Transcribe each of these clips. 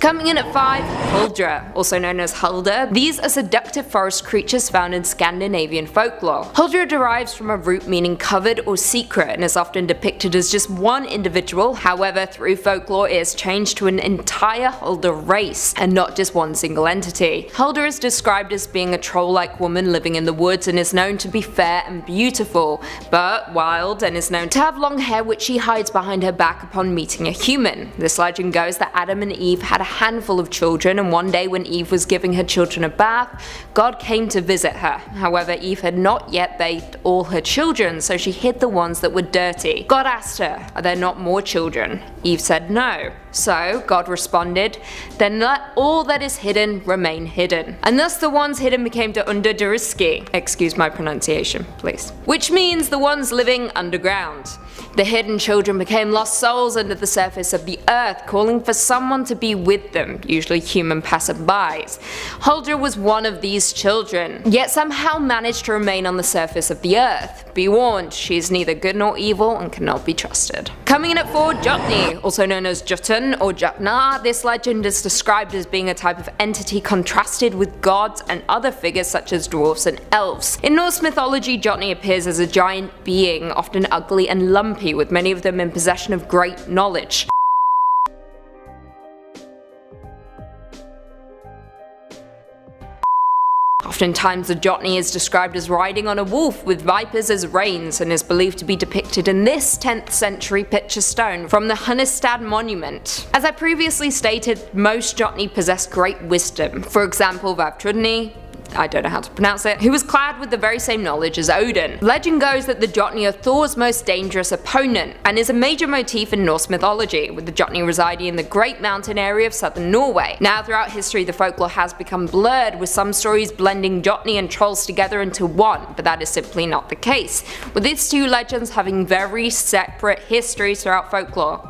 Coming in at 5, Holdre, also known as Holdre. These are seductive forest creatures found in Scandinavian folklore. Holdre derives from a root meaning covered or secret and is often depicted as just one individual. However, through folklore it is changed to an entire Holdre race and not just one single entity. Holdre is described as being a troll-like woman living in the woods and is known to be fair and beautiful, but wild, and is known to have long hair which she hides behind her back upon meeting a human. This legend goes that Adam and Eve had a handful of children, and one day when Eve was giving her children a bath, God came to visit her. However, Eve had not yet bathed all her children, so she hid the ones that were dirty. God asked her, "Are there not more children?" Eve said no. So God responded, "Then let all that is hidden remain hidden." And thus the ones hidden became the underjuriski. Excuse my pronunciation, please. Which means the ones living underground. The hidden children became lost souls under the surface of the earth, calling for someone to be with them, usually human passerbys. Holdre was one of these children, yet somehow managed to remain on the surface of the earth. Be warned, she is neither good nor evil and cannot be trusted. Coming in at 4, Jotni, also known as Jotun or Jotnar. This legend is described as being a type of entity contrasted with gods and other figures such as dwarfs and elves. In Norse mythology, Jotni appears as a giant being, often ugly and lumpy, with many of them in possession of great knowledge. Oftentimes the Jotni is described as riding on a wolf with vipers as reins and is believed to be depicted in this 10th century picture stone from the Hunnestad monument. As I previously stated, most Jotni possess great wisdom. For example, Vavtrudni, I don't know how to pronounce it, who was clad with the very same knowledge as Odin. Legend goes that the Jotni are Thor's most dangerous opponent and is a major motif in Norse mythology, with the Jotni residing in the Great Mountain area of southern Norway. Now throughout history the folklore has become blurred, with some stories blending Jotni and trolls together into one, but that is simply not the case, with these two legends having very separate histories throughout folklore.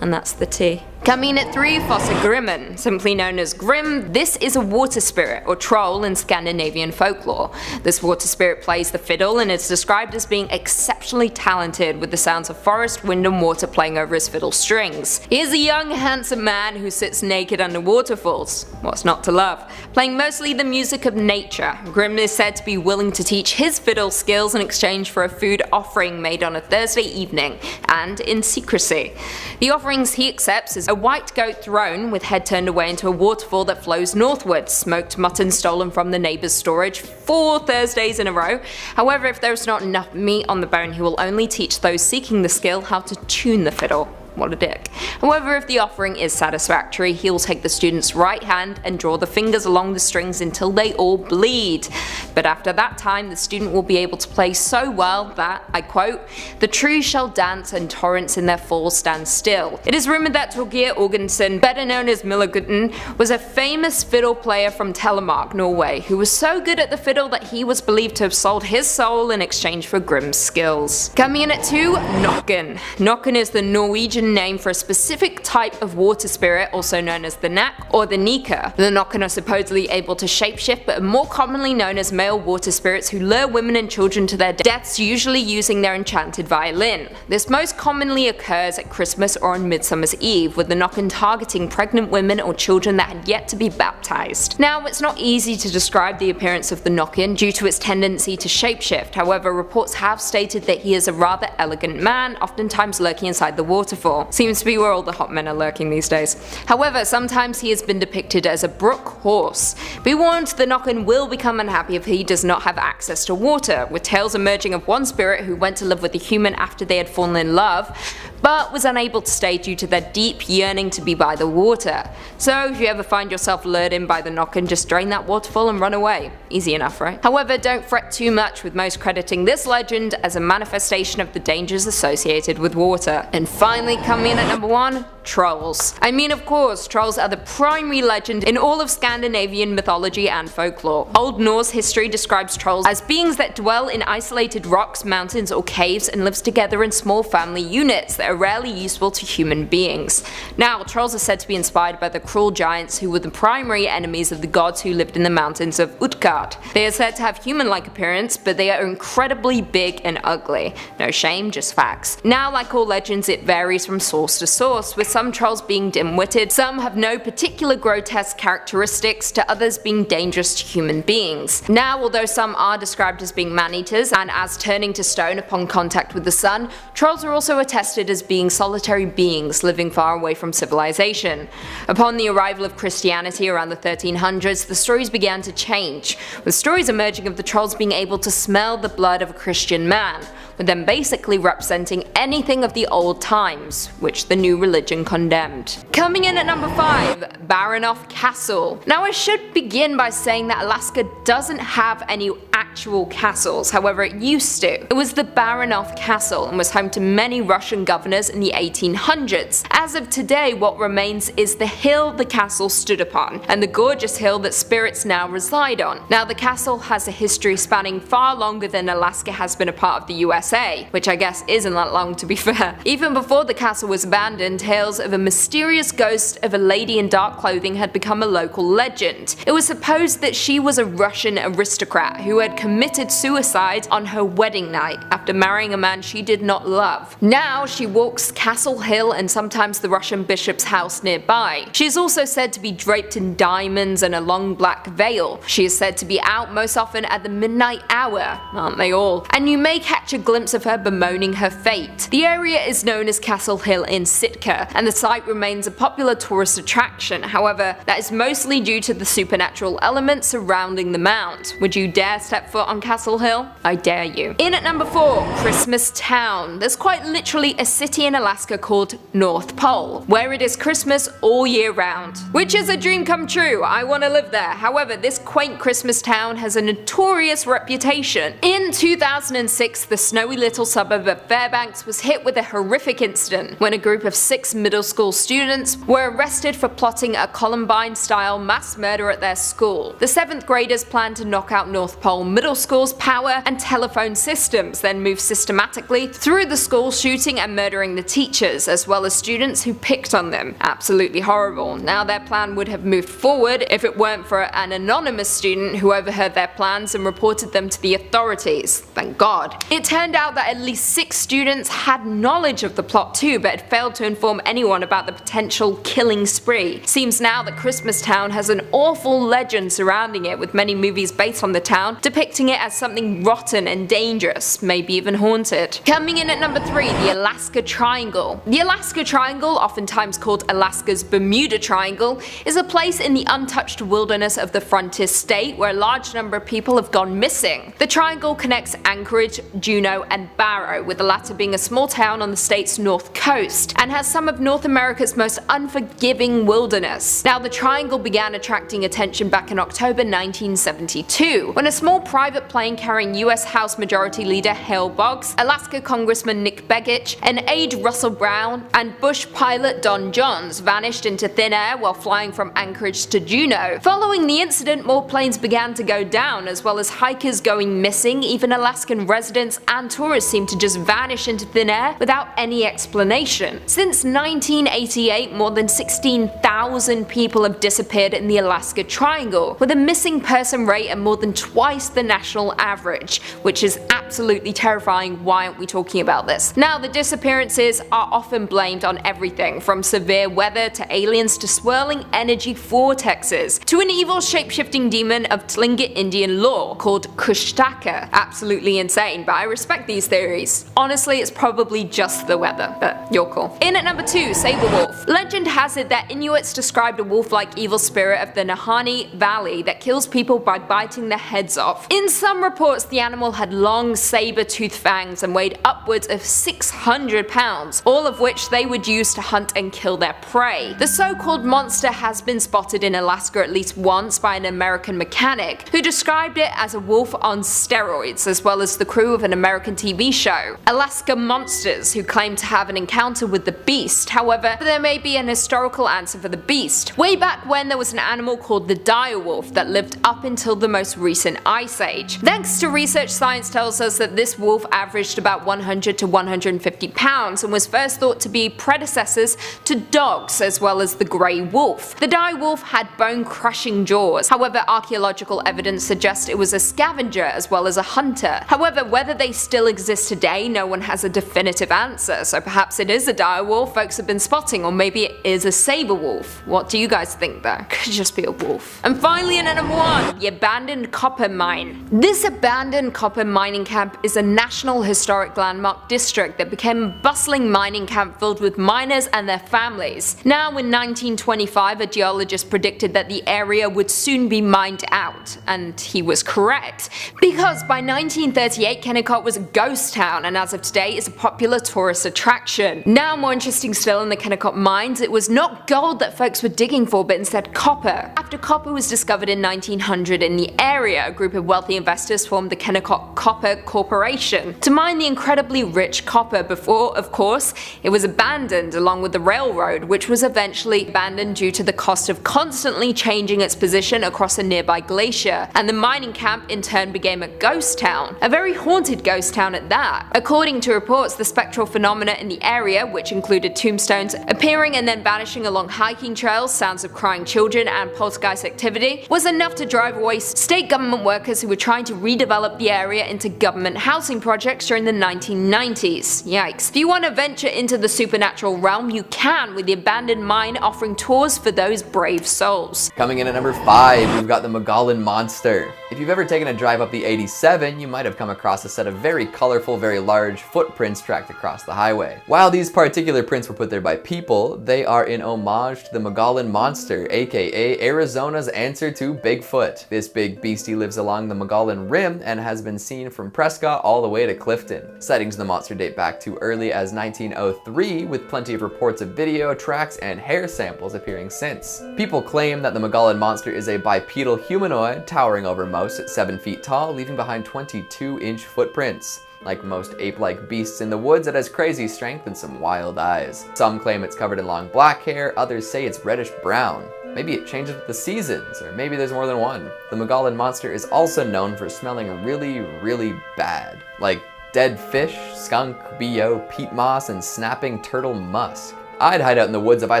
And that's the tea. Coming in at 3, Fossagrimmen, simply known as Grim. This is a water spirit or troll in Scandinavian folklore. This water spirit plays the fiddle and is described as being exceptionally talented, with the sounds of forest, wind and water playing over his fiddle strings. He is a young handsome man who sits naked under waterfalls. What's not to love? Playing mostly the music of nature. Grim is said to be willing to teach his fiddle skills in exchange for a food offering made on a Thursday evening, and in secrecy. The offerings he accepts is a white goat thrown with head turned away into a waterfall that flows northwards, smoked mutton stolen from the neighbour's storage 4 Thursdays in a row. However, if there is not enough meat on the bone, he will only teach those seeking the skill how to tune the fiddle. What a dick. However, if the offering is satisfactory, he will take the student's right hand and draw the fingers along the strings until they all bleed. But after that time, the student will be able to play so well that, I quote, "the trees shall dance and torrents in their falls stand still." It is rumoured that Torgeir Orgensen, better known as Millergutten, was a famous fiddle player from Telemark, Norway, who was so good at the fiddle that he was believed to have sold his soul in exchange for Grimm's skills. Coming in at 2, Nokken. Nokken is the Norwegian name for a specific type of water spirit, also known as the Nak or the Nika. The Nokken are supposedly able to shapeshift, but are more commonly known as male water spirits who lure women and children to their deaths, usually using their enchanted violin. This most commonly occurs at Christmas or on Midsummer's Eve, with the Nokken targeting pregnant women or children that had yet to be baptized. Now, it's not easy to describe the appearance of the Nokken due to its tendency to shapeshift. However, reports have stated that he is a rather elegant man, oftentimes lurking inside the waterfall. Seems to be where all the hot men are lurking these days. However, sometimes he has been depicted as a brook horse. Be warned, the Nokken will become unhappy if he does not have access to water, with tales emerging of one spirit who went to live with a human after they had fallen in love, but was unable to stay due to their deep yearning to be by the water. So if you ever find yourself lured in by the Nokken, just drain that waterfall and run away. Easy enough, right? However, don't fret too much, with most crediting this legend as a manifestation of the dangers associated with water. And finally, coming in at number 1, trolls. I mean, of course, trolls are the primary legend in all of Scandinavian mythology and folklore. Old Norse history describes trolls as beings that dwell in isolated rocks, mountains or caves and lives together in small family units. There are rarely useful to human beings. Now, trolls are said to be inspired by the cruel giants who were the primary enemies of the gods who lived in the mountains of Utgard. They are said to have human-like appearance, but they are incredibly big and ugly. No shame, just facts. Now, like all legends, it varies from source to source, with some trolls being dim-witted, some have no particular grotesque characteristics, to others being dangerous to human beings. Now, although some are described as being man-eaters and as turning to stone upon contact with the sun, trolls are also attested as being solitary beings living far away from civilization. Upon the arrival of Christianity around the 1300s, the stories began to change, with stories emerging of the trolls being able to smell the blood of a Christian man, with them basically representing anything of the old times, which the new religion condemned. Coming in at number 5, Baranov Castle. Now, I should begin by saying that Alaska doesn't have any actual castles, however it used to. It was the Baranov Castle and was home to many Russian governors in the 1800s. As of today, what remains is the hill the castle stood upon, and the gorgeous hill that spirits now reside on. Now, the castle has a history spanning far longer than Alaska has been a part of the USA, which I guess isn't that long to be fair. Even before the castle was abandoned, tales of a mysterious ghost of a lady in dark clothing had become a local legend. It was supposed that she was a Russian aristocrat who had committed suicide on her wedding night after marrying a man she did not love. Now she walks Castle Hill and sometimes the Russian bishop's house nearby. She is also said to be draped in diamonds and a long black veil. She is said to be out most often at the midnight hour, aren't they all? And you may catch a glimpse of her bemoaning her fate. The area is known as Castle Hill in Sitka, and the site remains a popular tourist attraction. However, that is mostly due to the supernatural elements surrounding the mound. Would you dare step foot on Castle Hill? I dare you. In at number 4, Christmas Town. There's quite literally a city in Alaska called North Pole, where it is Christmas all year round. Which is a dream come true, I want to live there. However, this quaint Christmas town has a notorious reputation. In 2006, the snowy little suburb of Fairbanks was hit with a horrific incident when a group of 6 middle school students were arrested for plotting a Columbine-style mass murder at their school. The 7th graders planned to knock out North Pole Middle School's power and telephone systems, then move systematically through the school, shooting and murdering the teachers, as well as students who picked on them. Absolutely horrible. Now, their plan would have moved forward if it weren't for an anonymous student who overheard their plans and reported them to the authorities. Thank God. It turned out that at least 6 students had knowledge of the plot too, but had failed to inform anyone about the potential killing spree. Seems now that Christmas Town has an awful legend surrounding it, with many movies based on the town depicting it as something rotten and dangerous, maybe even haunted. Coming in at number 3, the Alaska Triangle. The Alaska Triangle, oftentimes called Alaska's Bermuda Triangle, is a place in the untouched wilderness of the frontier state where a large number of people have gone missing. The triangle connects Anchorage, Juneau, and Barrow, with the latter being a small town on the state's north coast, and has some of North America's most unforgiving wilderness. Now, the triangle began attracting attention back in October 1972, when a small private plane carrying US House Majority Leader Hale Boggs, Alaska Congressman Nick Begich, and aide Russell Brown, and Bush pilot Don Johns vanished into thin air while flying from Anchorage to Juneau. Following the incident, more planes began to go down, as well as hikers going missing. Even Alaskan residents and tourists seemed to just vanish into thin air without any explanation. Since 1988, more than 16,000 people have disappeared in the Alaska Triangle, with a missing person rate at more than twice the national average, which is absolutely terrifying. Why aren't we talking about this? Now, the disappearances are often blamed on everything from severe weather to aliens to swirling energy vortexes to an evil shape-shifting demon of Tlingit Indian lore called Kushtaka. Absolutely insane, but I respect these theories. Honestly, it's probably just the weather, but you're cool. In at number 2, Saberwolf. Legend has it that Inuits described a wolf-like evil spirit of the Nahanni Valley that kills people by biting their heads off. In some reports, the animal had long saber-toothed fangs and weighed upwards of 600 pounds, all of which they would use to hunt and kill their prey. The so-called monster has been spotted in Alaska at least once by an American mechanic, who described it as a wolf on steroids, as well as the crew of an American TV show, Alaska Monsters, who claim to have an encounter with the beast. However, there may be an historical answer for the beast. Way back when, there was an animal called the direwolf that lived up until the most recent ice age. Thanks to research, science tells us that this wolf averaged about 100 to 150 pounds, hounds and was first thought to be predecessors to dogs as well as the grey wolf. The dire wolf had bone-crushing jaws, however archaeological evidence suggests it was a scavenger as well as a hunter. However, whether they still exist today, no one has a definitive answer, so perhaps it is a dire wolf folks have been spotting, or maybe it is a saber wolf. What do you guys think though? Could just be a wolf. And finally, at number 1, the abandoned copper mine. This abandoned copper mining camp is a National Historic Landmark district that became a bustling mining camp filled with miners and their families. Now, in 1925, a geologist predicted that the area would soon be mined out, and he was correct, because by 1938 Kennecott was a ghost town, and as of today is a popular tourist attraction. Now, more interesting still, in the Kennecott mines, it was not gold that folks were digging for, but instead copper. After copper was discovered in 1900 in the area, a group of wealthy investors formed the Kennecott Copper Corporation to mine the incredibly rich copper before, of course, it was abandoned along with the railroad, which was eventually abandoned due to the cost of constantly changing its position across a nearby glacier, and the mining camp in turn became a ghost town, a very haunted ghost town at that. According to reports, the spectral phenomena in the area, which included tombstones appearing and then vanishing along hiking trails, sounds of crying children, and poltergeist activity, was enough to drive away state government workers who were trying to redevelop the area into government housing projects during the 1990s. Yikes. If you want to venture into the supernatural realm, you can, with the abandoned mine offering tours for those brave souls. Coming in at number 5, we've got the Magalin Monster. If you've ever taken a drive up the 87, you might have come across a set of very colorful, very large footprints tracked across the highway. While these particular prints were put there by people, they are in homage to the Magalin Monster, aka Arizona's answer to Bigfoot. This big beastie lives along the Magalin Rim and has been seen from Prescott all the way to Clifton. Sightings of the monster date back to early as 1903, with plenty of reports of video, tracks, and hair samples appearing since. People claim that the Magalin Monster is a bipedal humanoid, towering over most at 7 feet tall, leaving behind 22-inch footprints. Like most ape-like beasts in the woods, it has crazy strength and some wild eyes. Some claim it's covered in long black hair, others say it's reddish-brown. Maybe it changes with the seasons, or maybe there's more than one. The Magalin Monster is also known for smelling really, really bad. Like dead fish, skunk, BO, peat moss, and snapping turtle musk. I'd hide out in the woods if I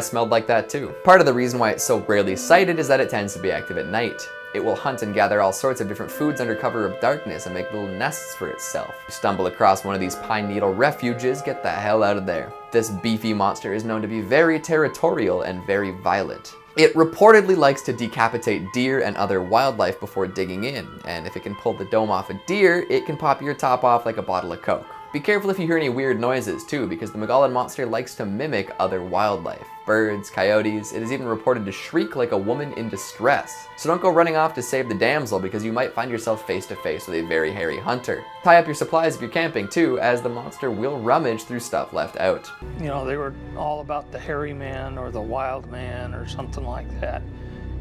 smelled like that too. Part of the reason why it's so rarely sighted is that it tends to be active at night. It will hunt and gather all sorts of different foods under cover of darkness and make little nests for itself. If you stumble across one of these pine needle refuges, get the hell out of there. This beefy monster is known to be very territorial and very violent. It reportedly likes to decapitate deer and other wildlife before digging in, and if it can pull the dome off a deer, it can pop your top off like a bottle of Coke. Be careful if you hear any weird noises too, because the Magalin Monster likes to mimic other wildlife. Birds, coyotes, it is even reported to shriek like a woman in distress. So don't go running off to save the damsel, because you might find yourself face to face with a very hairy hunter. Tie up your supplies if you're camping too, as the monster will rummage through stuff left out. You know, they were all about the hairy man or the wild man or something like that.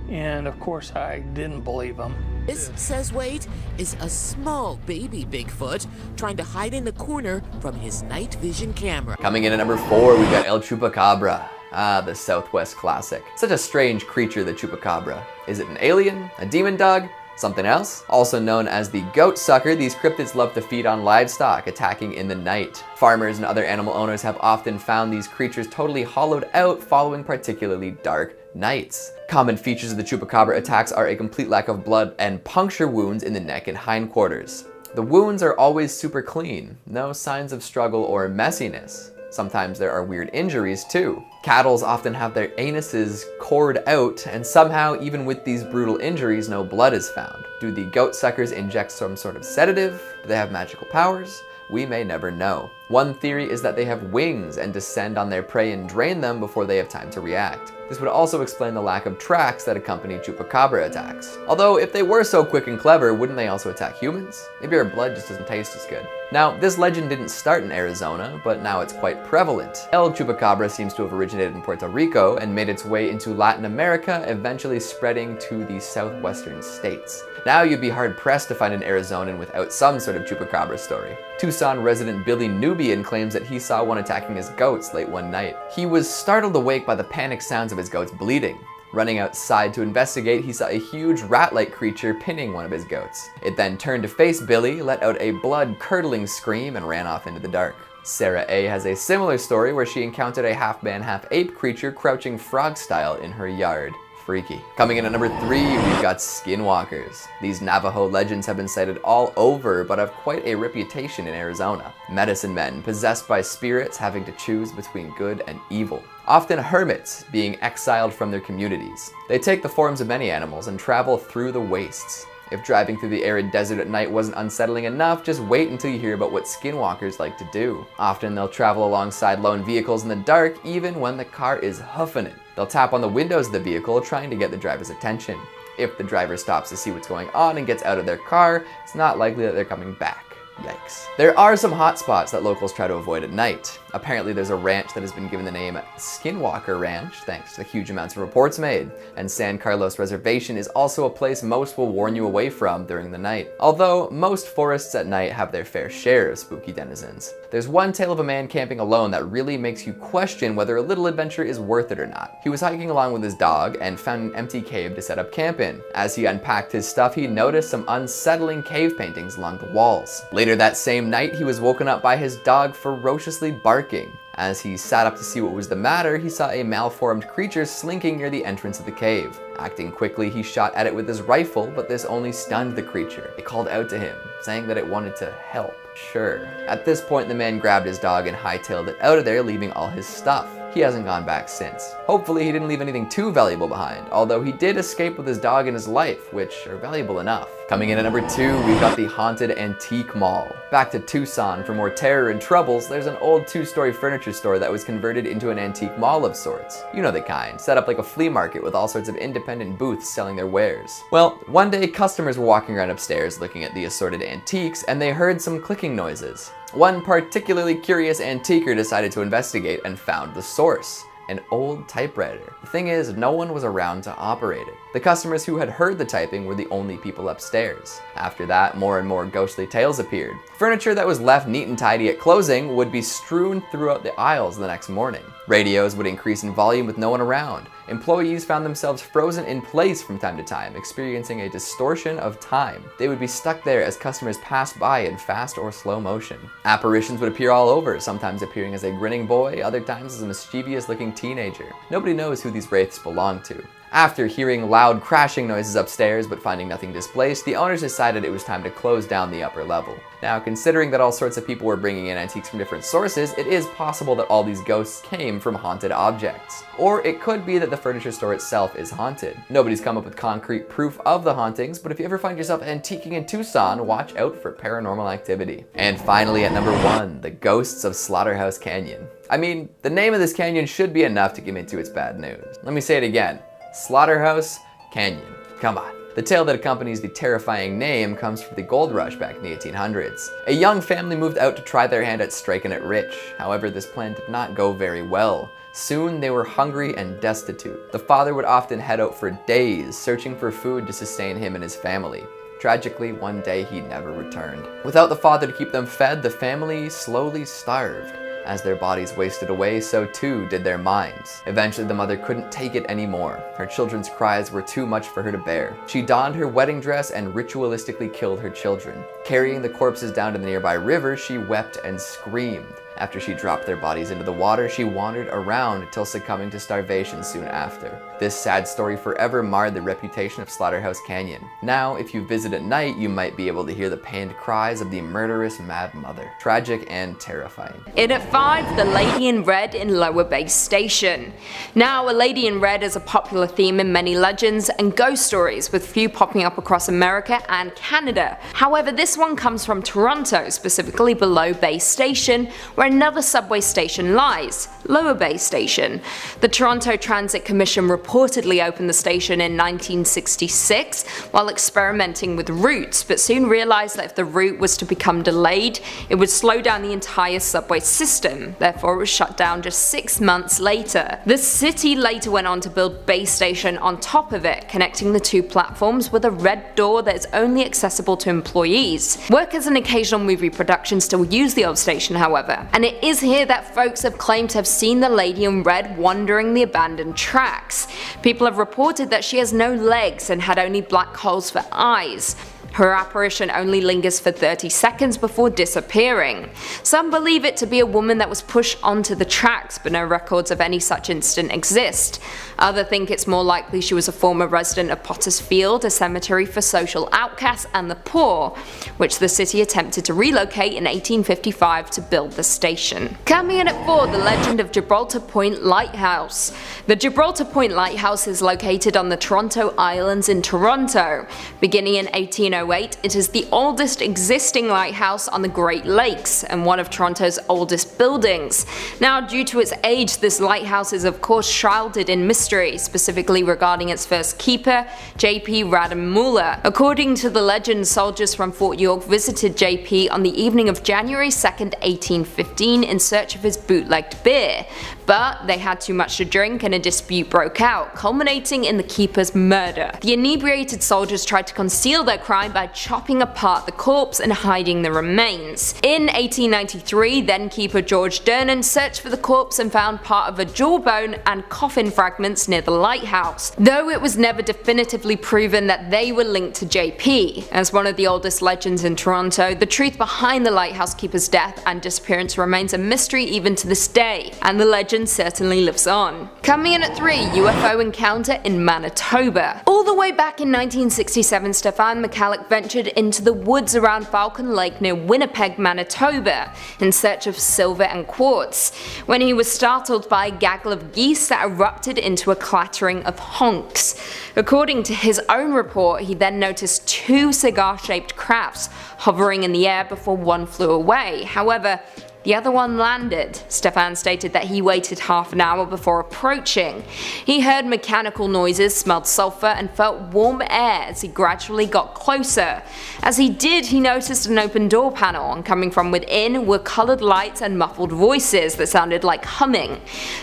And of course I didn't believe them. This, says Wade, is a small baby Bigfoot trying to hide in the corner from his night vision camera. Coming in at number 4, we've got El Chupacabra. Ah, the Southwest classic. Such a strange creature, the Chupacabra. Is it an alien? A demon dog? Something else? Also known as the goat sucker, these cryptids love to feed on livestock, attacking in the night. Farmers and other animal owners have often found these creatures totally hollowed out following particularly dark nights. Common features of the Chupacabra attacks are a complete lack of blood and puncture wounds in the neck and hindquarters. The wounds are always super clean, no signs of struggle or messiness. Sometimes there are weird injuries too. Cattles often have their anuses cored out, and somehow, even with these brutal injuries, no blood is found. Do the goat suckers inject some sort of sedative? Do they have magical powers? We may never know. One theory is that they have wings and descend on their prey and drain them before they have time to react. This would also explain the lack of tracks that accompany Chupacabra attacks. Although, if they were so quick and clever, wouldn't they also attack humans? Maybe our blood just doesn't taste as good. Now, this legend didn't start in Arizona, but now it's quite prevalent. El Chupacabra seems to have originated in Puerto Rico and made its way into Latin America, eventually spreading to the southwestern states. Now you'd be hard-pressed to find an Arizonan without some sort of Chupacabra story. Tucson resident Billy Nubian claims that he saw one attacking his goats late one night. He was startled awake by the panic sounds of his goats bleeding. Running outside to investigate, he saw a huge rat-like creature pinning one of his goats. It then turned to face Billy, let out a blood-curdling scream, and ran off into the dark. Sarah A. has a similar story where she encountered a half-man, half-ape creature crouching frog-style in her yard. Freaky. Coming in at number 3, we've got Skinwalkers. These Navajo legends have been cited all over, but have quite a reputation in Arizona. Medicine men possessed by spirits having to choose between good and evil. Often hermits being exiled from their communities. They take the forms of many animals and travel through the wastes. If driving through the arid desert at night wasn't unsettling enough, just wait until you hear about what skinwalkers like to do. Often they'll travel alongside lone vehicles in the dark, even when the car is hoofing it. They'll tap on the windows of the vehicle, trying to get the driver's attention. If the driver stops to see what's going on and gets out of their car, it's not likely that they're coming back. Yikes. There are some hot spots that locals try to avoid at night. Apparently there's a ranch that has been given the name Skinwalker Ranch thanks to the huge amounts of reports made, and San Carlos Reservation is also a place most will warn you away from during the night. Although most forests at night have their fair share of spooky denizens. There's one tale of a man camping alone that really makes you question whether a little adventure is worth it or not. He was hiking along with his dog and found an empty cave to set up camp in. As he unpacked his stuff, he noticed some unsettling cave paintings along the walls. Later that same night, he was woken up by his dog ferociously barking. As he sat up to see what was the matter, he saw a malformed creature slinking near the entrance of the cave. Acting quickly, he shot at it with his rifle, but this only stunned the creature. It called out to him, saying that it wanted to help. Sure. At this point, the man grabbed his dog and hightailed it out of there, leaving all his stuff. He hasn't gone back since. Hopefully he didn't leave anything too valuable behind, although he did escape with his dog and his life, which are valuable enough. Coming in at number 2, we've got the Haunted Antique Mall. Back to Tucson for more terror and troubles, there's an old 2-story furniture store that was converted into an antique mall of sorts. You know the kind, set up like a flea market with all sorts of independent booths selling their wares. Well, one day customers were walking around upstairs looking at the assorted antiques, and they heard some clicking noises. One particularly curious antiquer decided to investigate and found the source. An old typewriter. The thing is, no one was around to operate it. The customers who had heard the typing were the only people upstairs. After that, more and more ghostly tales appeared. Furniture that was left neat and tidy at closing would be strewn throughout the aisles the next morning. Radios would increase in volume with no one around. Employees found themselves frozen in place from time to time, experiencing a distortion of time. They would be stuck there as customers passed by in fast or slow motion. Apparitions would appear all over, sometimes appearing as a grinning boy, other times as a mischievous-looking teenager. Nobody knows who these wraiths belong to. After hearing loud crashing noises upstairs but finding nothing displaced, the owners decided it was time to close down the upper level. Now, considering that all sorts of people were bringing in antiques from different sources, it is possible that all these ghosts came from haunted objects. Or it could be that the furniture store itself is haunted. Nobody's come up with concrete proof of the hauntings, but if you ever find yourself antiquing in Tucson, watch out for paranormal activity. And finally, at number 1, the ghosts of Slaughterhouse Canyon. I mean, the name of this canyon should be enough to give me to its bad news. Let me say it again. Slaughterhouse Canyon. Come on. The tale that accompanies the terrifying name comes from the gold rush back in the 1800s. A young family moved out to try their hand at striking it rich. However, this plan did not go very well. Soon they were hungry and destitute. The father would often head out for days, searching for food to sustain him and his family. Tragically, one day he never returned. Without the father to keep them fed, the family slowly starved. As their bodies wasted away, so too did their minds. Eventually, the mother couldn't take it anymore. Her children's cries were too much for her to bear. She donned her wedding dress and ritualistically killed her children. Carrying the corpses down to the nearby river, she wept and screamed. After she dropped their bodies into the water, she wandered around until succumbing to starvation soon after. This sad story forever marred the reputation of Slaughterhouse Canyon. Now, if you visit at night, you might be able to hear the pained cries of the murderous Mad Mother. Tragic and terrifying. In at 5, the Lady in Red in Lower Bay Station. Now, a Lady in Red is a popular theme in many legends and ghost stories, with few popping up across America and Canada. However, this one comes from Toronto, specifically below Bay Station, where another subway station lies, Lower Bay Station. The Toronto Transit Commission reportedly opened the station in 1966 while experimenting with routes, but soon realized that if the route was to become delayed, it would slow down the entire subway system. Therefore, it was shut down just 6 months later. The city later went on to build Bay Station on top of it, connecting the two platforms with a red door that is only accessible to employees. Workers and occasional movie productions still use the old station, however, and it is here that folks have claimed to have seen the Lady in Red wandering the abandoned tracks. People have reported that she has no legs and had only black holes for eyes. Her apparition only lingers for 30 seconds before disappearing. Some believe it to be a woman that was pushed onto the tracks, but no records of any such incident exist. Others think it's more likely she was a former resident of Potter's Field, a cemetery for social outcasts and the poor, which the city attempted to relocate in 1855 to build the station. Coming in at 4, the legend of Gibraltar Point Lighthouse. The Gibraltar Point Lighthouse is located on the Toronto Islands in Toronto. Beginning in 1808, it is the oldest existing lighthouse on the Great Lakes and one of Toronto's oldest buildings. Now, due to its age, this lighthouse is of course shrouded in mystery, specifically regarding its first keeper, J.P. Radamula. According to the legend, soldiers from Fort York visited J.P. on the evening of January 2nd, 1815 in search of his bootlegged beer, but they had too much to drink and a dispute broke out, culminating in the keeper's murder. The inebriated soldiers tried to conceal their crime by chopping apart the corpse and hiding the remains. In 1893, then keeper George Dernan searched for the corpse and found part of a jawbone and coffin fragments near the lighthouse, though it was never definitively proven that they were linked to JP. As one of the oldest legends in Toronto, the truth behind the lighthouse keeper's death and disappearance remains a mystery even to this day, and the legend certainly lives on. Coming in at 3, UFO Encounter in Manitoba. All the way back in 1967, Stefan McCallick ventured into the woods around Falcon Lake near Winnipeg, Manitoba, in search of silver and quartz, when he was startled by a gaggle of geese that erupted into a clattering of honks. According to his own report, he then noticed 2 cigar-shaped crafts hovering in the air before one flew away. However, the other one landed. Stefan stated that he waited half an hour before approaching. He heard mechanical noises, smelled sulfur, and felt warm air as he gradually got closer. As he did, he noticed an open door panel, and coming from within were colored lights and muffled voices that sounded like humming.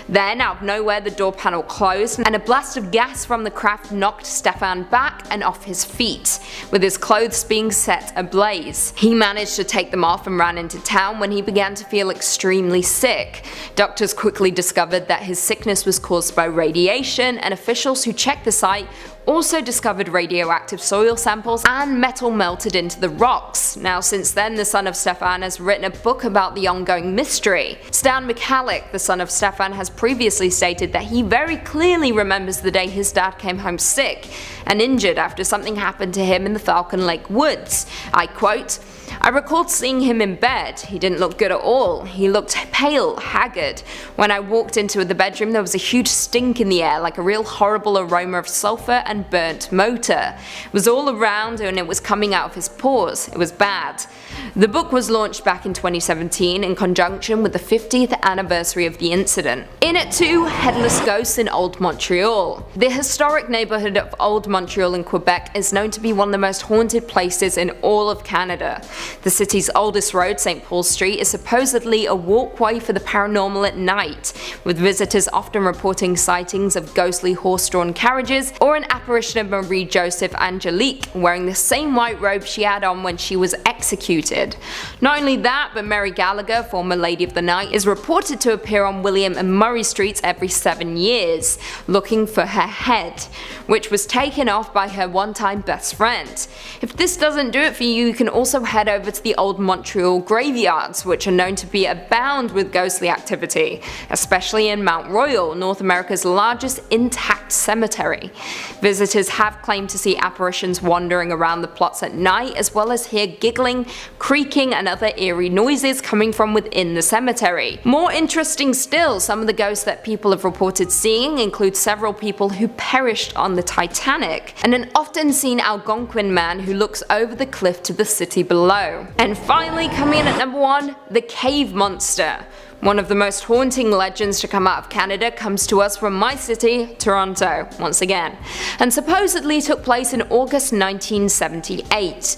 Then, out of nowhere, the door panel closed, and a blast of gas from the craft knocked Stefan back and off his feet, with his clothes being set ablaze. He managed to take them off and ran into town when he began to feel extremely sick. Doctors quickly discovered that his sickness was caused by radiation, and officials who checked the site also discovered radioactive soil samples and metal melted into the rocks. Now, since then, the son of Stefan has written a book about the ongoing mystery. Stan McCallick, the son of Stefan, has previously stated that he very clearly remembers the day his dad came home sick and injured after something happened to him in the Falcon Lake woods. I quote, "I recalled seeing him in bed. He didn't look good at all. He looked pale, haggard. When I walked into the bedroom, there was a huge stink in the air, like a real horrible aroma of sulfur and burnt motor. It was all around and it was coming out of his pores. It was bad." The book was launched back in 2017 in conjunction with the 50th anniversary of the incident. In at 2, Headless Ghosts in Old Montreal. The historic neighborhood of Old Montreal in Quebec is known to be one of the most haunted places in all of Canada. The city's oldest road, St. Paul Street, is supposedly a walkway for the paranormal at night, with visitors often reporting sightings of ghostly horse-drawn carriages or an apparition of Marie Joseph Angelique wearing the same white robe she had on when she was executed. Not only that, but Mary Gallagher, former Lady of the Night, is reported to appear on William and Murray Streets every 7 years, looking for her head, which was taken off by her one-time best friend. If this doesn't do it for you, you can also head over to the Old Montreal graveyards, which are known to be abound with ghostly activity, especially in Mount Royal, North America's largest intact cemetery. Visitors have claimed to see apparitions wandering around the plots at night, as well as hear giggling, creaking, and other eerie noises coming from within the cemetery. More interesting still, some of the ghosts that people have reported seeing include several people who perished on the Titanic, and an often seen Algonquin man who looks over the cliff to the city below. And finally, coming in at number 1, the Cave Monster. One of the most haunting legends to come out of Canada comes to us from my city, Toronto, once again, and supposedly took place in August 1978.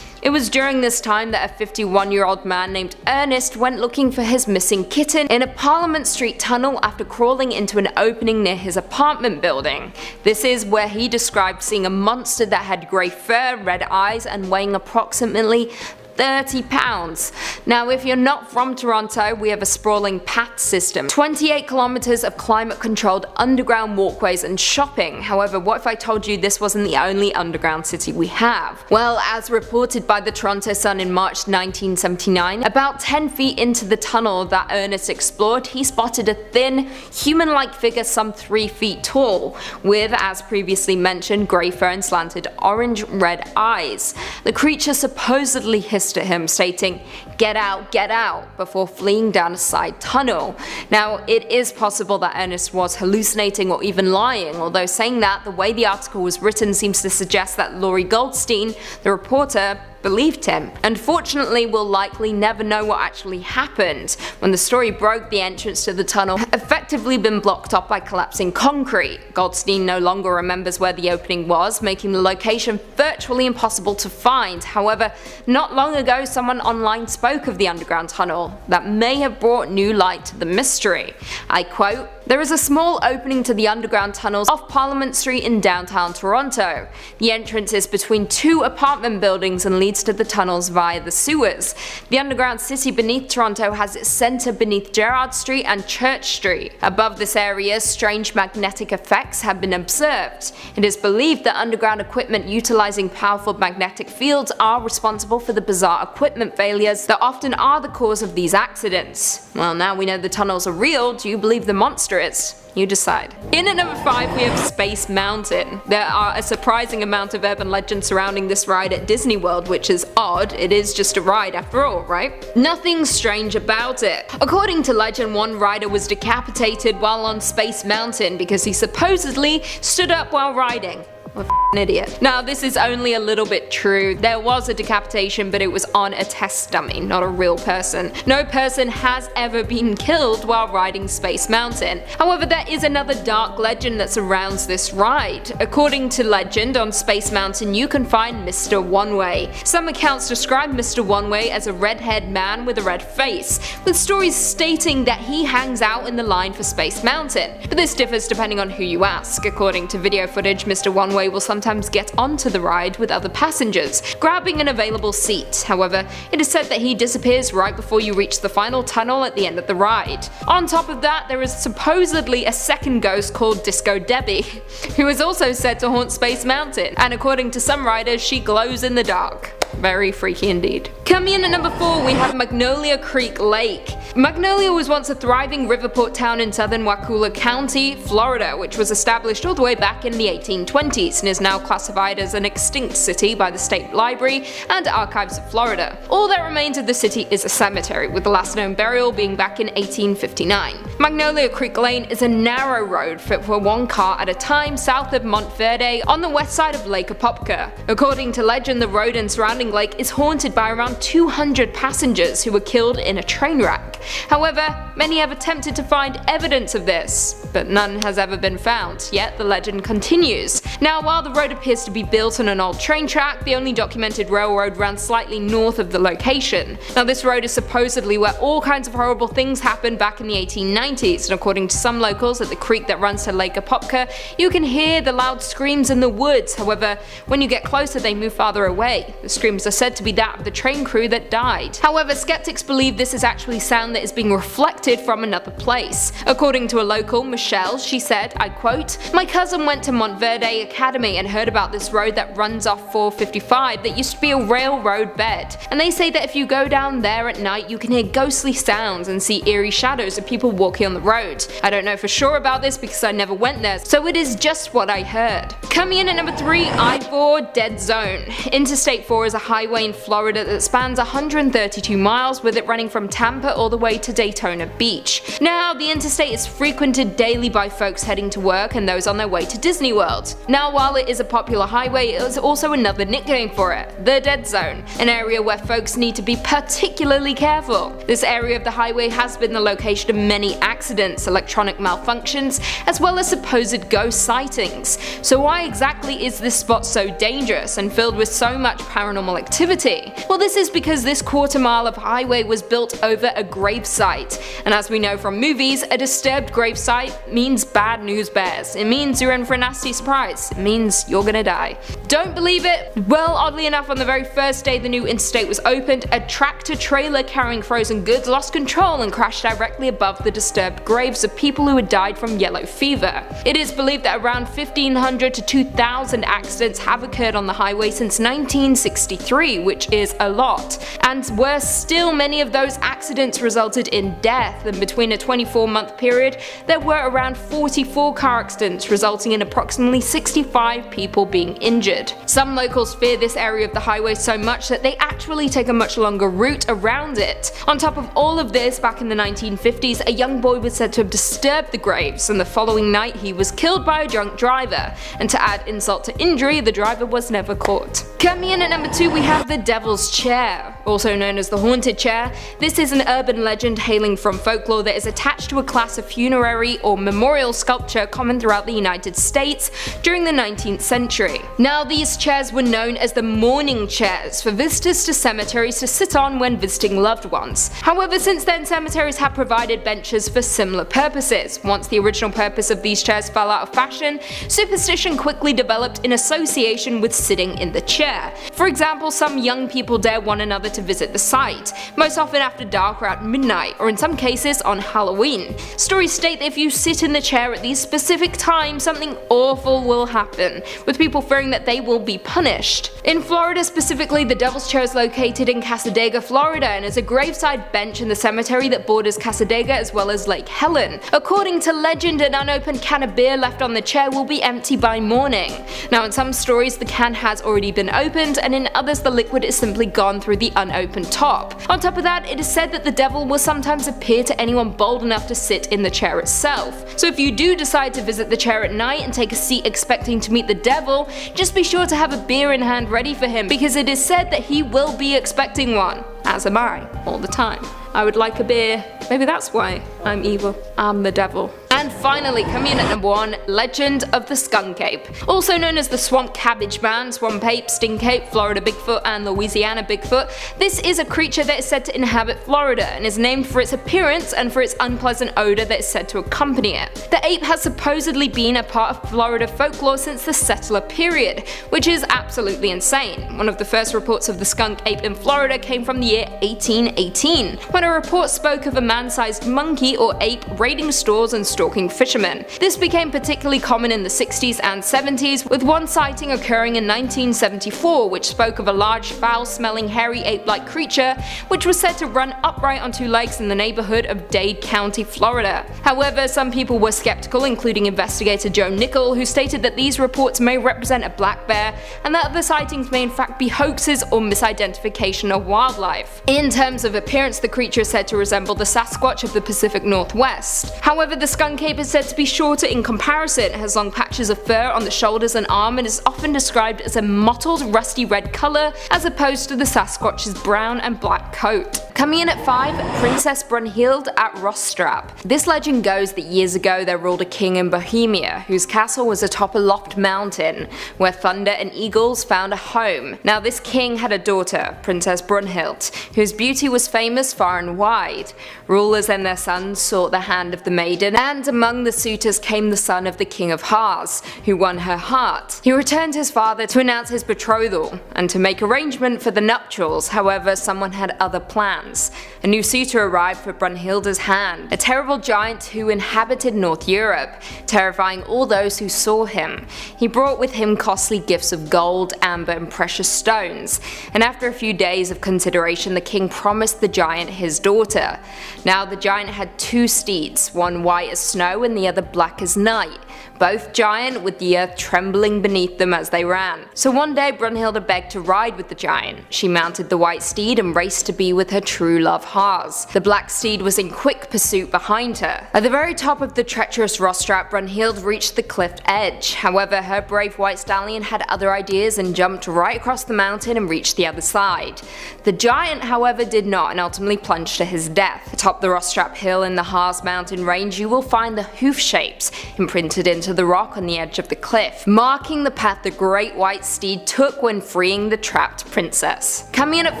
It was during this time that a 51-year-old man named Ernest went looking for his missing kitten in a Parliament Street tunnel after crawling into an opening near his apartment building. This is where he described seeing a monster that had grey fur, red eyes, and weighing approximately 30 pounds. Now if you're not from Toronto, we have a sprawling path system, 28 kilometers of climate controlled underground walkways and shopping. However, what if I told you this wasn't the only underground city we have? Well, as reported by the Toronto Sun in March 1979, about 10 feet into the tunnel that Ernest explored, he spotted a thin, human-like figure some 3 feet tall, with, as previously mentioned, grey fur and slanted orange-red eyes. The creature supposedly hissed at him, stating, get out," before fleeing down a side tunnel. Now, it is possible that Ernest was hallucinating or even lying, although saying that, the way the article was written seems to suggest that Laurie Goldstein, the reporter, believed him. Unfortunately, we'll likely never know what actually happened. When the story broke, the entrance to the tunnel had effectively been blocked off by collapsing concrete. Goldstein no longer remembers where the opening was, making the location virtually impossible to find. However, not long ago someone online spoke of the underground tunnel that may have brought new light to the mystery. I quote, "There is a small opening to the underground tunnels off Parliament Street in downtown Toronto. The entrance is between 2 apartment buildings and leads to the tunnels via the sewers. The underground city beneath Toronto has its centre beneath Gerrard Street and Church Street. Above this area, strange magnetic effects have been observed. It is believed that underground equipment utilising powerful magnetic fields are responsible for the bizarre equipment failures that often are the cause of these accidents." Well, now we know the tunnels are real, do you believe the monster is? You decide. In at number 5 we have Space Mountain. There are a surprising amount of urban legends surrounding this ride at Disney World, which is odd. It is just a ride after all, right? Nothing strange about it. According to legend, one rider was decapitated while on Space Mountain because he supposedly stood up while riding. What an idiot. Now this is only a little bit true. There was a decapitation, but it was on a test dummy, not a real person. No person has ever been killed while riding Space Mountain. However, there is another dark legend that surrounds this ride. According to legend, on Space Mountain you can find Mr. One-Way. Some accounts describe Mr. One-Way as a red-haired man with a red face, with stories stating that he hangs out in the line for Space Mountain. But this differs depending on who you ask. According to video footage, Mr. One-Way will sometimes get onto the ride with other passengers, grabbing an available seat. However, it is said that he disappears right before you reach the final tunnel at the end of the ride. On top of that, there is supposedly a second ghost called Disco Debbie, who is also said to haunt Space Mountain, and according to some riders, she glows in the dark. Very freaky indeed. Coming in at number 4 we have Magnolia Creek Lake. Magnolia was once a thriving riverport town in southern Wakulla County, Florida, which was established all the way back in the 1820s and is now classified as an extinct city by the State Library and Archives of Florida. All that remains of the city is a cemetery, with the last known burial being back in 1859. Magnolia Creek Lane is a narrow road fit for one car at a time south of Montverde on the west side of Lake Apopka. According to legend, the road and surrounding lake is haunted by around 200 passengers who were killed in a train wreck. However, many have attempted to find evidence of this, but none has ever been found, yet the legend continues. Now, while the road appears to be built on an old train track, the only documented railroad ran slightly north of the location. Now, this road is supposedly where all kinds of horrible things happened back in the 1890s, and according to some locals, at the creek that runs to Lake Apopka, you can hear the loud screams in the woods. However, when you get closer, they move farther away. The screams are said to be that of the train crew that died. However, skeptics believe this is actually sound that is being reflected from another place. According to a local, Michelle, she said, I quote, "My cousin went to Montverde Academy and heard about this road that runs off 455 that used to be a railroad bed. And they say that if you go down there at night, you can hear ghostly sounds and see eerie shadows of people walking on the road. I don't know for sure about this because I never went there, so it is just what I heard." Coming in at number 3, I-4 Dead Zone. Interstate 4 is a highway in Florida that spans 132 miles, with it running from Tampa all the way to Daytona Beach. Now, the interstate is frequented daily by folks heading to work and those on their way to Disney World. Now, while it is a popular highway, it is also another nickname for it, the Dead Zone, an area where folks need to be particularly careful. This area of the highway has been the location of many accidents, electronic malfunctions, as well as supposed ghost sightings. So why exactly is this spot so dangerous and filled with so much paranormal activity? Well, this is because this quarter mile of highway was built over a gravesite, And as we know from movies, a disturbed gravesite means bad news bears. It means you're in for a nasty surprise. It means you're gonna die. Don't believe it? Well, oddly enough, on the very first day the new interstate was opened, a tractor trailer carrying frozen goods lost control and crashed directly above the disturbed graves of people who had died from yellow fever. It is believed that around 1,500 to 2,000 accidents have occurred on the highway since 1963, which is a lot. And worse still, many of those accidents resulted in death, and between a 24-month period, there were around 44 car accidents, resulting in approximately 65 people being injured. Some locals fear this area of the highway so much that they actually take a much longer route around it. On top of all of this, back in the 1950s, a young boy was said to have disturbed the graves, and the following night he was killed by a drunk driver. And to add insult to injury, the driver was never caught. Coming in at number 2, we have the Devil's Chair, also known as the Haunted Chair. This is an urban legend hailing from folklore that is attached to a class of funerary or memorial sculpture common throughout the United States during the 19th century. Now, these chairs were known as the mourning chairs for visitors to cemeteries to sit on when visiting loved ones. However, since then cemeteries have provided benches for similar purposes. Once the original purpose of these chairs fell out of fashion, superstition quickly developed in association with sitting in the chair. For example, some young people dare one another to visit the site, most often after dark or at midnight, or in some cases on Halloween. Stories state that if you sit in the chair at these specific times, something awful will happen, with people fearing that they will be punished. In Florida specifically, the Devil's Chair is located in Cassadaga, Florida, and is a graveside bench in the cemetery that borders Cassadaga as well as Lake Helen. According to legend, an unopened can of beer left on the chair will be empty by morning. Now, in some stories the can has already been opened, and in others the liquid is simply gone through the unopened top. On top of that, it is said that the devil will sometimes appear to anyone bold enough to sit in the chair itself. So if you do decide to visit the chair at night and take a seat expecting to meet the devil, just be sure to have a beer in hand ready for him, because it is said that he will be expecting one. As am I, all the time. I would like a beer. Maybe that's why I'm evil. I'm the devil. And finally, coming in at number 1, Legend of the Scum Cape. Also known as the Swamp Cabbage Man, Swamp Ape, Stink Ape, Florida Bigfoot, and Louisiana Bigfoot, this is a creature that is said to inhabit Florida and is named for its appearance and for its unpleasant odor that is said to accompany it. The ape has supposedly been a part of Florida folklore since the settler period, which is absolutely insane. One of the first reports of the skunk ape in Florida came from the year 1818, when a report spoke of a man-sized monkey or ape raiding stores and stalking fishermen. This became particularly common in the 60s and 70s, with one sighting occurring in 1974 which spoke of a large foul-smelling hairy ape-like creature which was said to run upright on 2 legs in the neighborhood of Dade County, Florida. However, some people were skeptical, including investigator Joe Nickel, who stated that these reports may represent a black bear and that other sightings may in fact be hoaxes or misidentification of wildlife. In terms of appearance, the creature is said to resemble the Sasquatch of the Pacific Northwest. However, the skunk ape is said to be shorter in comparison. It has long patches of fur on the shoulders and arm and is often described as a mottled rusty red colour as opposed to the Sasquatch's brown and black coat. Coming in at 5, Princess Braunhild at Rostrap. This legend goes that years ago there ruled a king in Bohemia whose castle was atop a loft mountain where thunder and eagles found a home. Now, this king had a daughter, Princess Braunhild, whose beauty was famous far and wide. Rulers and their sons sought the hand of the maiden, and among the suitors came the son of the King of Hars, who won her heart. He returned to his father to announce his betrothal and to make arrangement for the nuptials. However, someone had other plans. A new suitor arrived for Brunhilde's hand, a terrible giant who inhabited North Europe, terrifying all those who saw him. He brought with him costly gifts of gold, amber, and precious stones, and after a few days of consideration the king promised the giant his daughter. Now, the giant had 2 steeds, one white as snow and the other black as night, both giant, with the earth trembling beneath them as they ran. So one day Brunhilde begged to ride with the giant. She mounted the white steed and raced to be with her true love Hars. The black steed was in quick pursuit behind her. At the very top of the treacherous Rostrap, Brunhilde reached the cliff edge. However, her brave white stallion had other ideas and jumped right across the mountain and reached the other side. The giant, however, did not and ultimately plunged to his death. Atop the Rostrap hill in the Hars mountain range you will find the hoof shapes imprinted into the rock on the edge of the cliff, marking the path the great white steed took when freeing the trapped princess. Coming in at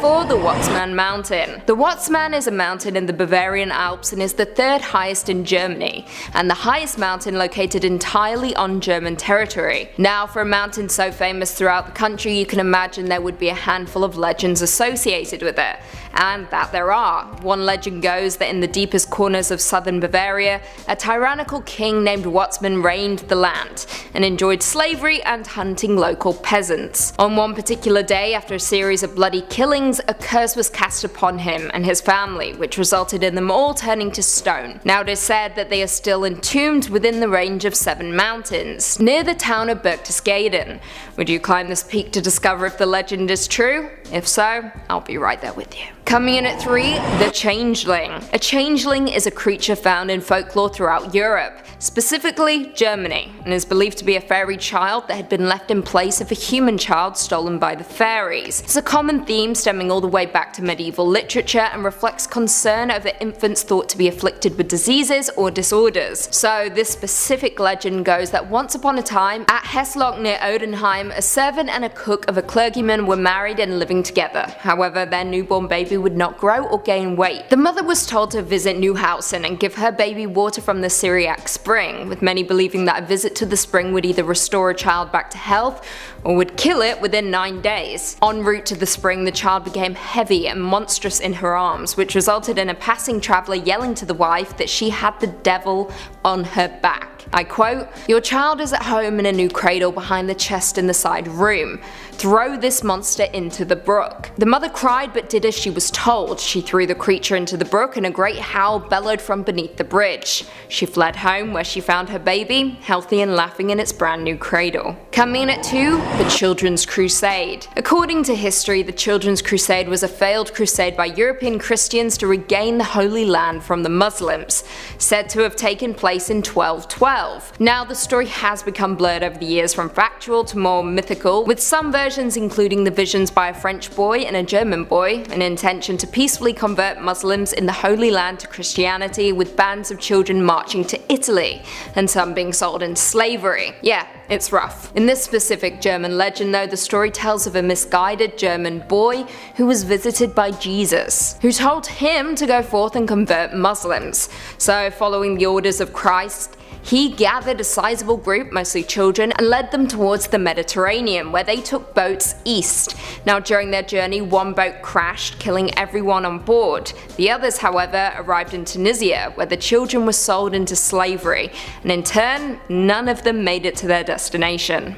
4, the Wattsman Mountain. The Wattsman is a mountain in the Bavarian Alps and is the 3rd highest in Germany, and the highest mountain located entirely on German territory. Now, for a mountain so famous throughout the country, you can imagine there would be a handful of legends associated with it. And that there are. One legend goes that in the deepest corners of southern Bavaria, a tyrannical king named Wattsman reigned the land, and enjoyed slavery and hunting local peasants. On one particular day, after a series of bloody killings, a curse was cast upon him and his family, which resulted in them all turning to stone. Now it is said that they are still entombed within the range of 7 mountains, near the town of Berchtesgaden. Would you climb this peak to discover if the legend is true? If so, I'll be right there with you. Coming in at 3, the Changeling. A changeling is a creature found in folklore throughout Europe, specifically Germany, and is believed to be a fairy child that had been left in place of a human child stolen by the fairies. It's a common theme stemming all the way back to medieval literature and reflects concern over infants thought to be afflicted with diseases or disorders. So this specific legend goes that once upon a time, at Heslock near Odenheim, a servant and a cook of a clergyman were married and living together. However, their newborn baby would not grow or gain weight. The mother was told to visit Neuhausen and give her baby water from the Syriac spring, with many believing that a visit to the spring would either restore a child back to health or would kill it within 9 days. En route to the spring, the child became heavy and monstrous in her arms, which resulted in a passing traveller yelling to the wife that she had the devil on her back. I quote, "Your child is at home in a new cradle behind the chest in the side room. Throw this monster into the brook." The mother cried but did as she was told. She threw the creature into the brook and a great howl bellowed from beneath the bridge. She fled home where she found her baby, healthy and laughing in its brand new cradle. Coming in at 2, the Childrens Crusade. According to history, the Childrens Crusade was a failed crusade by European Christians to regain the Holy Land from the Muslims, said to have taken place in 1212. Now the story has become blurred over the years from factual to more mythical, with some versions including the visions by a French boy and a German boy, an intention to peacefully convert Muslims in the Holy Land to Christianity, with bands of children marching to Italy, and some being sold into slavery. Yeah, it's rough. In this specific German legend though, the story tells of a misguided German boy who was visited by Jesus, who told him to go forth and convert Muslims. So following the orders of Christ, he gathered a sizable group, mostly children, and led them towards the Mediterranean, where they took boats east. Now during their journey, one boat crashed, killing everyone on board. The others, however, arrived in Tunisia, where the children were sold into slavery, and in turn, none of them made it to their destination.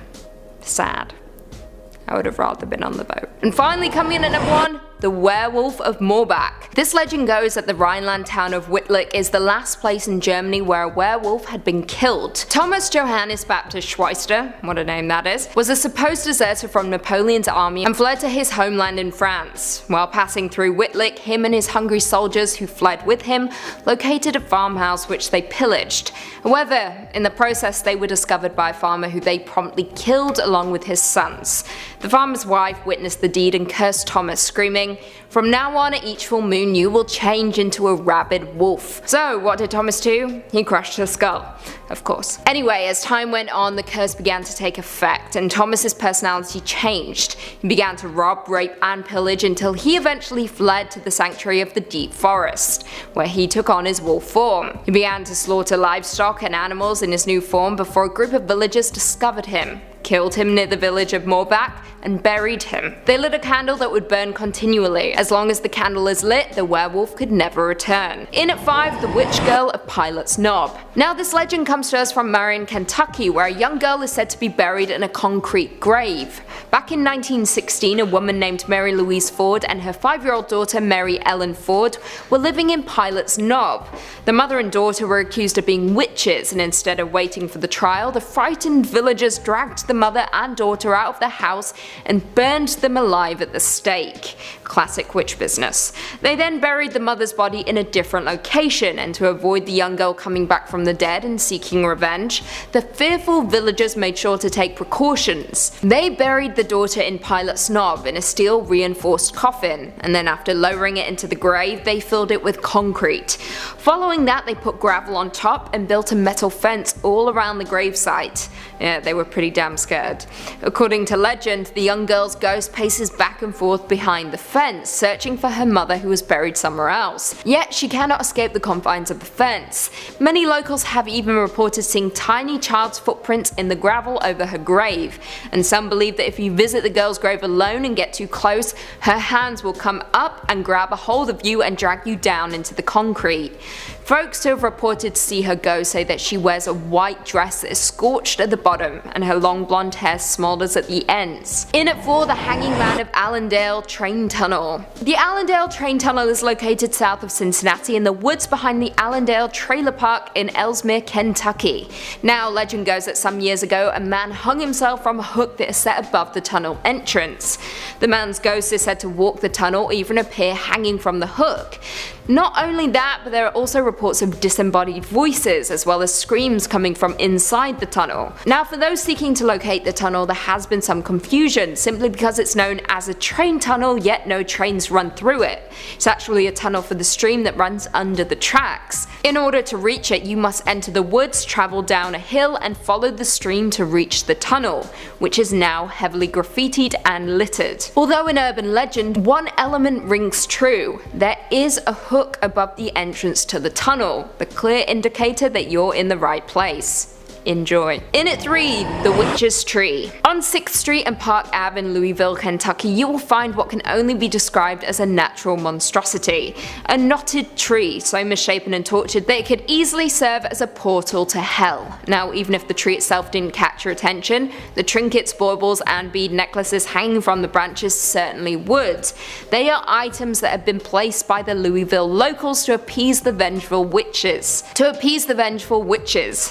Sad. I would have rather been on the boat. And finally, coming in at number 1, the Werewolf of Morbach. This legend goes that the Rhineland town of Wittlich is the last place in Germany where a werewolf had been killed. Thomas Johannes Baptist Schweister, what a name that is, was a supposed deserter from Napoleon's army and fled to his homeland in France. While passing through Wittlich, him and his hungry soldiers who fled with him located a farmhouse which they pillaged. However, in the process they were discovered by a farmer who they promptly killed along with his sons. The farmer's wife witnessed the deed and cursed Thomas, screaming, "From now on at each full moon you will change into a rabid wolf." So what did Thomas do? He crushed her skull, of course. Anyway, as time went on, the curse began to take effect and Thomas's personality changed. He began to rob, rape and pillage until he eventually fled to the sanctuary of the deep forest, where he took on his wolf form. He began to slaughter livestock and animals in his new form before a group of villagers discovered him, killed him near the village of Morbach, and buried him. They lit a candle that would burn continually. As long as the candle is lit, the werewolf could never return. In at 5, the Witch Girl of Pilot's Knob. Now this legend comes to us from Marion, Kentucky, where a young girl is said to be buried in a concrete grave. Back in 1916, a woman named Mary Louise Ford and her 5-year-old daughter Mary Ellen Ford were living in Pilot's Knob. The mother and daughter were accused of being witches, and instead of waiting for the trial, the frightened villagers dragged the mother and daughter out of the house and burned them alive at the stake. Classic witch business. They then buried the mother's body in a different location, and to avoid the young girl coming back from the dead and seeking revenge, the fearful villagers made sure to take precautions. They buried the daughter in Pilot's Knob in a steel reinforced coffin, and then after lowering it into the grave, they filled it with concrete. Following that, they put gravel on top and built a metal fence all around the gravesite. Yeah, they were pretty damn scared. According to legend, the young girl's ghost paces back and forth behind the fence, searching for her mother who was buried somewhere else. Yet she cannot escape the confines of the fence. Many locals have even reported seeing tiny child's footprints in the gravel over her grave, and some believe that if you visit the girl's grave alone and get too close, her hands will come up and grab a hold of you and drag you down into the concrete. Folks who have reported to see her go say that she wears a white dress that is scorched at the bottom and her long blonde hair smolders at the ends. In at 4, the Hanging Man of Allendale Train Tunnel. The Allendale Train Tunnel is located south of Cincinnati in the woods behind the Allendale Trailer Park in Ellesmere, Kentucky. Now, legend goes that some years ago a man hung himself from a hook that is set above the tunnel entrance. The man's ghost is said to walk the tunnel or even appear hanging from the hook. Not only that, but there are also reports of disembodied voices as well as screams coming from inside the tunnel. Now, for those seeking to locate the tunnel, there has been some confusion simply because it's known as a train tunnel, yet no trains run through it. It's actually a tunnel for the stream that runs under the tracks. In order to reach it, you must enter the woods, travel down a hill and follow the stream to reach the tunnel, which is now heavily graffitied and littered. Although in urban legend, one element rings true. There is a hook above the entrance to the tunnel, the clear indicator that you're in the right place. Enjoy. In at 3, the Witch's Tree. On 6th Street and Park Ave in Louisville, Kentucky, you will find what can only be described as a natural monstrosity. A knotted tree, so misshapen and tortured that it could easily serve as a portal to hell. Now, even if the tree itself didn't catch your attention, the trinkets, baubles and bead necklaces hanging from the branches certainly would. They are items that have been placed by the Louisville locals to appease the vengeful witches.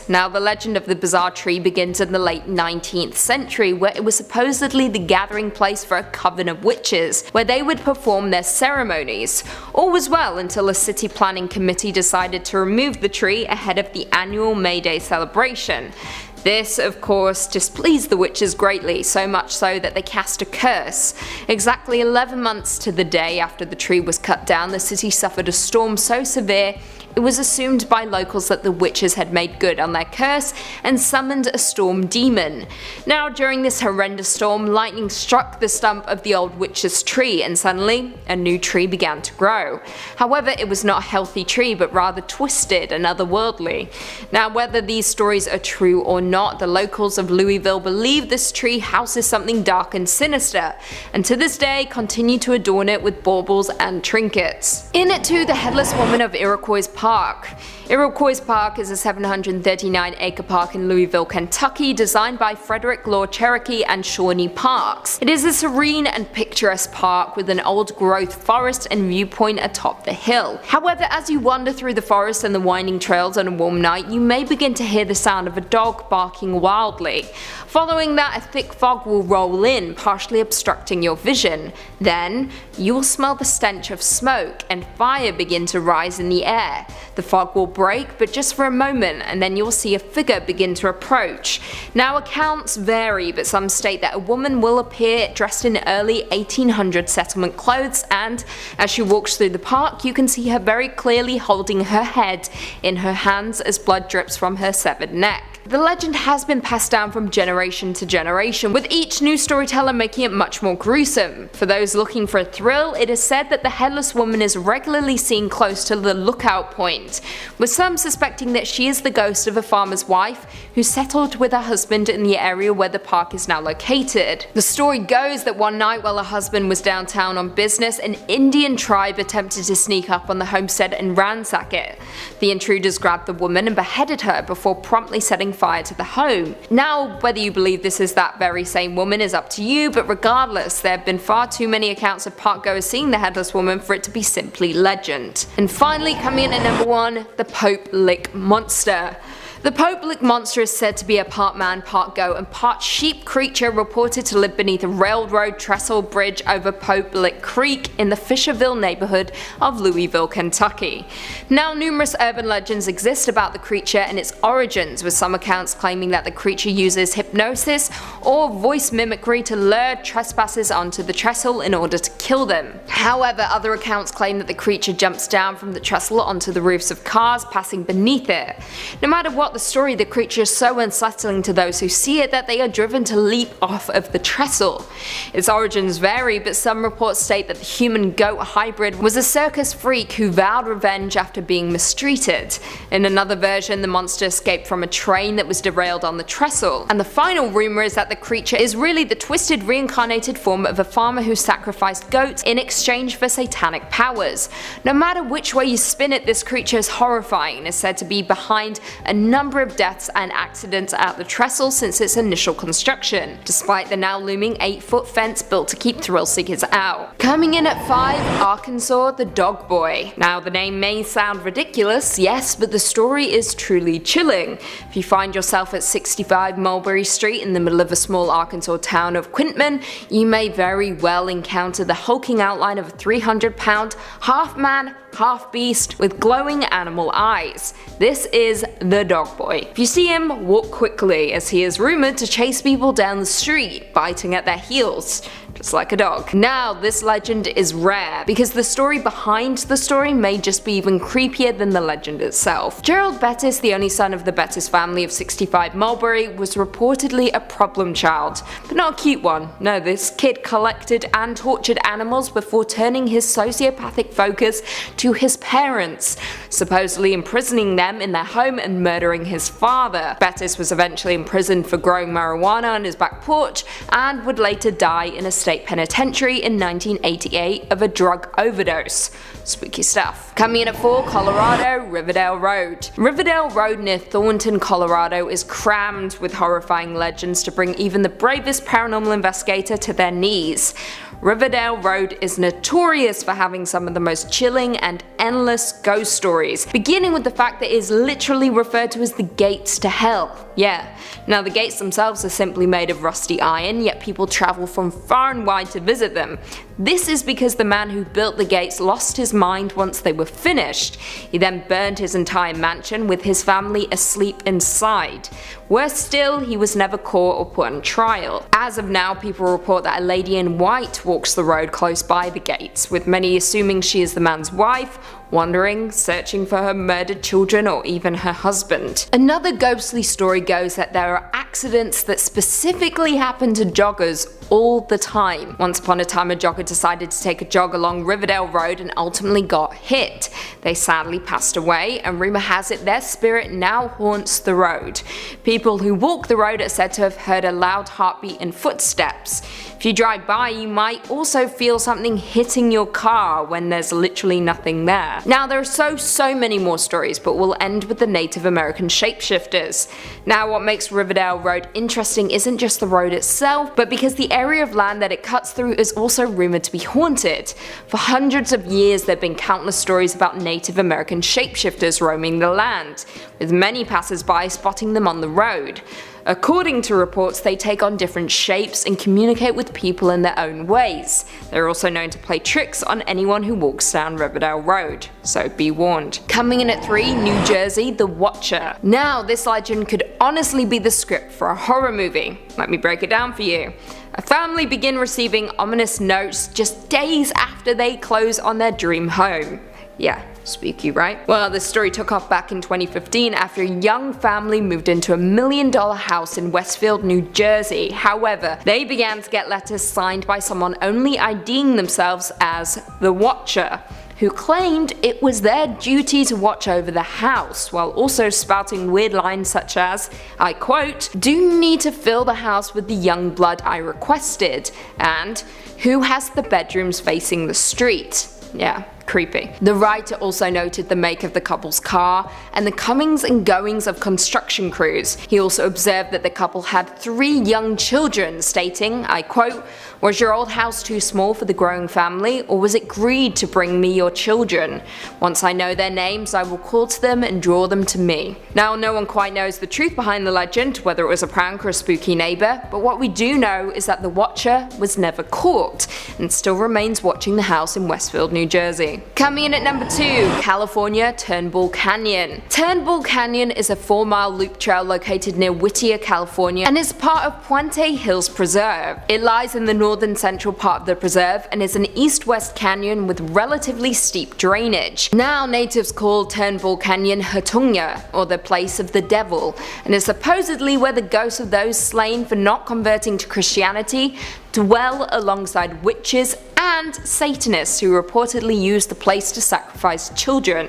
Now, the legend of the bizarre tree begins in the late 19th century, where it was supposedly the gathering place for a coven of witches, where they would perform their ceremonies. All was well until a city planning committee decided to remove the tree ahead of the annual May Day celebration. This, of course, displeased the witches greatly, so much so that they cast a curse. Exactly 11 months to the day after the tree was cut down, the city suffered a storm so severe it was assumed by locals that the witches had made good on their curse and summoned a storm demon. Now, during this horrendous storm, lightning struck the stump of the old witch's tree, and suddenly a new tree began to grow. However, it was not a healthy tree, but rather twisted and otherworldly. Now, whether these stories are true or not, the locals of Louisville believe this tree houses something dark and sinister, and to this day continue to adorn it with baubles and trinkets. In at 2, the Headless Woman of Iroquois Park. Iroquois Park is a 739-acre park in Louisville, Kentucky, designed by Frederick Law Cherokee and Shawnee Parks. It is a serene and picturesque park with an old-growth forest and viewpoint atop the hill. However, as you wander through the forest and the winding trails on a warm night, you may begin to hear the sound of a dog barking wildly. Following that, a thick fog will roll in, partially obstructing your vision. Then, you will smell the stench of smoke and fire begin to rise in the air. The fog will break, but just for a moment, and then you'll see a figure begin to approach. Now, accounts vary, but some state that a woman will appear dressed in early 1800 settlement clothes, and as she walks through the park, you can see her very clearly holding her head in her hands as blood drips from her severed neck. The legend has been passed down from generation to generation, with each new storyteller making it much more gruesome. For those looking for a thrill, it is said that the Headless Woman is regularly seen close to the lookout point, with some suspecting that she is the ghost of a farmer's wife who settled with her husband in the area where the park is now located. The story goes that one night while her husband was downtown on business, an Indian tribe attempted to sneak up on the homestead and ransack it. The intruders grabbed the woman and beheaded her before promptly setting fire to the home. Now, whether you believe this is that very same woman is up to you, but regardless, there have been far too many accounts of parkgoers seeing the Headless Woman for it to be simply legend. And finally, coming in at number 1, the Pope Lick Monster. The Popelik monster is said to be a part man, part goat, and part sheep creature reported to live beneath a railroad trestle bridge over Popelik Creek in the Fisherville neighborhood of Louisville, Kentucky. Now, numerous urban legends exist about the creature and its origins, with some accounts claiming that the creature uses hypnosis or voice mimicry to lure trespassers onto the trestle in order to kill them. However, other accounts claim that the creature jumps down from the trestle onto the roofs of cars passing beneath it. No matter what the story, the creature is so unsettling to those who see it that they are driven to leap off of the trestle. Its origins vary, but some reports state that the human-goat hybrid was a circus freak who vowed revenge after being mistreated. In another version, the monster escaped from a train that was derailed on the trestle. And the final rumor is that the creature is really the twisted reincarnated form of a farmer who sacrificed goats in exchange for satanic powers. No matter which way you spin it, this creature is horrifying and is said to be behind a number of deaths and accidents at the trestle since its initial construction, despite the now looming 8-foot fence built to keep thrill seekers out. Coming in at 5, Arkansas, the Dog Boy. Now, the name may sound ridiculous, yes, but the story is truly chilling. If you find yourself at 65 Mulberry Street in the middle of a small Arkansas town of Quintman, you may very well encounter the hulking outline of a 300-pound, half-man, half-beast with glowing animal eyes. This is the Dog Boy. If you see him, walk quickly, as he is rumored to chase people down the street, biting at their heels, just like a dog. Now, this legend is rare, because the story behind the story may just be even creepier than the legend itself. Gerald Bettis, the only son of the Bettis family of 65 Mulberry, was reportedly a problem child, but not a cute one. No, this kid collected and tortured animals before turning his sociopathic focus to his parents, supposedly imprisoning them in their home and murdering his father. Bettis was eventually imprisoned for growing marijuana on his back porch and would later die in a state penitentiary in 1988 of a drug overdose. Spooky stuff. Coming in at 4, Colorado, Riverdale Road. Riverdale Road near Thornton, Colorado is crammed with horrifying legends to bring even the bravest paranormal investigator to their knees. Riverdale Road is notorious for having some of the most chilling and endless ghost stories, beginning with the fact that it is literally referred to as the gates to hell. Yeah, now the gates themselves are simply made of rusty iron, yet people travel from far and wide to visit them. This is because the man who built the gates lost his mind once they were finished. He then burned his entire mansion with his family asleep inside. Worse still, he was never caught or put on trial. As of now, people report that a lady in white walks the road close by the gates, with many assuming she is the man's wife, wandering, searching for her murdered children or even her husband. Another ghostly story goes that there are accidents that specifically happen to joggers all the time. Once upon a time, a jogger decided to take a jog along Riverdale Road and ultimately got hit. They sadly passed away, and rumor has it their spirit now haunts the road. People who walk the road are said to have heard a loud heartbeat and footsteps. If you drive by, you might also feel something hitting your car when there's literally nothing there. Now, there are so many more stories, but we'll end with the Native American shapeshifters. Now, what makes Riverdale Road interesting isn't just the road itself, but because the area of land that it cuts through is also rumored to be haunted. For hundreds of years, there have been countless stories about Native American shapeshifters roaming the land, with many passers-by spotting them on the road. According to reports, they take on different shapes and communicate with people in their own ways. They're also known to play tricks on anyone who walks down Riverdale Road, so be warned. Coming in at 3, New Jersey, The Watcher. Now, this legend could honestly be the script for a horror movie. Let me break it down for you. A family begin receiving ominous notes just days after they close on their dream home. Yeah, spooky, right? Well, this story took off back in 2015 after a young family moved into a $1 million house in Westfield, New Jersey. However, they began to get letters signed by someone only IDing themselves as the Watcher, who claimed it was their duty to watch over the house, while also spouting weird lines such as, I quote, "Do need to fill the house with the young blood I requested," and "Who has the bedrooms facing the street?" Yeah, creepy. The writer also noted the make of the couple's car and the comings and goings of construction crews. He also observed that the couple had 3 young children, stating, I quote, "Was your old house too small for the growing family, or was it greed to bring me your children? Once I know their names, I will call to them and draw them to me." Now, no one quite knows the truth behind the legend, whether it was a prank or a spooky neighbour, but what we do know is that the watcher was never caught, and still remains watching the house in Westfield, New Jersey. Coming in at number 2, California Turnbull Canyon. Turnbull Canyon is a 4-mile loop trail located near Whittier, California, and is part of Puente Hills Preserve. It lies in the northern central part of the preserve and is an east-west canyon with relatively steep drainage. Now natives call Turnbull Canyon Hatunga, or the place of the devil, and is supposedly where the ghosts of those slain for not converting to Christianity dwell alongside witches and Satanists who reportedly used the place to sacrifice children,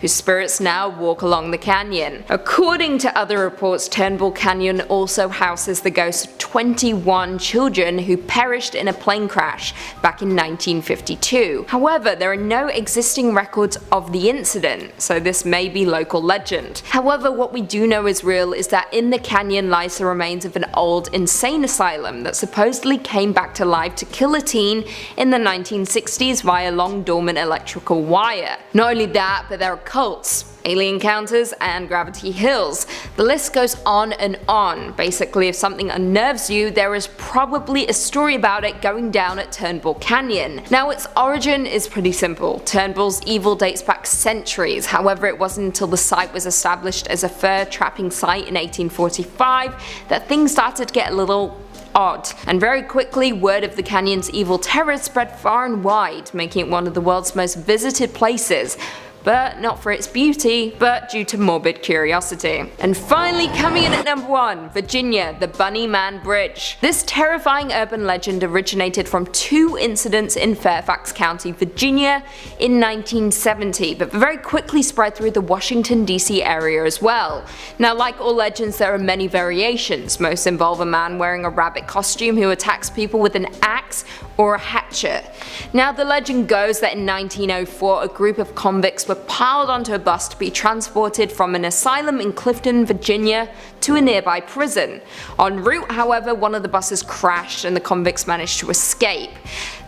whose spirits now walk along the canyon. According to other reports, Turnbull Canyon also houses the ghosts of 21 children who perished in a plane crash back in 1952. However, there are no existing records of the incident, so this may be local legend. However, what we do know is real is that in the canyon lies the remains of an old insane asylum that supposedly came back to life to kill a teen in the 1960s via long dormant electrical wire. Not only that, but there are cults, alien encounters, and gravity hills. The list goes on and on. Basically, if something unnerves you, there is probably a story about it going down at Turnbull Canyon. Now, its origin is pretty simple. Turnbull's evil dates back centuries. However, it wasn't until the site was established as a fur trapping site in 1845 that things started to get a little odd, and very quickly word of the canyon's evil terror spread far and wide, making it one of the world's most visited places. But not for its beauty, but due to morbid curiosity. And finally, coming in at number 1, Virginia, the Bunny Man Bridge. This terrifying urban legend originated from 2 incidents in Fairfax County, Virginia in 1970, but very quickly spread through the Washington, D.C. area as well. Now, like all legends, there are many variations. Most involve a man wearing a rabbit costume who attacks people with an axe or a hatchet. Now, the legend goes that in 1904, a group of convicts were piled onto a bus to be transported from an asylum in Clifton, Virginia to a nearby prison. En route, however, one of the buses crashed and the convicts managed to escape.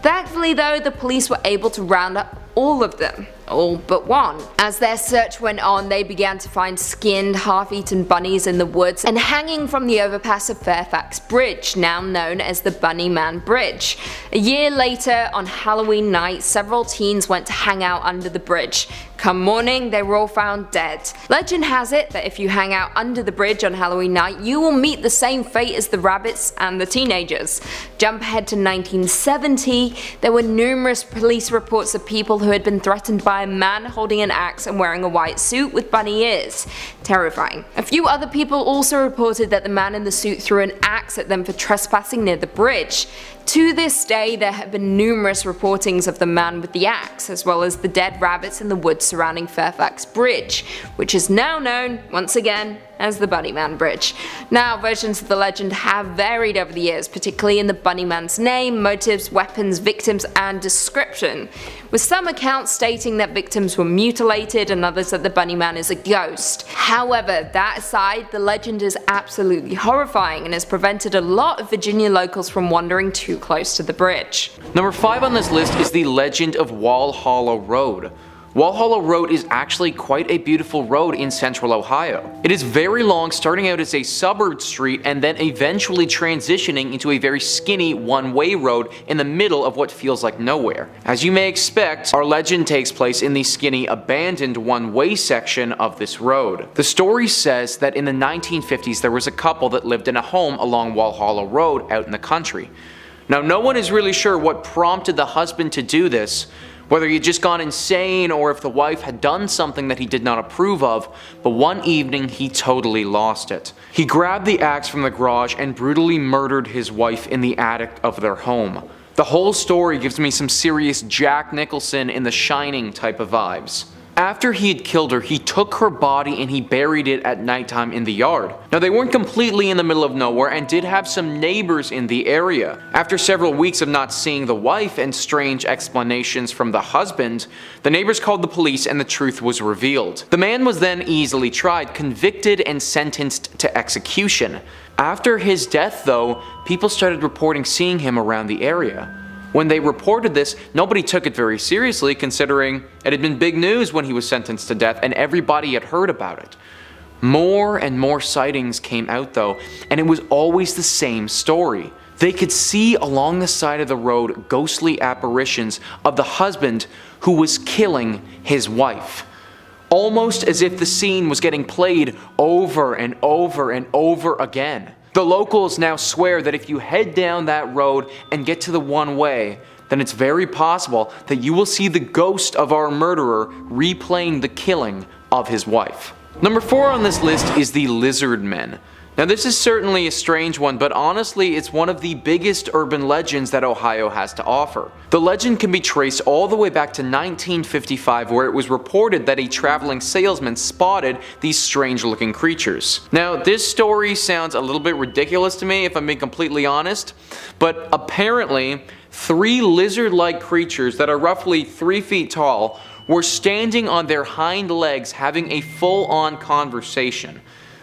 Thankfully though, the police were able to round up all of them, all but one. As their search went on, they began to find skinned, half-eaten bunnies in the woods and hanging from the overpass of Fairfax Bridge, now known as the Bunny Man Bridge. A year later, on Halloween night, several teens went to hang out under the bridge. Come morning, they were all found dead. Legend has it that if you hang out under the bridge on Halloween night, you will meet the same fate as the rabbits and the teenagers. Jump ahead to 1970, there were numerous police reports of people who had been threatened by a man holding an axe and wearing a white suit with bunny ears. Terrifying. A few other people also reported that the man in the suit threw an axe at them for trespassing near the bridge. To this day, there have been numerous reportings of the man with the axe, as well as the dead rabbits in the woods surrounding Fairfax Bridge, which is now known, once again, as the Bunny Man Bridge. Now, versions of the legend have varied over the years, particularly in the Bunny Man's name, motives, weapons, victims, and description, with some accounts stating that victims were mutilated and others that the Bunny Man is a ghost. However, that aside, the legend is absolutely horrifying and has prevented a lot of Virginia locals from wandering too close to the bridge. Number 5 on this list is the legend of Walhalla Road. Walhalla Road is actually quite a beautiful road in central Ohio. It is very long, starting out as a suburb street and then eventually transitioning into a very skinny one-way road in the middle of what feels like nowhere. As you may expect, our legend takes place in the skinny, abandoned one-way section of this road. The story says that in the 1950s there was a couple that lived in a home along Walhalla Road out in the country. Now, no one is really sure what prompted the husband to do this, whether he had just gone insane or if the wife had done something that he did not approve of, but one evening he totally lost it. He grabbed the axe from the garage and brutally murdered his wife in the attic of their home. The whole story gives me some serious Jack Nicholson in The Shining type of vibes. After he had killed her, he took her body and he buried it at nighttime in the yard. Now they weren't completely in the middle of nowhere and did have some neighbors in the area. After several weeks of not seeing the wife and strange explanations from the husband, the neighbors called the police and the truth was revealed. The man was then easily tried, convicted, and sentenced to execution. After his death though, people started reporting seeing him around the area. When they reported this, nobody took it very seriously considering it had been big news when he was sentenced to death and everybody had heard about it. More and more sightings came out though, and it was always the same story. They could see along the side of the road ghostly apparitions of the husband who was killing his wife. Almost as if the scene was getting played over and over and over again. The locals now swear that if you head down that road and get to the one way, then it's very possible that you will see the ghost of our murderer replaying the killing of his wife. Number 4 on this list is the Lizard Men. Now this is certainly a strange one, but honestly it's one of the biggest urban legends that Ohio has to offer. The legend can be traced all the way back to 1955, where it was reported that a traveling salesman spotted these strange looking creatures. Now this story sounds a little bit ridiculous to me if I'm being completely honest, but apparently 3 lizard-like creatures that are roughly 3 feet tall were standing on their hind legs having a full-on conversation.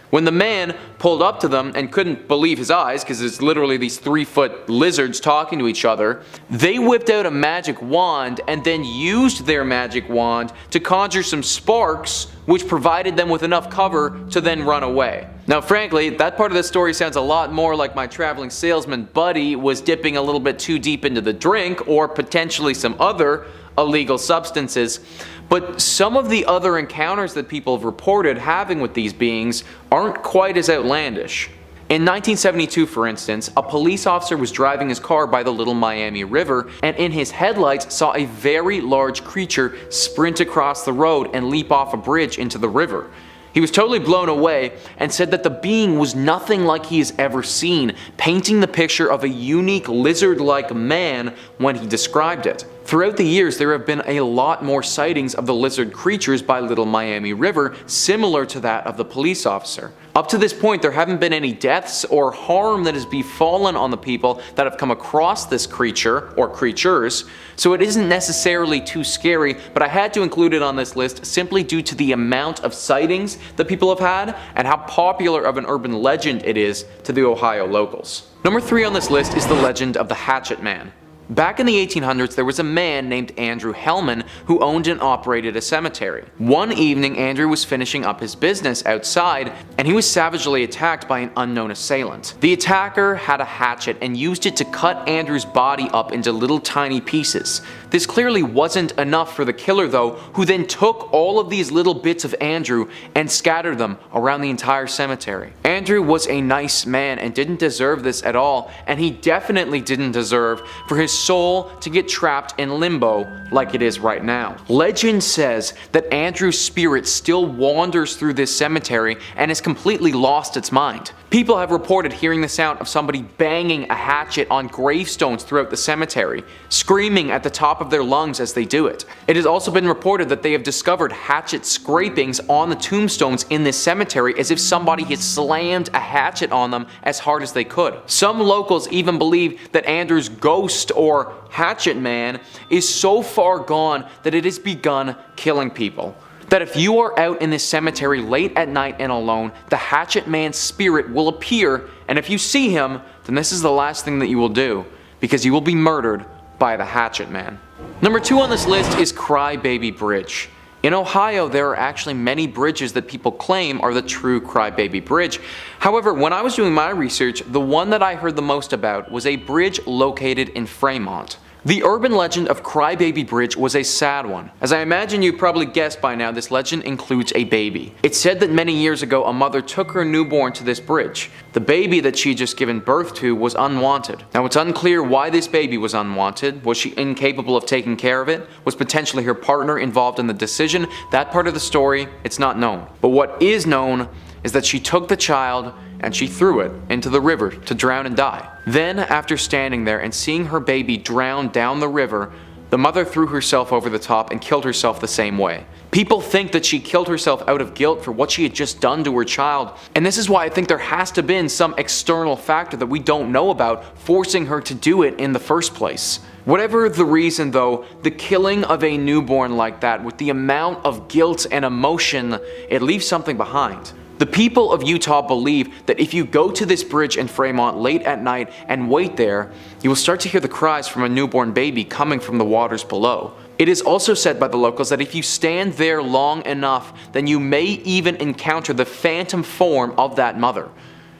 When the man pulled up to them and couldn't believe his eyes, because it's literally these 3-foot lizards talking to each other, they whipped out a magic wand and then used their magic wand to conjure some sparks, which provided them with enough cover to then run away. Now frankly, that part of the story sounds a lot more like my traveling salesman buddy was dipping a little bit too deep into the drink, or potentially some other illegal substances. But some of the other encounters that people have reported having with these beings aren't quite as outlandish. In 1972, for instance, a police officer was driving his car by the Little Miami River and in his headlights saw a very large creature sprint across the road and leap off a bridge into the river. He was totally blown away and said that the being was nothing like he has ever seen, painting the picture of a unique lizard-like man when he described it. Throughout the years, there have been a lot more sightings of the lizard creatures by Little Miami River, similar to that of the police officer. Up to this point, there haven't been any deaths or harm that has befallen on the people that have come across this creature or creatures, so it isn't necessarily too scary, but I had to include it on this list simply due to the amount of sightings that people have had and how popular of an urban legend it is to the Ohio locals. Number 3 on this list is the legend of the Hatchet Man. Back in the 1800s, there was a man named Andrew Hellman who owned and operated a cemetery. One evening, Andrew was finishing up his business outside, and he was savagely attacked by an unknown assailant. The attacker had a hatchet and used it to cut Andrew's body up into little tiny pieces. This clearly wasn't enough for the killer though, who then took all of these little bits of Andrew and scattered them around the entire cemetery. Andrew was a nice man and didn't deserve this at all, and he definitely didn't deserve for his soul to get trapped in limbo like it is right now. Legend says that Andrew's spirit still wanders through this cemetery and has completely lost its mind. People have reported hearing the sound of somebody banging a hatchet on gravestones throughout the cemetery, screaming at the top of their lungs as they do it. It has also been reported that they have discovered hatchet scrapings on the tombstones in this cemetery as if somebody had slammed a hatchet on them as hard as they could. Some locals even believe that Andrew's ghost or Hatchet Man is so far gone that it has begun killing people. That if you are out in this cemetery late at night and alone, the Hatchet Man's spirit will appear, and if you see him, then this is the last thing that you will do, because you will be murdered by the Hatchet Man. Number 2 on this list is Crybaby Bridge. In Ohio, there are actually many bridges that people claim are the true Crybaby Bridge. However, when I was doing my research, the one that I heard the most about was a bridge located in Fremont. The urban legend of Crybaby Bridge was a sad one. As I imagine you probably guessed by now, this legend includes a baby. It's said that many years ago a mother took her newborn to this bridge. The baby that she had just given birth to was unwanted. Now it's unclear why this baby was unwanted. Was she incapable of taking care of it? Was potentially her partner involved in the decision? That part of the story, it's not known. But what is known is that she took the child and she threw it into the river to drown and die. Then, after standing there and seeing her baby drown down the river, The mother threw herself over the top and killed herself the same way. People think that she killed herself out of guilt for what she had just done to her child, and this is why I think there has to have been some external factor that we don't know about forcing her to do it in the first place. Whatever the reason though, the killing of a newborn like that with the amount of guilt and emotion, it leaves something behind. The people of Utah believe that if you go to this bridge in Fremont late at night and wait there, you will start to hear the cries from a newborn baby coming from the waters below. It is also said by the locals that if you stand there long enough, then you may even encounter the phantom form of that mother.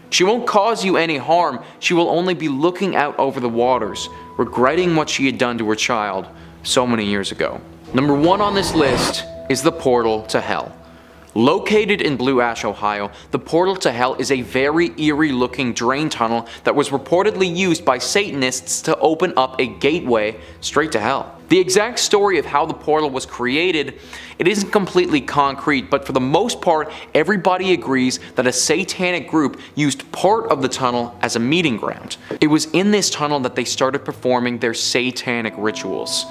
She won't cause you any harm, she will only be looking out over the waters, regretting what she had done to her child so many years ago. Number 1 on this list is the portal to hell. Located in Blue Ash, Ohio, the portal to hell is a very eerie looking drain tunnel that was reportedly used by Satanists to open up a gateway straight to hell. The exact story of how the portal was created, it isn't completely concrete, but for the most part, everybody agrees that a satanic group used part of the tunnel as a meeting ground. It was in this tunnel that they started performing their satanic rituals.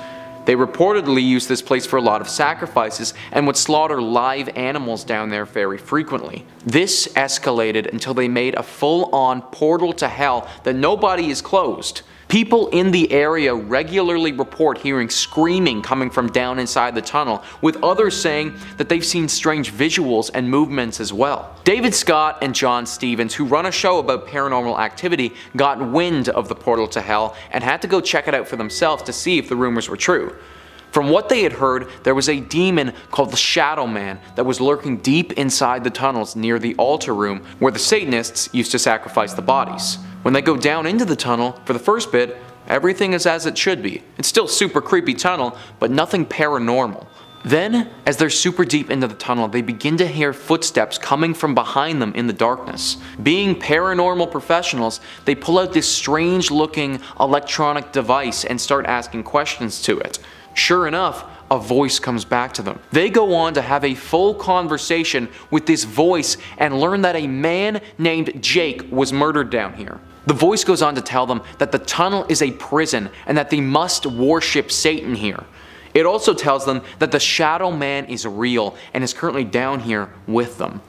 They reportedly used this place for a lot of sacrifices and would slaughter live animals down there very frequently. This escalated until they made a full-on portal to hell that nobody is closed. People in the area regularly report hearing screaming coming from down inside the tunnel, with others saying that they've seen strange visuals and movements as well. David Scott and John Stevens, who run a show about paranormal activity, got wind of the portal to hell and had to go check it out for themselves to see if the rumors were true. From what they had heard, there was a demon called the Shadow Man that was lurking deep inside the tunnels near the altar room where the Satanists used to sacrifice the bodies. When they go down into the tunnel, for the first bit, everything is as it should be. It's still a super creepy tunnel, but nothing paranormal. Then, as they're super deep into the tunnel, they begin to hear footsteps coming from behind them in the darkness. Being paranormal professionals, they pull out this strange looking electronic device and start asking questions to it. Sure enough, a voice comes back to them. They go on to have a full conversation with this voice and learn that a man named Jake was murdered down here. The voice goes on to tell them that the tunnel is a prison and that they must worship Satan here. It also tells them that the Shadow Man is real and is currently down here with them.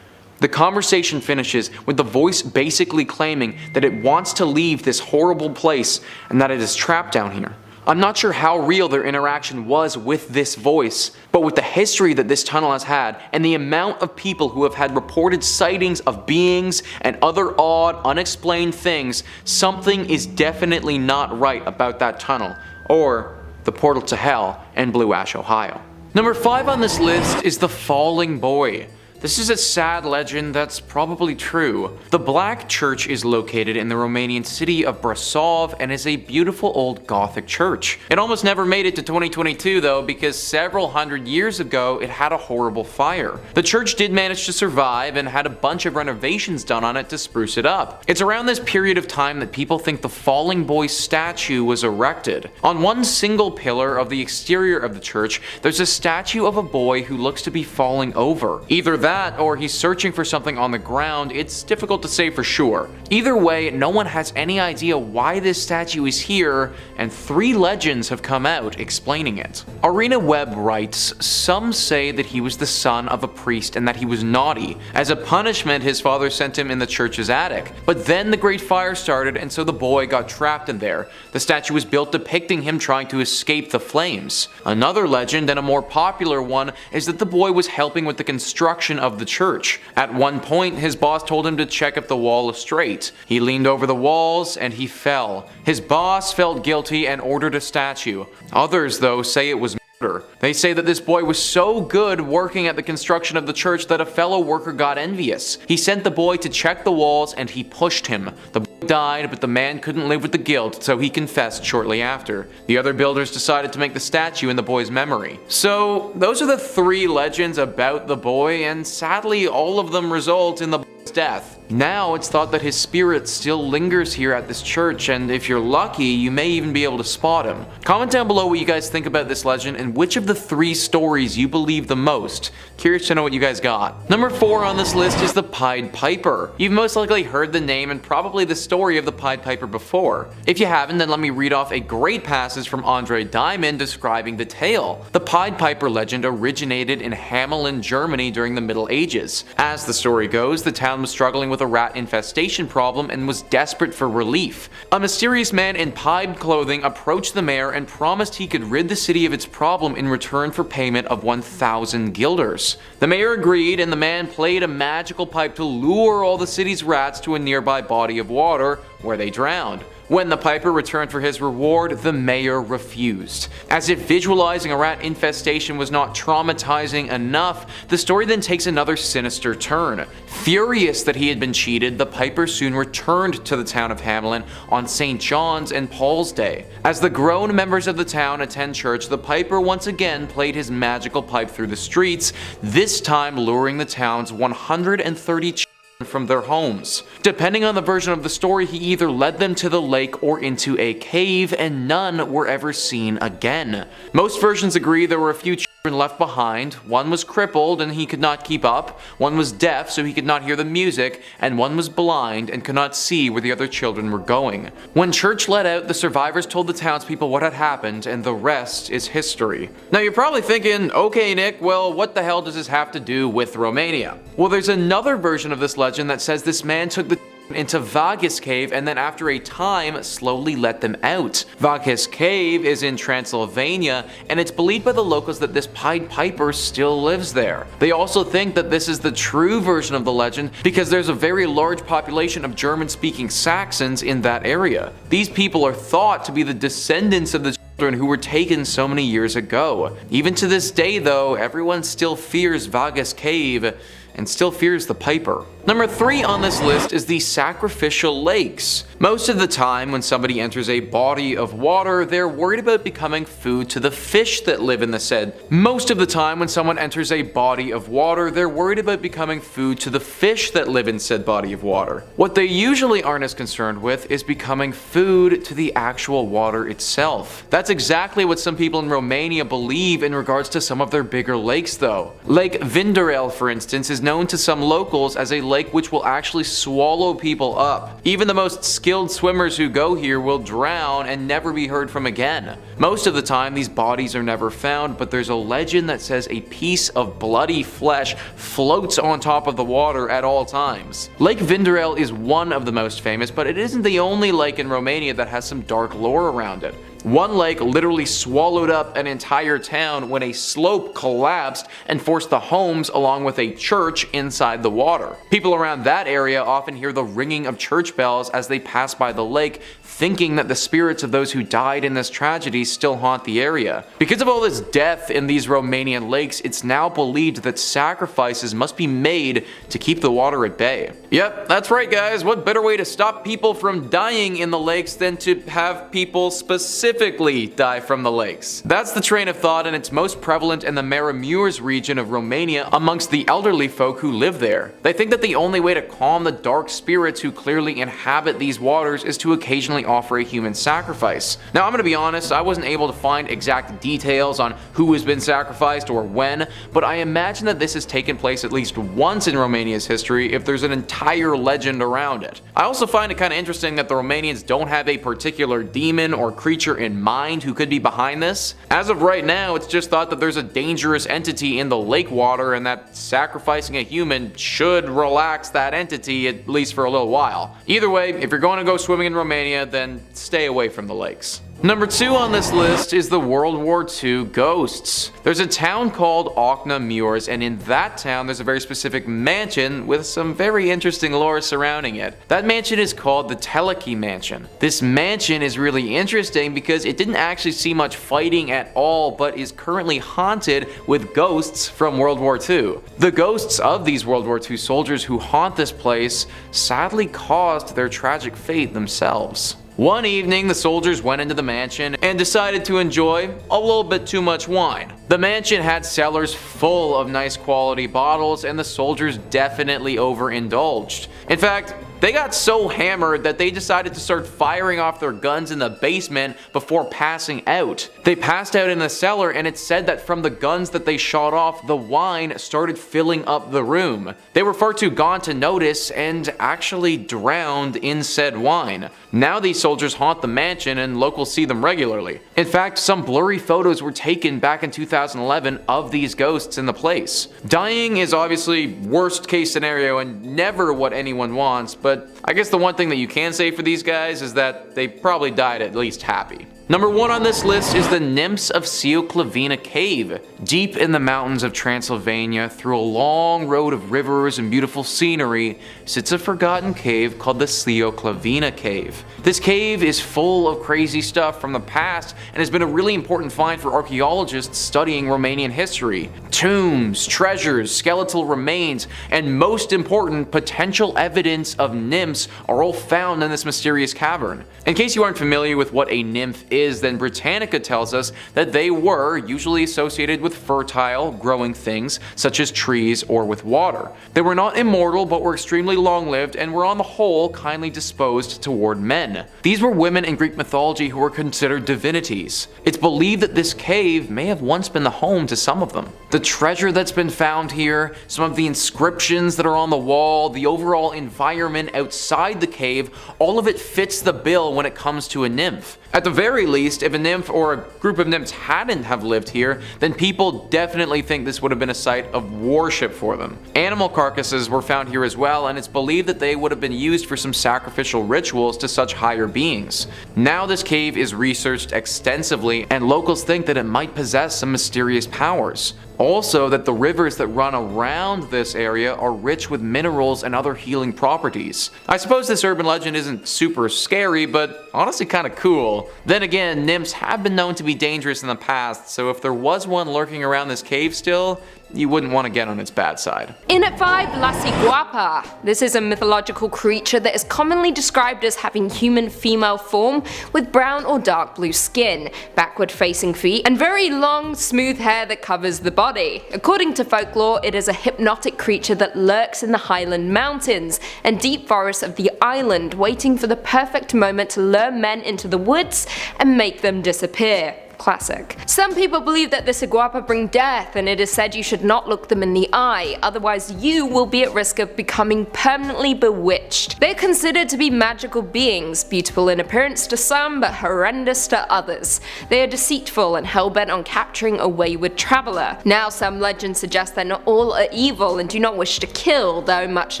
The conversation finishes with the voice basically claiming that it wants to leave this horrible place and that it is trapped down here. I'm not sure how real their interaction was with this voice, but with the history that this tunnel has had and the amount of people who have had reported sightings of beings and other odd, unexplained things, something is definitely not right about that tunnel, or the portal to hell in Blue Ash, Ohio. Number 5 on this list is the Falling Boy. This is a sad legend that's probably true. The Black Church is located in the Romanian city of Brasov and is a beautiful old Gothic church. It almost never made it to 2022 though, because several hundred years ago it had a horrible fire. The church did manage to survive and had a bunch of renovations done on it to spruce it up. It's around this period of time that people think the Falling Boy statue was erected. On one single pillar of the exterior of the church, there's a statue of a boy who looks to be falling over. Either that or he's searching for something on the ground. It's difficult to say for sure. Either way, no one has any idea why this statue is here, and 3 legends have come out explaining it. Arena Webb writes, some say that he was the son of a priest and that he was naughty. As a punishment, his father sent him in the church's attic. But then the Great Fire started and so the boy got trapped in there. The statue was built depicting him trying to escape the flames. Another legend, and a more popular one, is that the boy was helping with the construction of the church. At one point, his boss told him to check if the wall is straight. He leaned over the walls and he fell. His boss felt guilty and ordered a statue. Others, though, say it was murder. They say that this boy was so good working at the construction of the church that a fellow worker got envious. He sent the boy to check the walls and he pushed him. The boy died, but the man couldn't live with the guilt, so he confessed shortly after. The other builders decided to make the statue in the boy's memory. So those are the 3 legends about the boy, and sadly all of them result in the boy's death. Now it's thought that his spirit still lingers here at this church, and if you're lucky, you may even be able to spot him. Comment down below what you guys think about this legend and which of the 3 stories you believe the most. Curious to know what you guys got. Number 4 on this list is the Pied Piper. You've most likely heard the name and probably the story of the Pied Piper before. If you haven't, then let me read off a great passage from Andre Diamond describing the tale. The Pied Piper legend originated in Hamelin, Germany during the Middle Ages. As the story goes, the town was struggling with a rat infestation problem and was desperate for relief. A mysterious man in pied clothing approached the mayor and promised he could rid the city of its problem in return for payment of 1,000 guilders. The mayor agreed, and the man played a magical pipe to lure all the city's rats to a nearby body of water, where they drowned. When the piper returned for his reward, the mayor refused. As if visualizing a rat infestation was not traumatizing enough, the story then takes another sinister turn. Furious that he had been cheated, the piper soon returned to the town of Hamelin on St. John's and Paul's Day. As the grown members of the town attend church, the piper once again played his magical pipe through the streets, this time luring the town's 130 children from their homes. Depending on the version of the story, he either led them to the lake or into a cave, and none were ever seen again. Most versions agree there were a few children left behind. One was crippled and he could not keep up, one was deaf so he could not hear the music, and one was blind and could not see where the other children were going. When church let out, the survivors told the townspeople what had happened, and the rest is history. Now you're probably thinking, okay Nick, well what the hell does this have to do with Romania? Well, there's another version of this legend that says this man took the into Vaghis Cave and then after a time slowly let them out. Vaghis Cave is in Transylvania, and it's believed by the locals that this Pied Piper still lives there. They also think that this is the true version of the legend because there's a very large population of German-speaking Saxons in that area. These people are thought to be the descendants of the children who were taken so many years ago. Even to this day though, everyone still fears Vaghis Cave and still fears the Piper. Number 3 on this list is the sacrificial lakes. Most of the time when somebody enters a body of water, they're worried about becoming food to the fish that live in the said. Most of the time when someone enters a body of water, they're worried about becoming food to the fish that live in said body of water. What they usually aren't as concerned with is becoming food to the actual water itself. That's exactly what some people in Romania believe in regards to some of their bigger lakes though. Lake Vinderel, for instance, is known to some locals as a lake which will actually swallow people up. Even the most skilled swimmers who go here will drown and never be heard from again. Most of the time these bodies are never found, but there's a legend that says a piece of bloody flesh floats on top of the water at all times. Lake Vinderel is one of the most famous, but it isn't the only lake in Romania that has some dark lore around it. One lake literally swallowed up an entire town when a slope collapsed and forced the homes along with a church inside the water. People around that area often hear the ringing of church bells as they pass by the lake, thinking that the spirits of those who died in this tragedy still haunt the area. Because of all this death in these Romanian lakes, it's now believed that sacrifices must be made to keep the water at bay. Yep, that's right guys, what better way to stop people from dying in the lakes than to have people specifically die from the lakes? That's the train of thought, and it's most prevalent in the Maramureș region of Romania amongst the elderly folk who live there. They think that the only way to calm the dark spirits who clearly inhabit these waters is to occasionally offer a human sacrifice. Now I'm gonna be honest, I wasn't able to find exact details on who has been sacrificed or when, but I imagine that this has taken place at least once in Romania's history if there's an entire legend around it. I also find it kind of interesting that the Romanians don't have a particular demon or creature in mind who could be behind this. As of right now, it's just thought that there's a dangerous entity in the lake water and that sacrificing a human should relax that entity at least for a little while. Either way, if you're going to go swimming in Romania, then stay away from the lakes. Number 2 on this list is the World War II ghosts. There's a town called Ochna Muirs, and in that town there's a very specific mansion with some very interesting lore surrounding it. That mansion is called the Teleki Mansion. This mansion is really interesting because it didn't actually see much fighting at all, but is currently haunted with ghosts from World War II. The ghosts of these World War II soldiers who haunt this place sadly caused their tragic fate themselves. One evening, the soldiers went into the mansion and decided to enjoy a little bit too much wine. The mansion had cellars full of nice quality bottles, and the soldiers definitely overindulged. In fact, they got so hammered that they decided to start firing off their guns in the basement before passing out. They passed out in the cellar, and it's said that from the guns that they shot off, the wine started filling up the room. They were far too gone to notice and actually drowned in said wine. Now these soldiers haunt the mansion and locals see them regularly. In fact, some blurry photos were taken back in 2011 of these ghosts in the place. Dying is obviously worst case scenario and never what anyone wants, but I guess the one thing that you can say for these guys is that they probably died at least happy. Number 1 on this list is the Nymphs of Sioclavina Cave. Deep in the mountains of Transylvania, through a long road of rivers and beautiful scenery, sits a forgotten cave called the Sioclavina Cave. This cave is full of crazy stuff from the past and has been a really important find for archaeologists studying Romanian history. Tombs, treasures, skeletal remains, and most important, potential evidence of nymphs are all found in this mysterious cavern. In case you aren't familiar with what a nymph is, then Britannica tells us that they were usually associated with fertile, growing things such as trees or with water. They were not immortal but were extremely long-lived and were on the whole kindly disposed toward men. These were women in Greek mythology who were considered divinities. It's believed that this cave may have once been the home to some of them. The treasure that's been found here, some of the inscriptions that are on the wall, the overall environment outside the cave, all of it fits the bill when it comes to a nymph. At the very least, if a nymph or a group of nymphs hadn't have lived here, then people definitely think this would have been a site of worship for them. Animal carcasses were found here as well, and it's believed that they would have been used for some sacrificial rituals to such higher beings. Now this cave is researched extensively, and locals think that it might possess some mysterious powers. Also, that the rivers that run around this area are rich with minerals and other healing properties. I suppose this urban legend isn't super scary, but honestly kinda cool. Then again, nymphs have been known to be dangerous in the past, so if there was one lurking around this cave still, you wouldn't want to get on its bad side. In at 5, La Ciguapa. This is a mythological creature that is commonly described as having human female form with brown or dark blue skin, backward facing feet, and very long smooth hair that covers the body. According to folklore, it is a hypnotic creature that lurks in the Highland Mountains and deep forests of the island, waiting for the perfect moment to lure men into the woods and make them disappear. Classic. Some people believe that the Ciguapa bring death, and it is said you should not look them in the eye, otherwise you will be at risk of becoming permanently bewitched. They are considered to be magical beings, beautiful in appearance to some but horrendous to others. They are deceitful and hell-bent on capturing a wayward traveller. Now some legends suggest that not all are evil and do not wish to kill, though much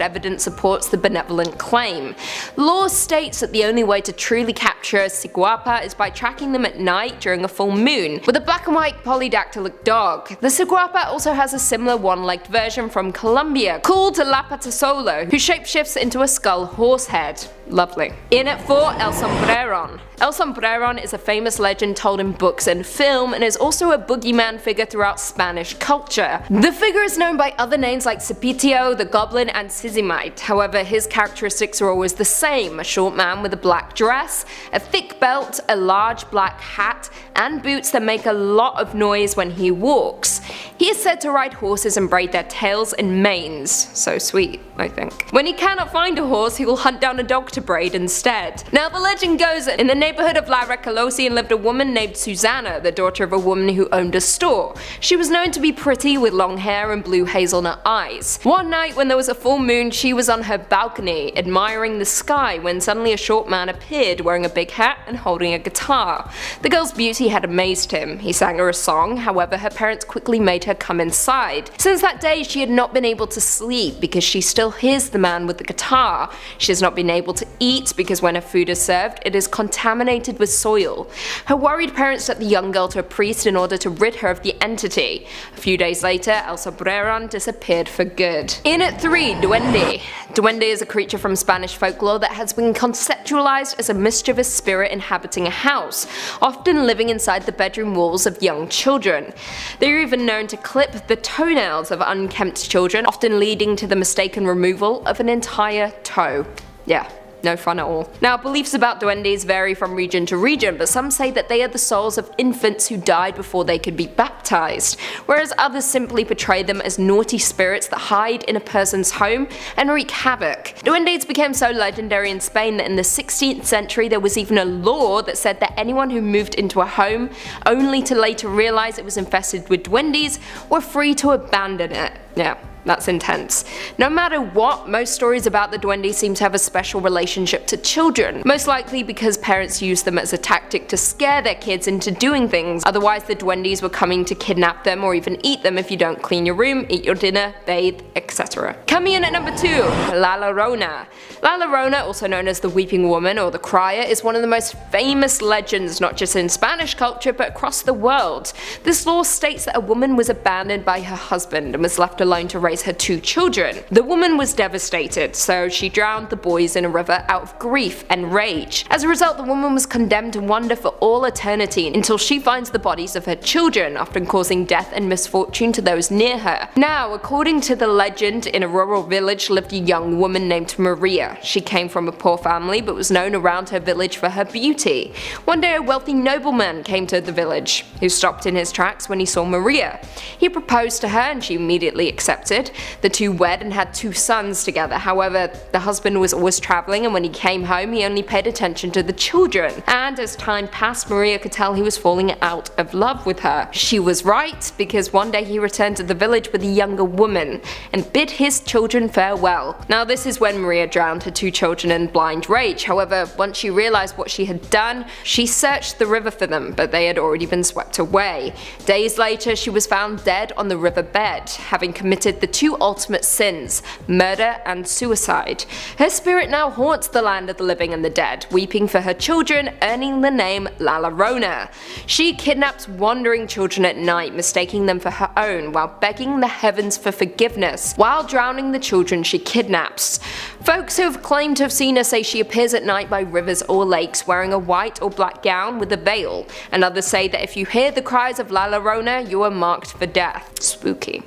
evidence supports the benevolent claim. Law states that the only way to truly capture a Ciguapa is by tracking them at night during a full moon, with a black and white polydactylic dog. The Ciguapa also has a similar one-legged version from Colombia called La Patasolo, who shapeshifts into a skull horse head. Lovely. In at 4, El Sombreron. El Sombreron is a famous legend told in books and film, and is also a boogeyman figure throughout Spanish culture. The figure is known by other names like Cipitio, the Goblin, and Sizimite. However, his characteristics are always the same: a short man with a black dress, a thick belt, a large black hat, and boots that make a lot of noise when he walks. He is said to ride horses and braid their tails in manes. So sweet, I think. When he cannot find a horse, he will hunt down a dog to braid instead. Now the legend goes that in the neighborhood of La Recolosi lived a woman named Susanna, the daughter of a woman who owned a store. She was known to be pretty with long hair and blue hazelnut eyes. One night when there was a full moon, she was on her balcony admiring the sky when suddenly a short man appeared wearing a big hat and holding a guitar. The girl's beauty had amazed him. He sang her a song, however her parents quickly made her come inside. Since that day she had not been able to sleep because she still hears the man with the guitar. She has not been able to eat because when her food is served it is contaminated with soil. Her worried parents took the young girl to a priest in order to rid her of the entity. A few days later, El Sombreron disappeared for good. In at 3, Duende. Duende is a creature from Spanish folklore that has been conceptualized as a mischievous spirit inhabiting a house, often living inside the bedroom walls of young children. They are even known to clip the toenails of unkempt children, often leading to the mistaken removal of an entire toe. Yeah. no fun at all. Now, beliefs about duendes vary from region to region, but some say that they are the souls of infants who died before they could be baptized, whereas others simply portray them as naughty spirits that hide in a person's home and wreak havoc. Duendes became so legendary in Spain that in the 16th century there was even a law that said that anyone who moved into a home only to later realize it was infested with duendes were free to abandon it. Yeah. That's intense. No matter what, most stories about the duendes seem to have a special relationship to children, most likely because parents used them as a tactic to scare their kids into doing things. Otherwise, the duendes were coming to kidnap them or even eat them if you don't clean your room, eat your dinner, bathe, etc. Coming in at number 2, La Llorona. La Llorona, also known as the Weeping Woman or the Crier, is one of the most famous legends not just in Spanish culture but across the world. This lore states that a woman was abandoned by her husband and was left alone to raise her 2 children. The woman was devastated, so she drowned the boys in a river out of grief and rage. As a result, the woman was condemned to wander for all eternity until she finds the bodies of her children, often causing death and misfortune to those near her. Now, according to the legend, in a rural village lived a young woman named Maria. She came from a poor family but was known around her village for her beauty. One day a wealthy nobleman came to the village, who stopped in his tracks when he saw Maria. He proposed to her and she immediately accepted. The two wed and had 2 sons together. However, the husband was always traveling, and when he came home he only paid attention to the children. And as time passed, Maria could tell he was falling out of love with her. She was right, because one day he returned to the village with a younger woman and bid his children farewell. Now this is when Maria drowned her 2 children in blind rage. However, once she realized what she had done, she searched the river for them, but they had already been swept away. Days later, she was found dead on the riverbed, having committed the 2 ultimate sins, murder and suicide. Her spirit now haunts the land of the living and the dead, weeping for her children, earning the name La Llorona. She kidnaps wandering children at night, mistaking them for her own, while begging the heavens for forgiveness, while drowning the children she kidnaps. Folks who have claimed to have seen her say she appears at night by rivers or lakes wearing a white or black gown with a veil, and others say that if you hear the cries of La Llorona, you are marked for death. Spooky.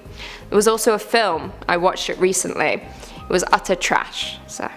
There was also a film, I watched it recently. It was utter trash, so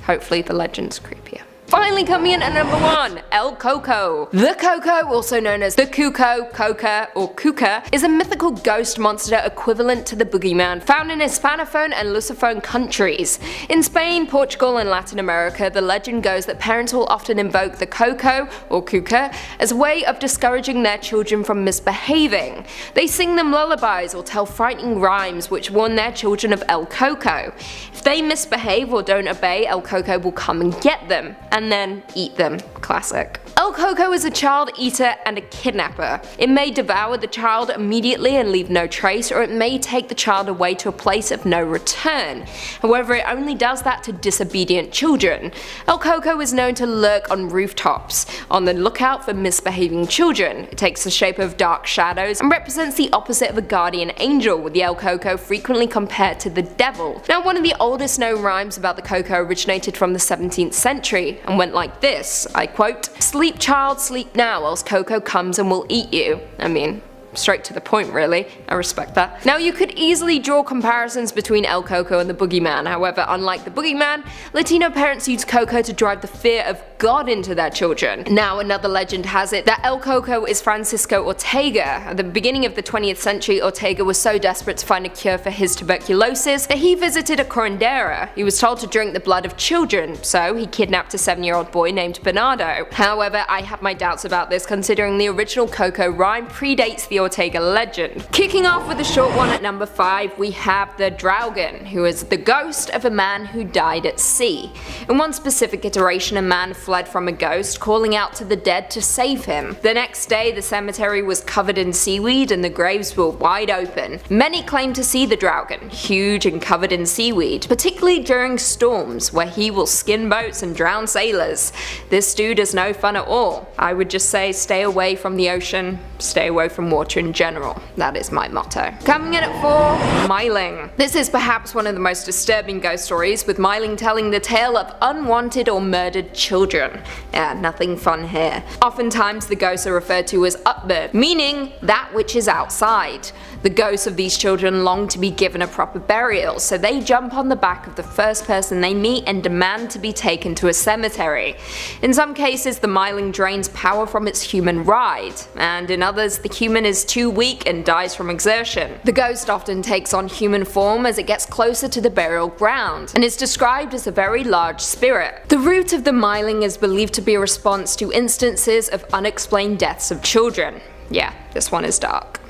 hopefully the legend's creepier. Finally coming in at number 1, El Coco. The Coco, also known as the Cuco, Coca, or Cuca, is a mythical ghost monster equivalent to the boogeyman found in Hispanophone and Lusophone countries. In Spain, Portugal, and Latin America, the legend goes that parents will often invoke the Coco, or Cuca, as a way of discouraging their children from misbehaving. They sing them lullabies or tell frightening rhymes which warn their children of El Coco. If they misbehave or don't obey, El Coco will come and get them, and then eat them. Classic. El Coco is a child eater and a kidnapper. It may devour the child immediately and leave no trace, or it may take the child away to a place of no return. However, it only does that to disobedient children. El Coco is known to lurk on rooftops, on the lookout for misbehaving children. It takes the shape of dark shadows and represents the opposite of a guardian angel, with the El Coco frequently compared to the devil. Now, one of the oldest known rhymes about the Coco originated from the 17th century and went like this, I quote, "Sleep child, sleep now, else Coco comes and will eat you." I mean, straight to the point really, I respect that. Now you could easily draw comparisons between El Coco and the boogeyman. However, unlike the boogeyman, Latino parents use Coco to drive the fear of God into their children. Now another legend has it that El Coco is Francisco Ortega. At the beginning of the 20th century, Ortega was so desperate to find a cure for his tuberculosis that he visited a curandera. He was told to drink the blood of children, so he kidnapped a 7-year-old boy named Bernardo. However, I have my doubts about this, considering the original Coco rhyme predates the Ortega legend. Kicking off with a short one at number 5, we have the Draugen, who is the ghost of a man who died at sea. In one specific iteration, a man fled from a ghost, calling out to the dead to save him. The next day, the cemetery was covered in seaweed and the graves were wide open. Many claim to see the Draugen, huge and covered in seaweed, particularly during storms, where he will skin boats and drown sailors. This dude is no fun at all. I would just say stay away from the ocean, stay away from water culture in general. That is my motto. Coming in at 4, Myling. This is perhaps one of the most disturbing ghost stories, with Myling telling the tale of unwanted or murdered children. Yeah, nothing fun here. Oftentimes the ghosts are referred to as upbird, meaning that which is outside. The ghosts of these children long to be given a proper burial, so they jump on the back of the first person they meet and demand to be taken to a cemetery. In some cases, the Myling drains power from its human ride, and in others, the human is too weak and dies from exertion. The ghost often takes on human form as it gets closer to the burial ground, and is described as a very large spirit. The root of the Myling is believed to be a response to instances of unexplained deaths of children. Yeah, this one is dark.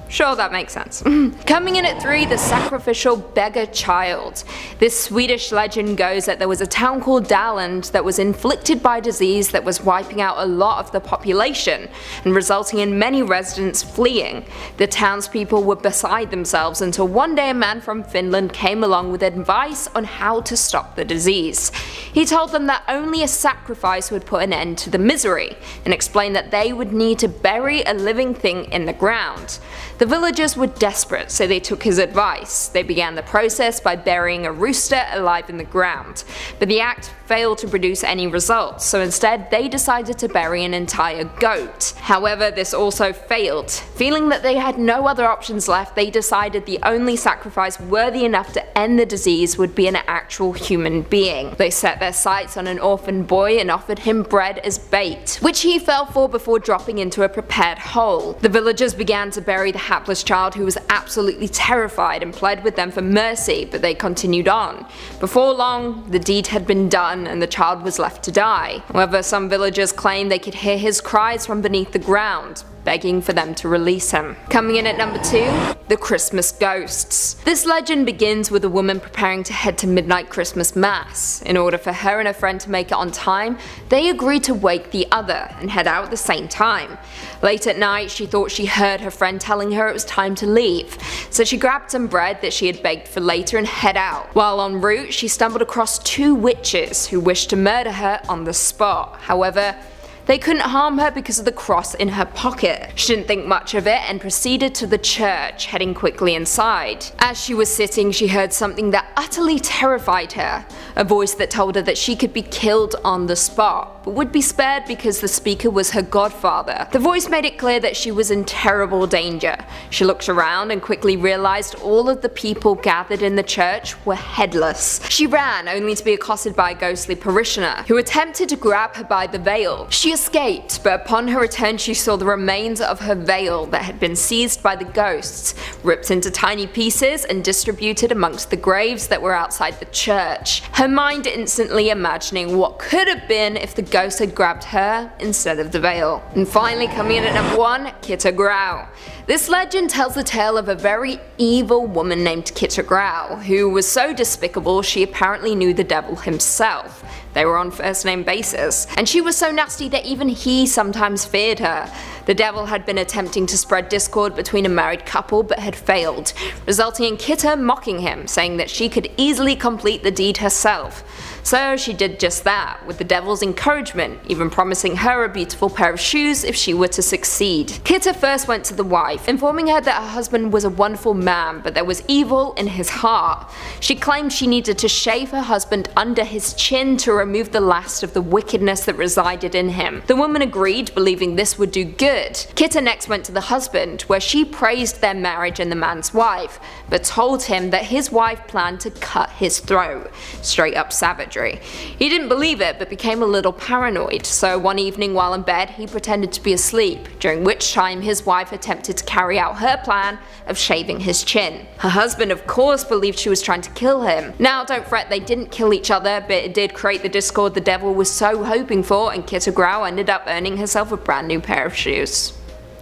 Sure, that makes sense. Coming in at 3, the sacrificial beggar child. This Swedish legend goes that there was a town called Daland that was inflicted by disease that was wiping out a lot of the population and resulting in many residents fleeing. The townspeople were beside themselves until one day a man from Finland came along with advice on how to stop the disease. He told them that only a sacrifice would put an end to the misery, and explained that they would need to bury a living thing in the ground. The villagers were desperate, so they took his advice. They began the process by burying a rooster alive in the ground, but the act failed to produce any results, so instead they decided to bury an entire goat. However, this also failed. Feeling that they had no other options left, they decided the only sacrifice worthy enough to end the disease would be an actual human being. They set their sights on an orphan boy and offered him bread as bait, which he fell for before dropping into a prepared hole. The villagers began to bury the hapless child, who was absolutely terrified and pled with them for mercy, but they continued on. Before long, the deed had been done and the child was left to die. However, some villagers claimed they could hear his cries from beneath the ground, begging for them to release him. Coming in at number 2, the Christmas ghosts. This legend begins with a woman preparing to head to midnight Christmas mass. In order for her and her friend to make it on time, they agreed to wake the other and head out at the same time. Late at night, she thought she heard her friend telling her it was time to leave, so she grabbed some bread that she had baked for later and head out. While en route, she stumbled across 2 witches who wished to murder her on the spot. However, they couldn't harm her because of the cross in her pocket. She didn't think much of it and proceeded to the church, heading quickly inside. As she was sitting, she heard something that utterly terrified her. A voice that told her that she could be killed on the spot, but would be spared because the speaker was her godfather. The voice made it clear that she was in terrible danger. She looked around and quickly realized all of the people gathered in the church were headless. She ran, only to be accosted by a ghostly parishioner, who attempted to grab her by the veil. She escaped, but upon her return she saw the remains of her veil that had been seized by the ghosts, ripped into tiny pieces and distributed amongst the graves that were outside the church. Her mind instantly imagining what could have been if the ghost had grabbed her instead of the veil. And finally, coming in at number 1, Kitta Grau. This legend tells the tale of a very evil woman named Kitta Grau, who was so despicable she apparently knew the devil himself. They were on first name basis, and she was so nasty that even he sometimes feared her. The devil had been attempting to spread discord between a married couple but had failed, resulting in Kitta mocking him, saying that she could easily complete the deed herself. So she did just that, with the devil's encouragement, even promising her a beautiful pair of shoes if she were to succeed. Kitta first went to the wife, informing her that her husband was a wonderful man, but there was evil in his heart. She claimed she needed to shave her husband under his chin to remove the last of the wickedness that resided in him. The woman agreed, believing this would do good. Kitta next went to the husband, where she praised their marriage and the man's wife, but told him that his wife planned to cut his throat. Straight up savagery. He didn't believe it, but became a little paranoid, so one evening while in bed he pretended to be asleep, during which time his wife attempted to carry out her plan of shaving his chin. Her husband of course believed she was trying to kill him. Now don't fret, they didn't kill each other, but it did create the discord the devil was so hoping for, and Kitta Grau ended up earning herself a brand new pair of shoes.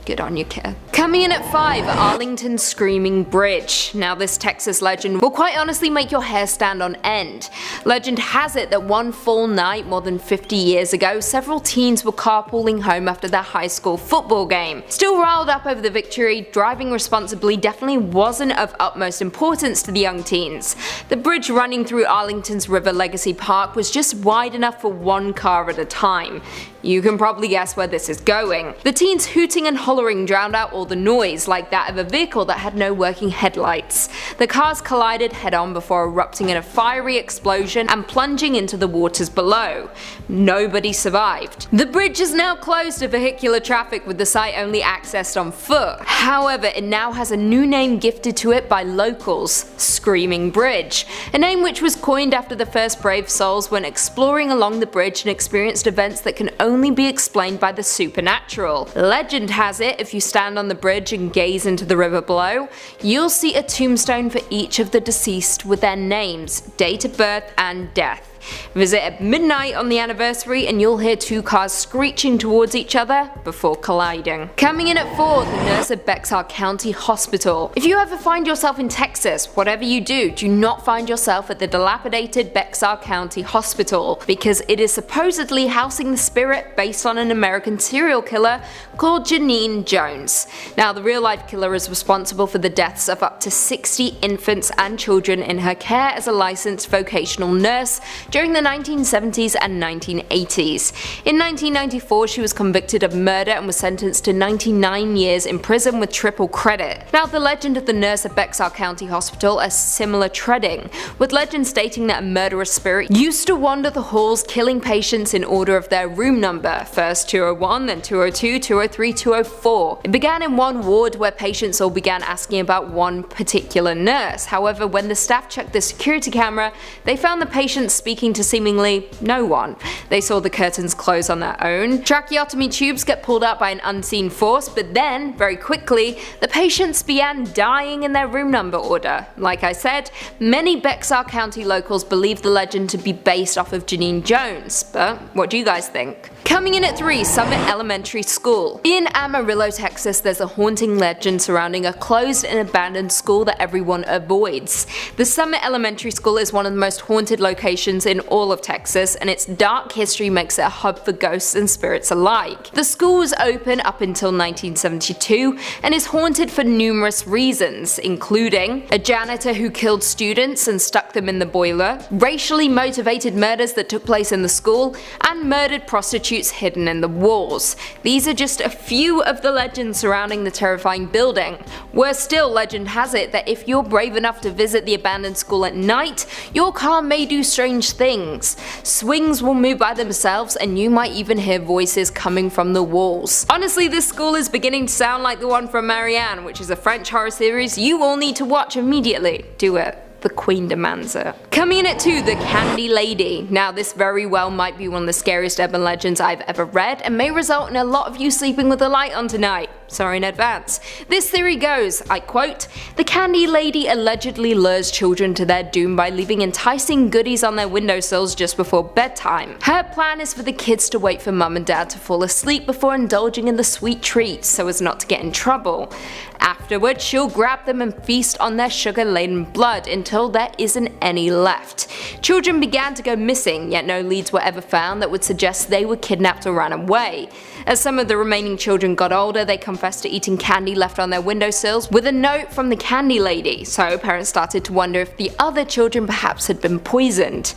Good on you, kid. Coming in at 5, Arlington Screaming Bridge. Now this Texas legend will quite honestly make your hair stand on end. Legend has it that one full night more than 50 years ago, several teens were carpooling home after their high school football game. Still riled up over the victory, driving responsibly definitely wasn't of utmost importance to the young teens. The bridge running through Arlington's River Legacy Park was just wide enough for one car at a time. You can probably guess where this is going. The teens hooting and hollering drowned out all the noise, like that of a vehicle that had no working headlights. The cars collided head-on before erupting in a fiery explosion and plunging into the waters below. Nobody survived. The bridge is now closed to vehicular traffic, with the site only accessed on foot. However, it now has a new name gifted to it by locals, Screaming Bridge, a name which was coined after the first brave souls went exploring along the bridge and experienced events that can only be explained by the supernatural. Legend has it, if you stand on the bridge and gaze into the river below, you'll see a tombstone for each of the deceased with their names, date of birth, and death. Visit at midnight on the anniversary and you'll hear two cars screeching towards each other before colliding. Coming in at 4, the nurse at Bexar County Hospital. If you ever find yourself in Texas, whatever you do not find yourself at the dilapidated Bexar County Hospital, because it is supposedly housing the spirit based on an American serial killer called Janine Jones. Now, the real-life killer is responsible for the deaths of up to 60 infants and children in her care as a licensed vocational nurse during the 1970s and 1980s. In 1994, she was convicted of murder and was sentenced to 99 years in prison with triple credit. Now, the legend of the nurse at Bexar County Hospital is similar treading, with legend stating that a murderous spirit used to wander the halls killing patients in order of their room number, first 201, then 202, 203, 204. It began in one ward where patients all began asking about one particular nurse. However, when the staff checked the security camera, they found the patients speaking to seemingly no one. They saw the curtains close on their own, tracheotomy tubes get pulled out by an unseen force, but then, very quickly, the patients began dying in their room number order. Like I said, many Bexar County locals believe the legend to be based off of Janine Jones, but what do you guys think? Coming in at 3, Summit Elementary School. In Amarillo, Texas, there's a haunting legend surrounding a closed and abandoned school that everyone avoids. The Summit Elementary School is one of the most haunted locations in all of Texas, and its dark history makes it a hub for ghosts and spirits alike. The school was open up until 1972 and is haunted for numerous reasons, including a janitor who killed students and stuck them in the boiler, racially motivated murders that took place in the school, and murdered prostitutes hidden in the walls. These are just a few of the legends surrounding the terrifying building. Worse still, legend has it that if you're brave enough to visit the abandoned school at night, your car may do strange things. Swings will move by themselves and you might even hear voices coming from the walls. Honestly, this school is beginning to sound like the one from Marianne, which is a French horror series you all need to watch immediately. Do it. The Queen demands it. Coming in at 2, the Candy Lady. Now, this very well might be one of the scariest urban legends I've ever read and may result in a lot of you sleeping with the light on tonight. Sorry in advance. This theory goes, I quote, "The Candy Lady allegedly lures children to their doom by leaving enticing goodies on their windowsills just before bedtime. Her plan is for the kids to wait for mum and dad to fall asleep before indulging in the sweet treats so as not to get in trouble. Afterwards, she'll grab them and feast on their sugar-laden blood until there isn't any left. Children began to go missing, yet no leads were ever found that would suggest they were kidnapped or ran away. As some of the remaining children got older, they confessed to eating candy left on their windowsills with a note from the Candy Lady, so parents started to wonder if the other children perhaps had been poisoned.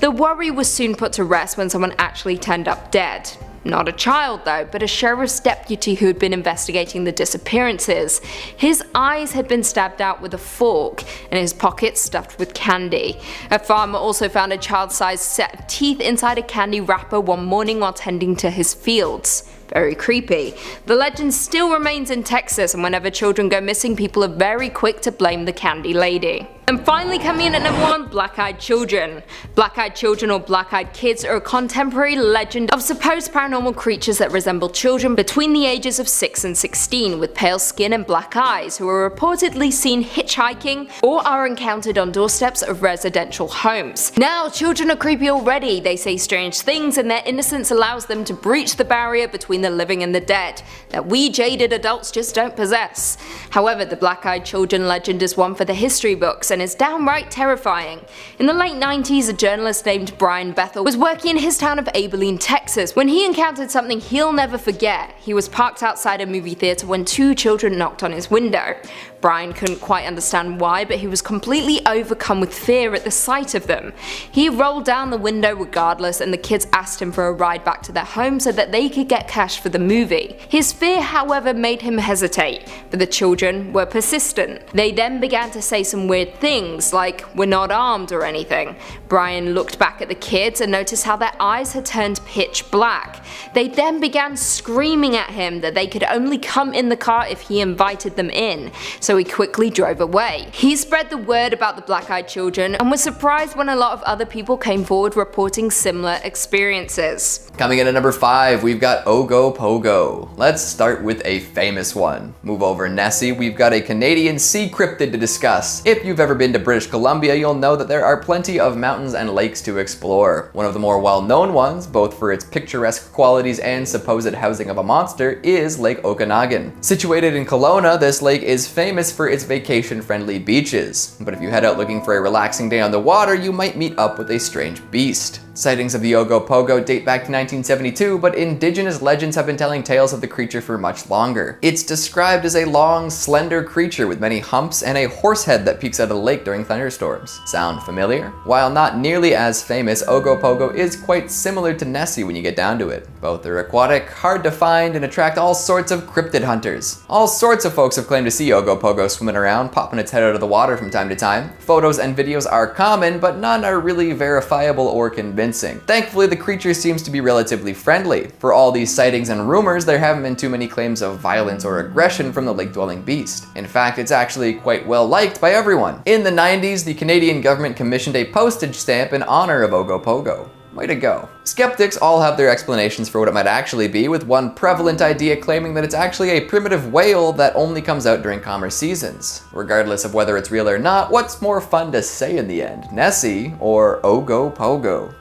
The worry was soon put to rest when someone actually turned up dead. Not a child though, but a sheriff's deputy who had been investigating the disappearances. His eyes had been stabbed out with a fork, and his pockets stuffed with candy. A farmer also found a child-sized set of teeth inside a candy wrapper one morning while tending to his fields. Very creepy. The legend still remains in Texas, and whenever children go missing, people are very quick to blame the Candy Lady. And finally, coming in at number 1, Black-Eyed Children. Black-Eyed Children or Black-Eyed Kids are a contemporary legend of supposed paranormal creatures that resemble children between the ages of 6 and 16 with pale skin and black eyes who are reportedly seen hitchhiking or are encountered on doorsteps of residential homes. Now, children are creepy already. They say strange things and their innocence allows them to breach the barrier between the living and the dead that we jaded adults just don't possess. However, the Black-Eyed Children legend is one for the history books, and is downright terrifying. In the late 90s, a journalist named Brian Bethel was working in his town of Abilene, Texas, when he encountered something he'll never forget. He was parked outside a movie theater when 2 children knocked on his window. Brian couldn't quite understand why, but he was completely overcome with fear at the sight of them. He rolled down the window regardless, and the kids asked him for a ride back to their home so that they could get cash for the movie. His fear, however, made him hesitate, but the children were persistent. They then began to say some weird things, like, "We're not armed" or anything. Brian looked back at the kids and noticed how their eyes had turned pitch black. They then began screaming at him that they could only come in the car if he invited them in, so he quickly drove away. He spread the word about the black-eyed children and was surprised when a lot of other people came forward reporting similar experiences. Coming in at number 5, we've got Ogopogo. Let's start with a famous one. Move over Nessie, we've got a Canadian sea cryptid to discuss. If you've ever been to British Columbia, you'll know that there are plenty of mountains and lakes to explore. One of the more well-known ones, both for its picturesque qualities and supposed housing of a monster, is Lake Okanagan. Situated in Kelowna, this lake is famous for its vacation-friendly beaches. But if you head out looking for a relaxing day on the water, you might meet up with a strange beast. Sightings of the Ogopogo date back to 1972, but indigenous legends have been telling tales of the creature for much longer. It's described as a long, slender creature with many humps and a horse head that peeks out of the lake during thunderstorms. Sound familiar? While not nearly as famous, Ogopogo is quite similar to Nessie when you get down to it. Both are aquatic, hard to find, and attract all sorts of cryptid hunters. All sorts of folks have claimed to see Ogopogo swimming around, popping its head out of the water from time to time. Photos and videos are common, but none are really verifiable or convincing. Thankfully, the creature seems to be relatively friendly. For all these sightings and rumors, there haven't been too many claims of violence or aggression from the lake-dwelling beast. In fact, it's actually quite well liked by everyone. In the 90s, the Canadian government commissioned a postage stamp in honor of Ogopogo. Way to go. Skeptics all have their explanations for what it might actually be, with one prevalent idea claiming that it's actually a primitive whale that only comes out during calmer seasons. Regardless of whether it's real or not, what's more fun to say in the end, Nessie or Ogopogo?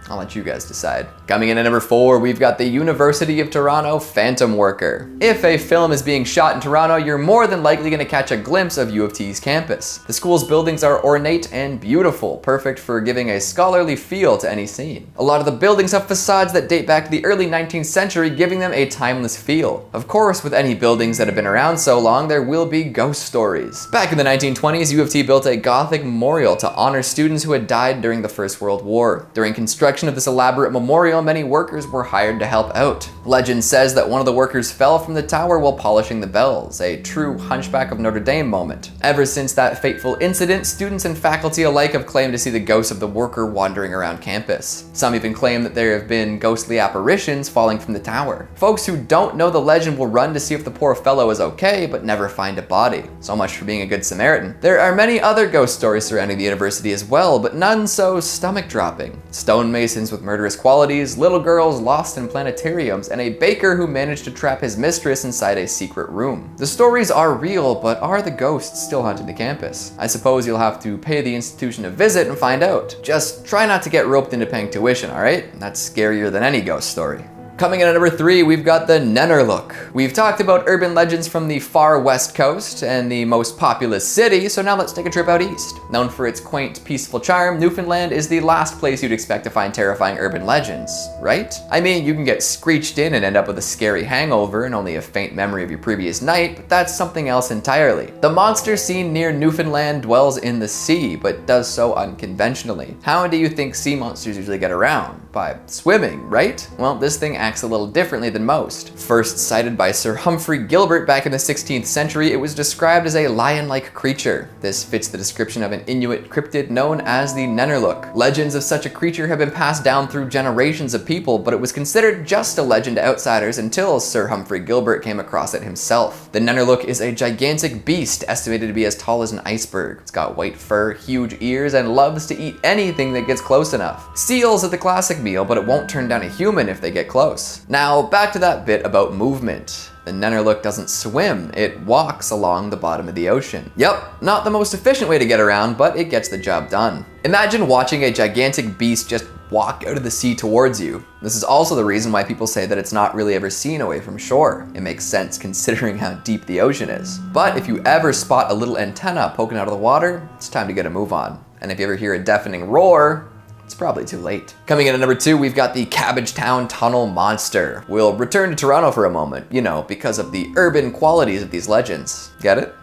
I'll let you guys decide. Coming in at number 4, we've got the University of Toronto Phantom Worker. If a film is being shot in Toronto, you're more than likely going to catch a glimpse of U of T's campus. The school's buildings are ornate and beautiful, perfect for giving a scholarly feel to any scene. A lot of the buildings have facades that date back to the early 19th century, giving them a timeless feel. Of course, with any buildings that have been around so long, there will be ghost stories. Back in the 1920s, U of T built a Gothic memorial to honor students who had died during the First World War. During construction of this elaborate memorial, many workers were hired to help out. Legend says that one of the workers fell from the tower while polishing the bells, a true Hunchback of Notre Dame moment. Ever since that fateful incident, students and faculty alike have claimed to see the ghost of the worker wandering around campus. Some even claim that there have been ghostly apparitions falling from the tower. Folks who don't know the legend will run to see if the poor fellow is okay, but never find a body. So much for being a good Samaritan. There are many other ghost stories surrounding the university as well, but none so stomach-dropping. Stonemasons with murderous qualities, little girls lost in planetariums, and a baker who managed to trap his mistress inside a secret room. The stories are real, but are the ghosts still haunting the campus? I suppose you'll have to pay the institution a visit and find out. Just try not to get roped into paying tuition, alright? That's scarier than any ghost story. Coming in at number 3, we've got the Nennerlook. We've talked about urban legends from the far west coast and the most populous city, so now let's take a trip out east. Known for its quaint, peaceful charm, Newfoundland is the last place you'd expect to find terrifying urban legends, right? I mean, you can get screeched in and end up with a scary hangover and only a faint memory of your previous night, but that's something else entirely. The monster seen near Newfoundland dwells in the sea, but does so unconventionally. How do you think sea monsters usually get around? By swimming, right? Well, this thing acts a little differently than most. First sighted by Sir Humphrey Gilbert back in the 16th century, it was described as a lion-like creature. This fits the description of an Inuit cryptid known as the Nennerlook. Legends of such a creature have been passed down through generations of people, but it was considered just a legend to outsiders until Sir Humphrey Gilbert came across it himself. The Nennerlook is a gigantic beast estimated to be as tall as an iceberg. It's got white fur, huge ears, and loves to eat anything that gets close enough. Seals are the classic meal, but it won't turn down a human if they get close. Now, back to that bit about movement. The Nennerlook doesn't swim, it walks along the bottom of the ocean. Yep, not the most efficient way to get around, but it gets the job done. Imagine watching a gigantic beast just walk out of the sea towards you. This is also the reason why people say that it's not really ever seen away from shore. It makes sense considering how deep the ocean is. But if you ever spot a little antenna poking out of the water, it's time to get a move on. And if you ever hear a deafening roar, it's probably too late. Coming in at number 2, we've got the Cabbagetown Tunnel Monster. We'll return to Toronto for a moment, you know, because of the urban qualities of these legends. Get it?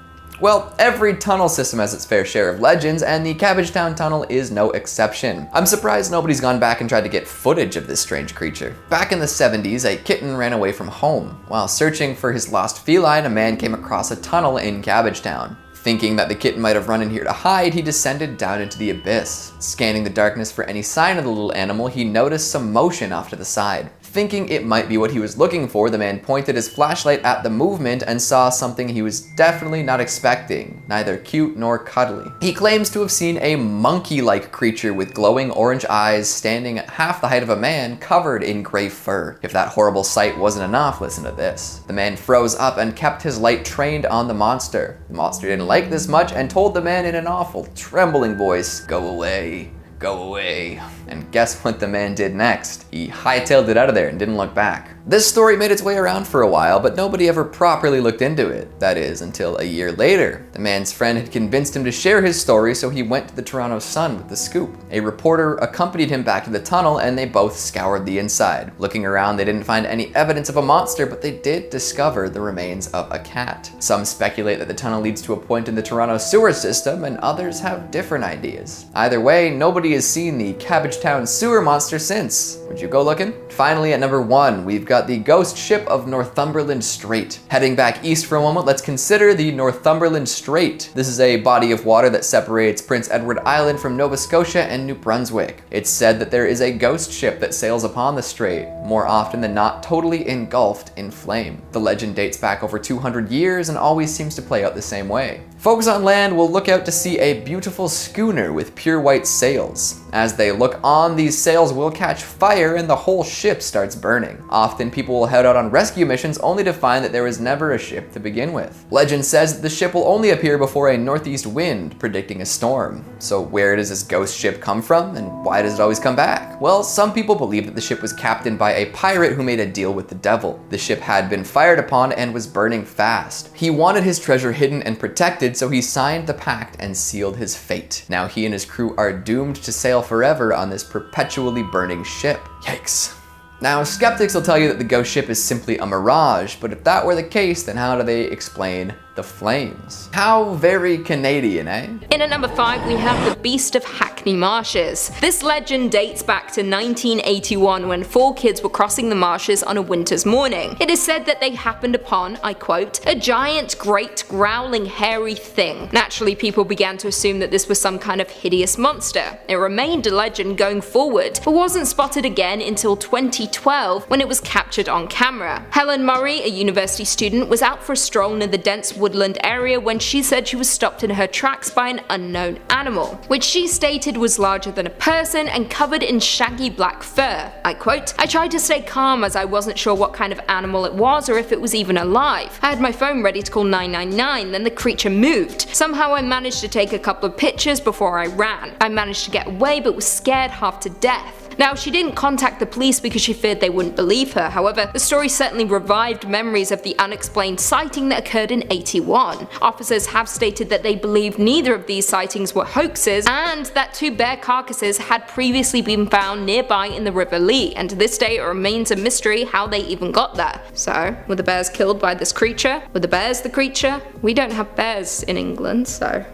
Well, every tunnel system has its fair share of legends, and the Cabbagetown Tunnel is no exception. I'm surprised nobody's gone back and tried to get footage of this strange creature. Back in the 70s, a kitten ran away from home. While searching for his lost feline, a man came across a tunnel in Cabbagetown. Thinking that the kitten might have run in here to hide, he descended down into the abyss. Scanning the darkness for any sign of the little animal, he noticed some motion off to the side. Thinking it might be what he was looking for, the man pointed his flashlight at the movement and saw something he was definitely not expecting, neither cute nor cuddly. He claims to have seen a monkey-like creature with glowing orange eyes standing at half the height of a man covered in gray fur. If that horrible sight wasn't enough, listen to this. The man froze up and kept his light trained on the monster. The monster didn't like this much and told the man in an awful, trembling voice, "Go away. Go away." And guess what the man did next? He hightailed it out of there and didn't look back. This story made its way around for a while, but nobody ever properly looked into it. That is, until a year later. The man's friend had convinced him to share his story, so he went to the Toronto Sun with the scoop. A reporter accompanied him back to the tunnel, and they both scoured the inside. Looking around, they didn't find any evidence of a monster, but they did discover the remains of a cat. Some speculate that the tunnel leads to a point in the Toronto sewer system, and others have different ideas. Either way, nobody has seen the Cabbagetown sewer monster since. Would you go looking? Finally, at number 1, we've got the ghost ship of Northumberland Strait. Heading back east for a moment, let's consider the Northumberland Strait. This is a body of water that separates Prince Edward Island from Nova Scotia and New Brunswick. It's said that there is a ghost ship that sails upon the strait, more often than not totally engulfed in flame. The legend dates back over 200 years and always seems to play out the same way. Folks on land will look out to see a beautiful schooner with pure white sails. As they look on, these sails will catch fire and the whole ship starts burning. Often people will head out on rescue missions only to find that there was never a ship to begin with. Legend says that the ship will only appear before a northeast wind, predicting a storm. So where does this ghost ship come from, and why does it always come back? Well, some people believe that the ship was captained by a pirate who made a deal with the devil. The ship had been fired upon and was burning fast. He wanted his treasure hidden and protected, so he signed the pact and sealed his fate. Now he and his crew are doomed to sail forever on this perpetually burning ship. Yikes. Now, skeptics will tell you that the ghost ship is simply a mirage, but if that were the case, then how do they explain the flames? How very Canadian, eh? In at number 5, we have the Beast of Hackney Marshes. This legend dates back to 1981 when 4 kids were crossing the marshes on a winter's morning. It is said that they happened upon, I quote, a giant, great, growling, hairy thing. Naturally, people began to assume that this was some kind of hideous monster. It remained a legend going forward, but wasn't spotted again until 2012 when it was captured on camera. Helen Murray, a university student, was out for a stroll near the dense woodland area when she said she was stopped in her tracks by an unknown animal, which she stated was larger than a person and covered in shaggy black fur. I quote, "I tried to stay calm as I wasn't sure what kind of animal it was or if it was even alive. I had my phone ready to call 999, then the creature moved. Somehow I managed to take a couple of pictures before I ran. I managed to get away but was scared half to death." Now, she didn't contact the police because she feared they wouldn't believe her. However, the story certainly revived memories of the unexplained sighting that occurred in 81. Officers have stated that they believe neither of these sightings were hoaxes and that 2 bear carcasses had previously been found nearby in the River Lee, and to this day it remains a mystery how they even got there. So, were the bears killed by this creature? Were the bears the creature? We don't have bears in England, so...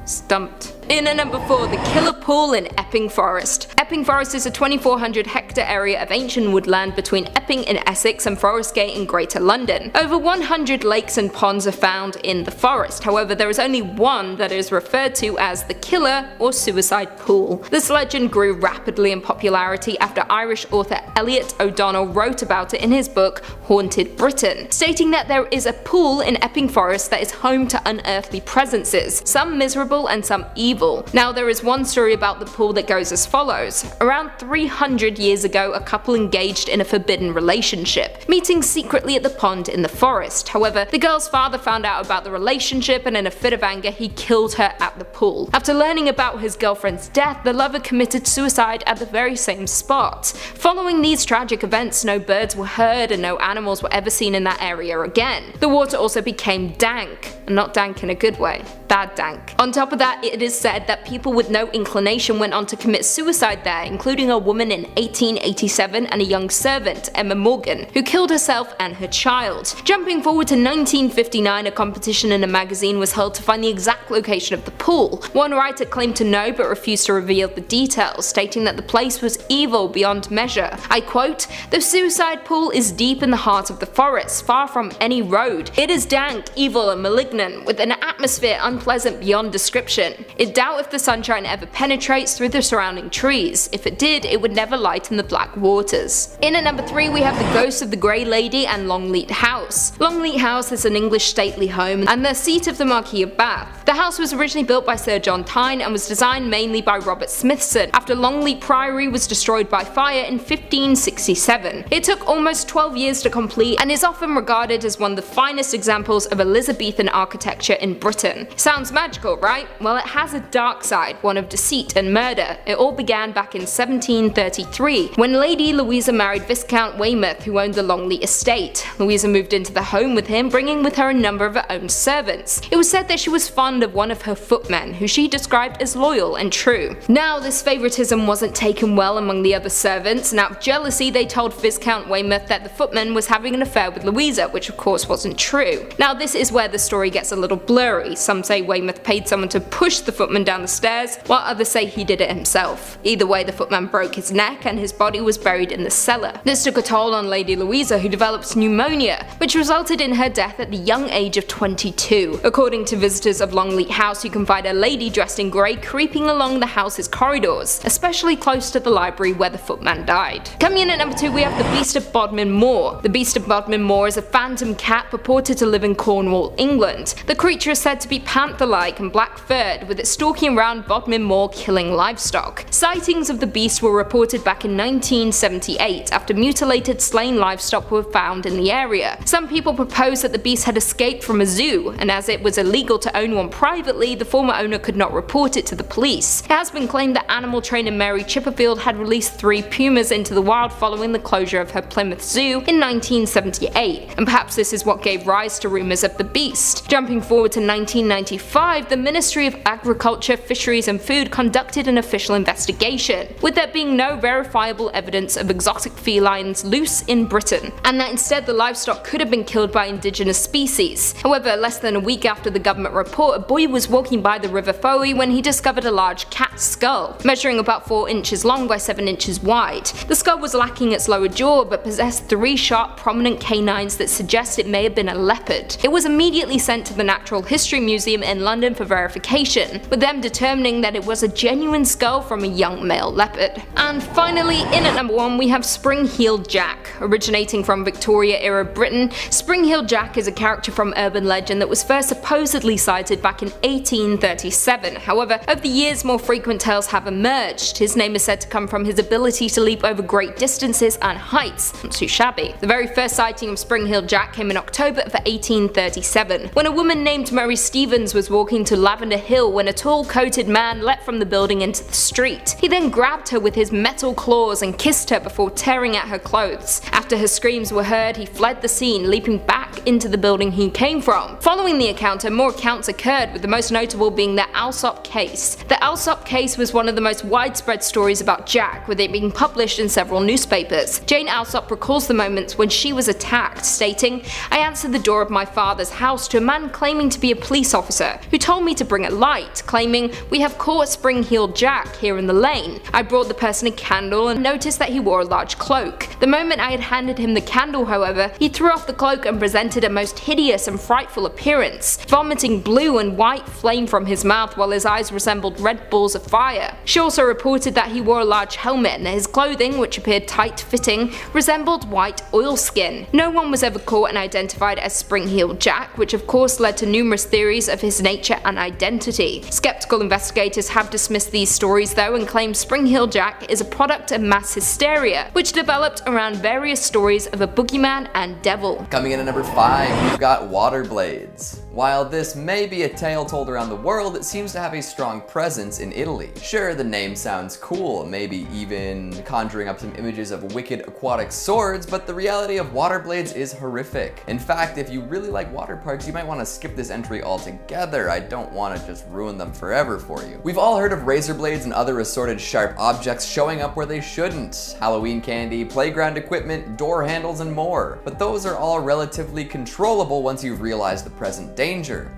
Stumped. In at number 4, the Killer Pool in Epping Forest. Epping Forest is a 2,400 hectare area of ancient woodland between Epping in Essex and Forest Gate in Greater London. Over 100 lakes and ponds are found in the forest. However, there is only one that is referred to as the Killer or Suicide Pool. This legend grew rapidly in popularity after Irish author Elliot O'Donnell wrote about it in his book Haunted Britain, stating that there is a pool in Epping Forest that is home to unearthly presences, some miserable and some evil evil. Now there is one story about the pool that goes as follows. Around 300 years ago, a couple engaged in a forbidden relationship, meeting secretly at the pond in the forest. However, the girl's father found out about the relationship and in a fit of anger he killed her at the pool. After learning about his girlfriend's death, the lover committed suicide at the very same spot. Following these tragic events, no birds were heard and no animals were ever seen in that area again. The water also became dank, and not dank in a good way, bad dank. On top of that, it is said that people with no inclination went on to commit suicide there, including a woman in 1887 and a young servant, Emma Morgan, who killed herself and her child. Jumping forward to 1959, a competition in a magazine was held to find the exact location of the pool. One writer claimed to know but refused to reveal the details, stating that the place was evil beyond measure. I quote, "The suicide pool is deep in the heart of the forest, far from any road. It is dank, evil and malignant, with an atmosphere unpleasant beyond description. I doubt if the sunshine ever penetrates through the surrounding trees. If it did, it would never lighten the black waters." In at number 3 we have the Ghost of the Grey Lady and Longleat House. Longleat House is an English stately home and the seat of the Marquis of Bath. The house was originally built by Sir John Tyne and was designed mainly by Robert Smithson after Longleat Priory was destroyed by fire in 1567. It took almost 12 years to complete and is often regarded as one of the finest examples of Elizabethan architecture in Britain. Sounds magical, right? Well, it has a dark side, one of deceit and murder. It all began back in 1733 when Lady Louisa married Viscount Weymouth, who owned the Longleat estate. Louisa moved into the home with him, bringing with her a number of her own servants. It was said that she was fond of one of her footmen, who she described as loyal and true. Now, this favoritism wasn't taken well among the other servants, and out of jealousy they told Viscount Weymouth that the footman was having an affair with Louisa, which of course wasn't true. Now this is where the story gets a little blurry. Some say Weymouth paid someone to push the footman down the stairs, while others say he did it himself. Either way, the footman broke his neck and his body was buried in the cellar. This took a toll on Lady Louisa, who developed pneumonia, which resulted in her death at the young age of 22. According to visitors of Longleat House, you can find a lady dressed in grey creeping along the house's corridors, especially close to the library where the footman died. Coming in at number 2 we have the Beast of Bodmin Moor. The Beast of Bodmin Moor is a phantom cat purported to live in Cornwall, England. The creature is said to be panther-like and black-furred, with it stalking around Bodmin Moor killing livestock. Sightings of the beast were reported back in 1978 after mutilated slain livestock were found in the area. Some people proposed that the beast had escaped from a zoo, and as it was illegal to own one privately, the former owner could not report it to the police. It has been claimed that animal trainer Mary Chipperfield had released 3 pumas into the wild following the closure of her Plymouth Zoo in 1978, and perhaps this is what gave rise to rumours of the beast. Jumping forward to 1995, the Ministry of Agriculture, Fisheries and Food conducted an official investigation, with there being no verifiable evidence of exotic felines loose in Britain, and that instead the livestock could have been killed by indigenous species. However, less than a week after the government report, a boy was walking by the River Fowey when he discovered a large cat skull, measuring about 4 inches long by 7 inches wide. The skull was lacking its lower jaw but possessed 3 sharp prominent canines that suggest it may have been a leopard. It was immediately sent to the Natural History Museum in London for verification, with them determining that it was a genuine skull from a young male leopard. And finally, in at number 1 we have Spring-Heeled Jack. Originating from Victoria-era Britain, Spring-Heeled Jack is a character from urban legend that was first supposedly sighted back in 1837. However, over the years more frequent tales have emerged. His name is said to come from his ability to leap over great distances and heights. Not too shabby. The very first sighting of Spring-Heeled Jack came in October of 1837, when a woman named Mary Stevens was walking to Lavender Hill when a tall-coated man leapt from the building into the street. He then grabbed her with his metal claws and kissed her before tearing at her clothes. After her screams were heard, he fled the scene, leaping back into the building he came from. Following the encounter, more accounts occurred, with the most notable being the Alsop case. The Alsop case was one of the most widespread stories about Jack, with it being published in several newspapers. Jane Alsop recalls the moments when she was attacked, stating, "I answered the door of my father's house to a man claiming to be a police officer, who told me to bring a light, claiming, 'We have caught Spring-Heeled Jack here in the lane.' I brought the person a candle and noticed that he wore a large cloak. The moment I had handed him the candle, however, he threw off the cloak and presented a most hideous and frightful appearance, vomiting blue and white flame from his mouth while his eyes resembled red balls of fire. She also reported that he wore a large helmet and that his clothing, which appeared tight-fitting, resembled white oilskin. No one was ever caught and identified as Spring-Heeled Jack, which of course led to numerous theories of his nature and identity. Skeptical investigators have dismissed these stories though and claim Spring Heel Jack is a product of mass hysteria, which developed around various stories of a boogeyman and devil. Coming in at number 5, we've got water blades. While this may be a tale told around the world, it seems to have a strong presence in Italy. Sure, the name sounds cool, maybe even conjuring up some images of wicked aquatic swords, but the reality of water blades is horrific. In fact, if you really like water parks, you might want to skip this entry altogether. I don't want to just ruin them forever for you. We've all heard of razor blades and other assorted sharp objects showing up where they shouldn't. Halloween candy, playground equipment, door handles, and more. But those are all relatively controllable once you've realized the present danger.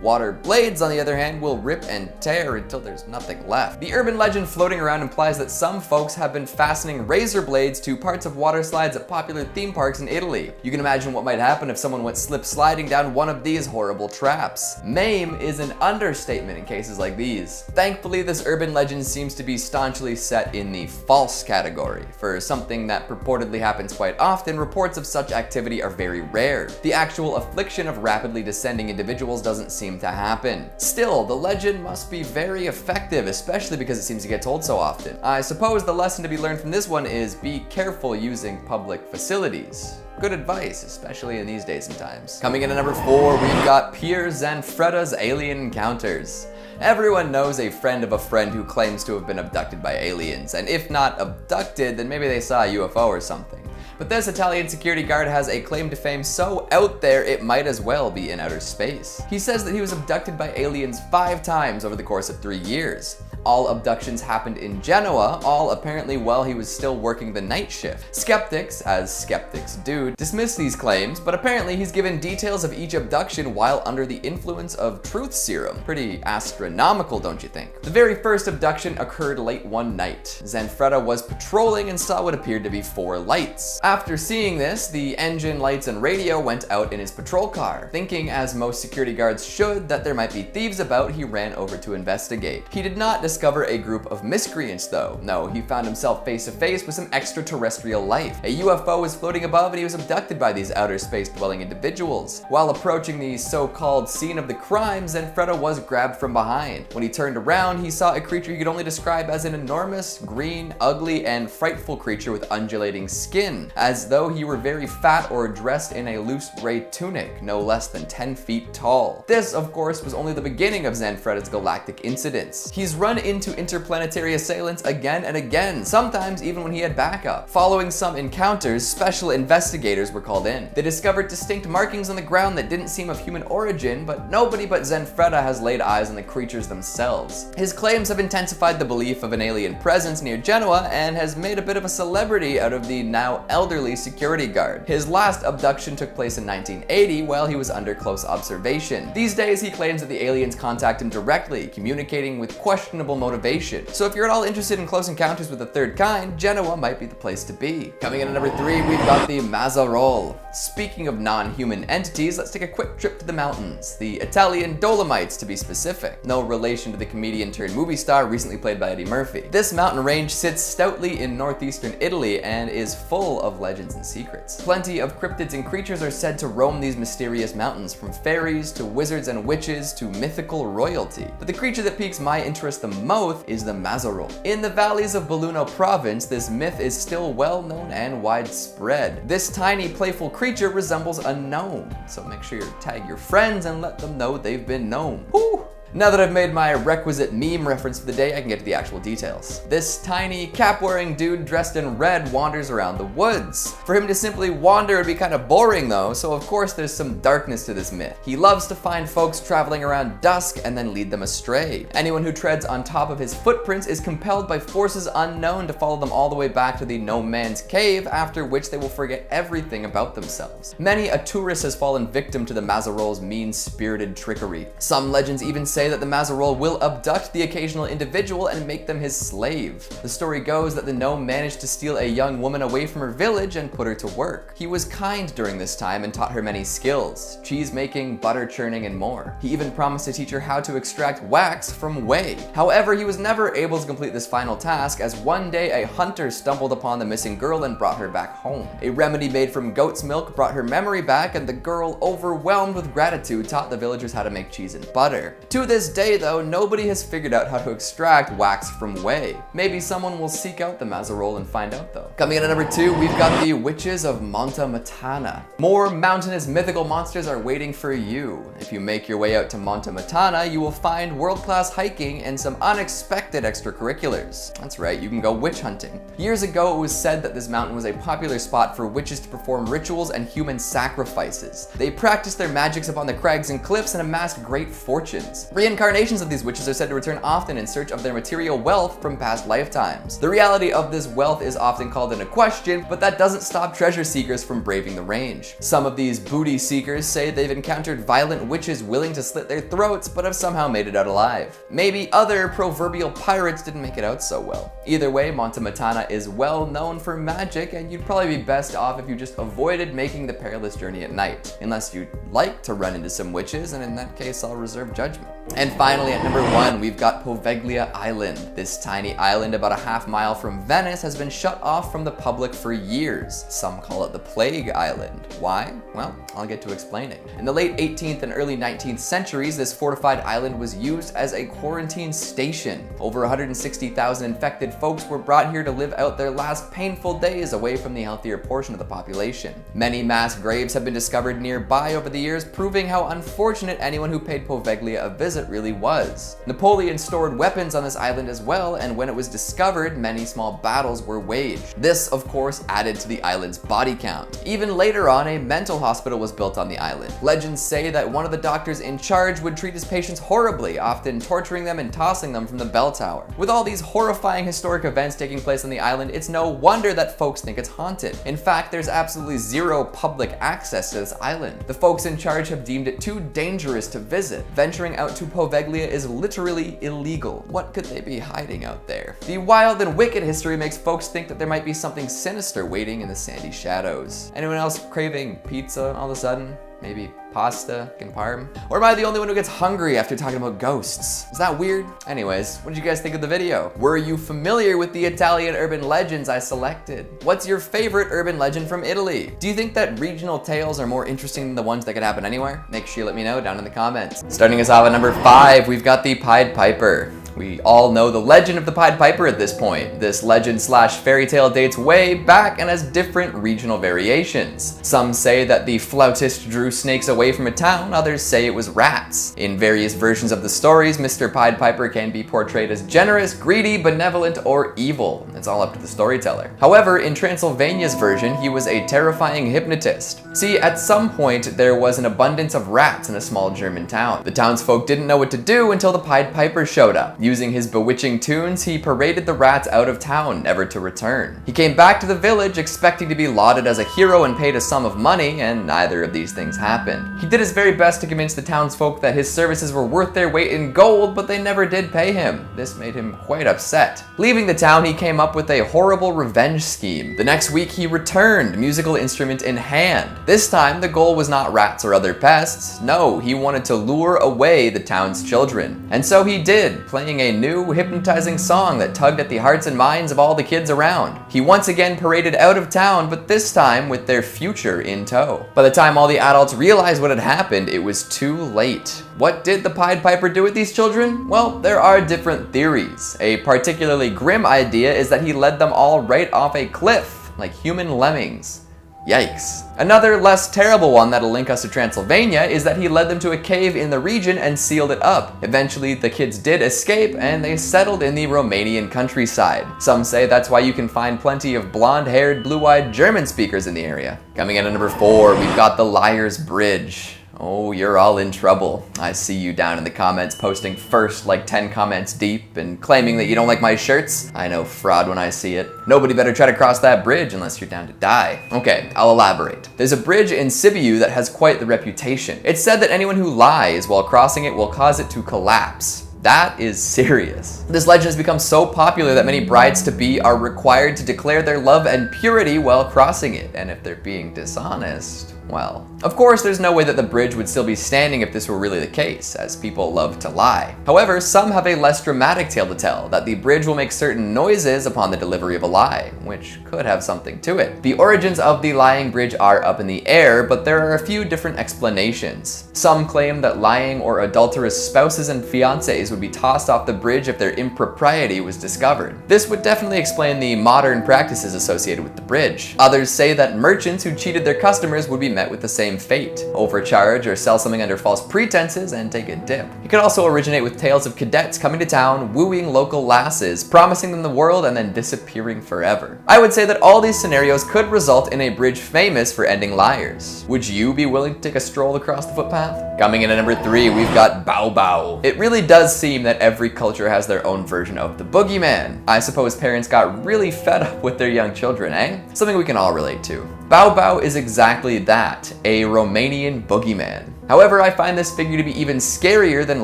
Water blades, on the other hand, will rip and tear until there's nothing left. The urban legend floating around implies that some folks have been fastening razor blades to parts of water slides at popular theme parks in Italy. You can imagine what might happen if someone went slip sliding down one of these horrible traps. Maim is an understatement in cases like these. Thankfully, this urban legend seems to be staunchly set in the false category. For something that purportedly happens quite often, reports of such activity are very rare. The actual affliction of rapidly descending individuals doesn't seem to happen. Still, the legend must be very effective, especially because it seems to get told so often. I suppose the lesson to be learned from this one is be careful using public facilities. Good advice, especially in these days and times. Coming in at number 4, we've got Pier Zanfretta's alien encounters. Everyone knows a friend of a friend who claims to have been abducted by aliens, and if not abducted, then maybe they saw a UFO or something. But this Italian security guard has a claim to fame so out there it might as well be in outer space. He says that he was abducted by aliens 5 times over the course of 3 years. All abductions happened in Genoa, all apparently while he was still working the night shift. Skeptics, as skeptics do, dismiss these claims, but apparently he's given details of each abduction while under the influence of truth serum. Pretty astronomical, don't you think? The very first abduction occurred late one night. Zanfretta was patrolling and saw what appeared to be 4 lights. After seeing this, the engine, lights, and radio went out in his patrol car. Thinking, as most security guards should, that there might be thieves about, he ran over to investigate. He did not discover a group of miscreants though. No, he found himself face to face with some extraterrestrial life. A UFO was floating above and he was abducted by these outer space dwelling individuals. While approaching the so-called scene of the crime, Zanfretta was grabbed from behind. When he turned around, he saw a creature he could only describe as an enormous, green, ugly, and frightful creature with undulating skin, as though he were very fat or dressed in a loose gray tunic, no less than 10 feet tall. This, of course, was only the beginning of Zanfretta's galactic incidents. He's run into interplanetary assailants again and again, sometimes even when he had backup. Following some encounters, special investigators were called in. They discovered distinct markings on the ground that didn't seem of human origin, but nobody but Zanfretta has laid eyes on the creatures themselves. His claims have intensified the belief of an alien presence near Genoa and has made a bit of a celebrity out of the now elderly security guard. His last abduction took place in 1980 while he was under close observation. These days, he claims that the aliens contact him directly, communicating with questionable motivation. So if you're at all interested in close encounters with the third kind, Genoa might be the place to be. Coming in at number 3, we've got the Mazzarol. Speaking of non-human entities, let's take a quick trip to the mountains. The Italian Dolomites, to be specific. No relation to the comedian turned movie star recently played by Eddie Murphy. This mountain range sits stoutly in northeastern Italy and is full of legends and secrets. Plenty of cryptids and creatures are said to roam these mysterious mountains, from fairies to wizards and witches to mythical royalty. But the creature that piques my interest the most is the Mazzarol. In the valleys of Belluno province, this myth is still well known and widespread. This tiny, playful creature resembles a gnome, so make sure you tag your friends and let them know they've been gnomed. Whew. Now that I've made my requisite meme reference for the day, I can get to the actual details. This tiny, cap-wearing dude dressed in red wanders around the woods. For him to simply wander would be kind of boring though, so of course there's some darkness to this myth. He loves to find folks traveling around dusk and then lead them astray. Anyone who treads on top of his footprints is compelled by forces unknown to follow them all the way back to the no man's cave, after which they will forget everything about themselves. Many a tourist has fallen victim to the Mazzarol's mean-spirited trickery. Some legends even say say that the Mazarol will abduct the occasional individual and make them his slave. The story goes that the gnome managed to steal a young woman away from her village and put her to work. He was kind during this time and taught her many skills: cheese making, butter churning, and more. He even promised to teach her how to extract wax from whey. However, he was never able to complete this final task, as one day a hunter stumbled upon the missing girl and brought her back home. A remedy made from goat's milk brought her memory back, and the girl, overwhelmed with gratitude, taught the villagers how to make cheese and butter. To this day though, nobody has figured out how to extract wax from whey. Maybe someone will seek out the Mazarol and find out though. Coming in at number 2, we've got the Witches of Montamatana. More mountainous mythical monsters are waiting for you. If you make your way out to Montamatana, you will find world-class hiking and some unexpected extracurriculars. That's right, you can go witch hunting. Years ago, it was said that this mountain was a popular spot for witches to perform rituals and human sacrifices. They practiced their magics upon the crags and cliffs and amassed great fortunes. Reincarnations of these witches are said to return often in search of their material wealth from past lifetimes. The reality of this wealth is often called into question, but that doesn't stop treasure seekers from braving the range. Some of these booty seekers say they've encountered violent witches willing to slit their throats, but have somehow made it out alive. Maybe other proverbial pirates didn't make it out so well. Either way, Montamatana is well known for magic, and you'd probably be best off if you just avoided making the perilous journey at night, unless you'd like to run into some witches, and in that case I'll reserve judgment. And finally, at number 1, we've got Poveglia Island. This tiny island about a half-mile from Venice has been shut off from the public for years. Some call it the Plague Island. Why? Well, I'll get to explaining. In the late 18th and early 19th centuries, this fortified island was used as a quarantine station. Over 160,000 infected folks were brought here to live out their last painful days away from the healthier portion of the population. Many mass graves have been discovered nearby over the years, proving how unfortunate anyone who paid Poveglia a visit really was. Napoleon stored weapons on this island as well, and when it was discovered, many small battles were waged. This, of course, added to the island's body count. Even later on, a mental hospital was built on the island. Legends say that one of the doctors in charge would treat his patients horribly, often torturing them and tossing them from the bell tower. With all these horrifying historic events taking place on the island, it's no wonder that folks think it's haunted. In fact, there's absolutely zero public access to this island. The folks in charge have deemed it too dangerous to visit. Venturing out to Poveglia is literally illegal. What could they be hiding out there? The wild and wicked history makes folks think that there might be something sinister waiting in the sandy shadows. Anyone else craving pizza all of a sudden? Maybe pasta in parm? Or am I the only one who gets hungry after talking about ghosts? Is that weird? Anyways, what did you guys think of the video? Were you familiar with the Italian urban legends I selected? What's your favorite urban legend from Italy? Do you think that regional tales are more interesting than the ones that could happen anywhere? Make sure you let me know down in the comments. Starting us off at number 5, we've got the Pied Piper. We all know the legend of the Pied Piper at this point. This legend slash fairy tale dates way back and has different regional variations. Some say that the flautist drew snakes away from a town, others say it was rats. In various versions of the stories, Mr. Pied Piper can be portrayed as generous, greedy, benevolent, or evil. It's all up to the storyteller. However, in Transylvania's version, he was a terrifying hypnotist. See, at some point, there was an abundance of rats in a small German town. The townsfolk didn't know what to do until the Pied Piper showed up. Using his bewitching tunes, he paraded the rats out of town, never to return. He came back to the village expecting to be lauded as a hero and paid a sum of money, and neither of these things happened. He did his very best to convince the townsfolk that his services were worth their weight in gold, but they never did pay him. This made him quite upset. Leaving the town, he came up with a horrible revenge scheme. The next week, he returned, musical instrument in hand. This time, the goal was not rats or other pests. No, he wanted to lure away the town's children. And so he did, playing a new, hypnotizing song that tugged at the hearts and minds of all the kids around. He once again paraded out of town, but this time with their future in tow. By the time all the adults realized what had happened, it was too late. What did the Pied Piper do with these children? Well, there are different theories. A particularly grim idea is that he led them all right off a cliff, like human lemmings. Yikes. Another less terrible one that'll link us to Transylvania is that he led them to a cave in the region and sealed it up. Eventually, the kids did escape and they settled in the Romanian countryside. Some say that's why you can find plenty of blonde-haired, blue-eyed German speakers in the area. Coming in at number 4, we've got the Liar's Bridge. Oh, you're all in trouble. I see you down in the comments posting first like 10 comments deep and claiming that you don't like my shirts. I know fraud when I see it. Nobody better try to cross that bridge unless you're down to die. Okay, I'll elaborate. There's a bridge in Sibiu that has quite the reputation. It's said that anyone who lies while crossing it will cause it to collapse. That is serious. This legend has become so popular that many brides-to-be are required to declare their love and purity while crossing it. And if they're being dishonest, well, of course there's no way that the bridge would still be standing if this were really the case, as people love to lie. However, some have a less dramatic tale to tell, that the bridge will make certain noises upon the delivery of a lie, which could have something to it. The origins of the lying bridge are up in the air, but there are a few different explanations. Some claim that lying or adulterous spouses and fiancés would be tossed off the bridge if their impropriety was discovered. This would definitely explain the modern practices associated with the bridge. Others say that merchants who cheated their customers would be met with the same fate: overcharge or sell something under false pretenses and take a dip. It could also originate with tales of cadets coming to town, wooing local lasses, promising them the world, and then disappearing forever. I would say that all these scenarios could result in a bridge famous for ending liars. Would you be willing to take a stroll across the footpath? Coming in at number 3, we've got Bao Bao. It really does seem that every culture has their own version of the boogeyman. I suppose parents got really fed up with their young children, eh? Something we can all relate to. Bao Bao is exactly that, a Romanian boogeyman. However, I find this figure to be even scarier than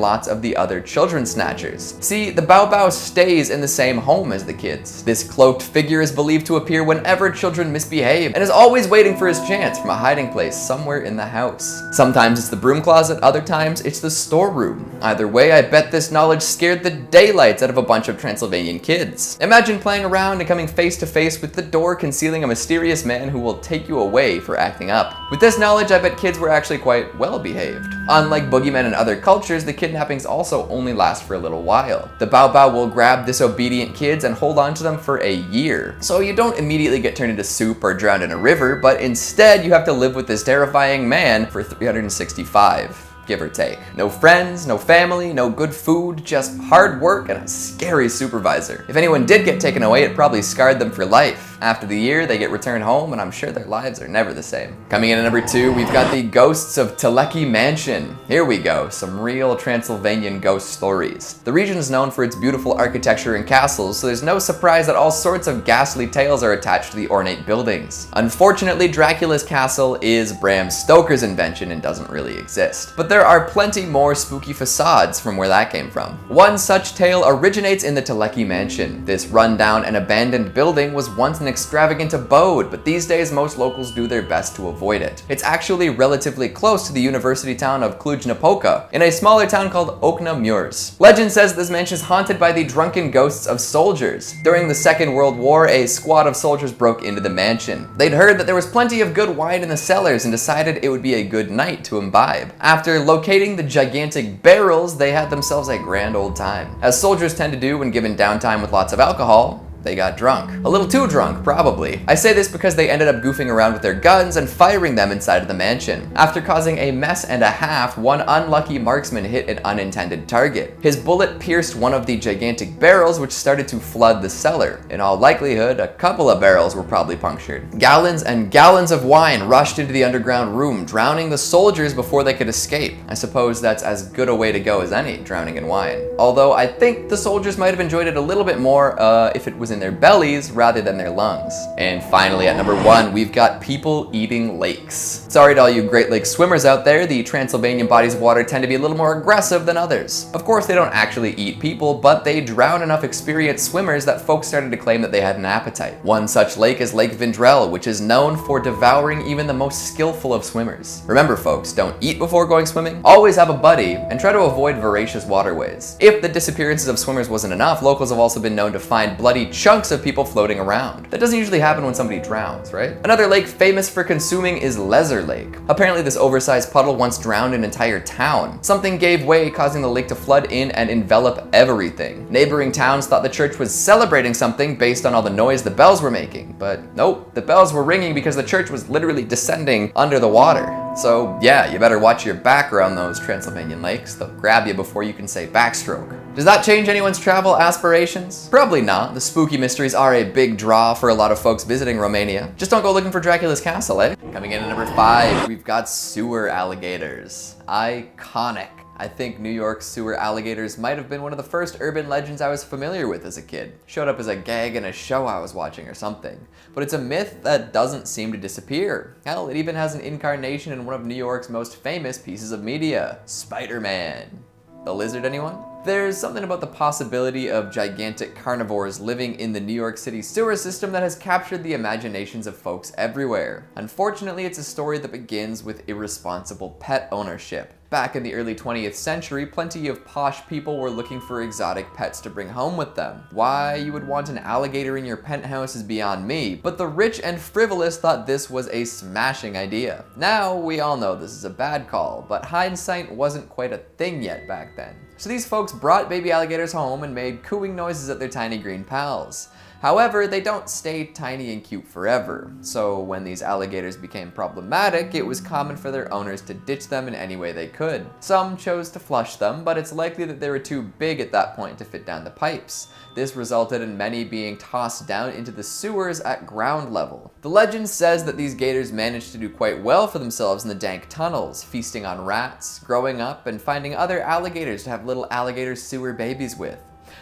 lots of the other children snatchers. See, the Bao Bao stays in the same home as the kids. This cloaked figure is believed to appear whenever children misbehave, and is always waiting for his chance from a hiding place somewhere in the house. Sometimes it's the broom closet, other times it's the storeroom. Either way, I bet this knowledge scared the daylights out of a bunch of Transylvanian kids. Imagine playing around and coming face to face with the door concealing a mysterious man who will take you away for acting up. With this knowledge, I bet kids were actually quite well behaved. Unlike boogeymen in other cultures, the kidnappings also only last for a little while. The Bao Bao will grab disobedient kids and hold on to them for a year. So you don't immediately get turned into soup or drowned in a river, but instead you have to live with this terrifying man for 365. Give or take. No friends, no family, no good food, just hard work and a scary supervisor. If anyone did get taken away, it probably scarred them for life. After the year, they get returned home, and I'm sure their lives are never the same. Coming in at number 2, we've got the ghosts of Teleki Mansion. Here we go, some real Transylvanian ghost stories. The region is known for its beautiful architecture and castles, so there's no surprise that all sorts of ghastly tales are attached to the ornate buildings. Unfortunately, Dracula's castle is Bram Stoker's invention and doesn't really exist. But there are plenty more spooky facades from where that came from. One such tale originates in the Teleki Mansion. This rundown and abandoned building was once an extravagant abode, but these days most locals do their best to avoid it. It's actually relatively close to the university town of Cluj-Napoca, in a smaller town called Okna Murs. Legend says this mansion is haunted by the drunken ghosts of soldiers. During the Second World War, a squad of soldiers broke into the mansion. They'd heard that there was plenty of good wine in the cellars and decided it would be a good night to imbibe. After locating the gigantic barrels, they had themselves a grand old time. As soldiers tend to do when given downtime with lots of alcohol, they got drunk. A little too drunk, probably. I say this because they ended up goofing around with their guns and firing them inside of the mansion. After causing a mess and a half, one unlucky marksman hit an unintended target. His bullet pierced one of the gigantic barrels, which started to flood the cellar. In all likelihood, a couple of barrels were probably punctured. Gallons and gallons of wine rushed into the underground room, drowning the soldiers before they could escape. I suppose that's as good a way to go as any, drowning in wine. Although I think the soldiers might have enjoyed it a little bit more if it was in their bellies rather than their lungs. And finally, at number 1, we've got people eating lakes. Sorry to all you Great Lakes swimmers out there, the Transylvanian bodies of water tend to be a little more aggressive than others. Of course, they don't actually eat people, but they drown enough experienced swimmers that folks started to claim that they had an appetite. One such lake is Lake Vendrell, which is known for devouring even the most skillful of swimmers. Remember folks, don't eat before going swimming, always have a buddy, and try to avoid voracious waterways. If the disappearances of swimmers wasn't enough, locals have also been known to find bloody chunks of people floating around. That doesn't usually happen when somebody drowns, right? Another lake famous for consuming is Lesser Lake. Apparently this oversized puddle once drowned an entire town. Something gave way, causing the lake to flood in and envelop everything. Neighboring towns thought the church was celebrating something based on all the noise the bells were making, but nope, the bells were ringing because the church was literally descending under the water. So yeah, you better watch your back around those Transylvanian lakes. They'll grab you before you can say backstroke. Does that change anyone's travel aspirations? Probably not. The spooky mysteries are a big draw for a lot of folks visiting Romania. Just don't go looking for Dracula's castle, eh? Coming in at number 5, we've got sewer alligators. Iconic. I think New York's sewer alligators might have been one of the first urban legends I was familiar with as a kid. Showed up as a gag in a show I was watching or something. But it's a myth that doesn't seem to disappear. Hell, it even has an incarnation in one of New York's most famous pieces of media, Spider-Man. The lizard, anyone? There's something about the possibility of gigantic carnivores living in the New York City sewer system that has captured the imaginations of folks everywhere. Unfortunately, it's a story that begins with irresponsible pet ownership. Back in the early 20th century, plenty of posh people were looking for exotic pets to bring home with them. Why you would want an alligator in your penthouse is beyond me, but the rich and frivolous thought this was a smashing idea. Now, we all know this is a bad call, but hindsight wasn't quite a thing yet back then. So these folks brought baby alligators home and made cooing noises at their tiny green pals. However, they don't stay tiny and cute forever, so when these alligators became problematic, it was common for their owners to ditch them in any way they could. Some chose to flush them, but it's likely that they were too big at that point to fit down the pipes. This resulted in many being tossed down into the sewers at ground level. The legend says that these gators managed to do quite well for themselves in the dank tunnels, feasting on rats, growing up, and finding other alligators to have little alligator sewer babies with.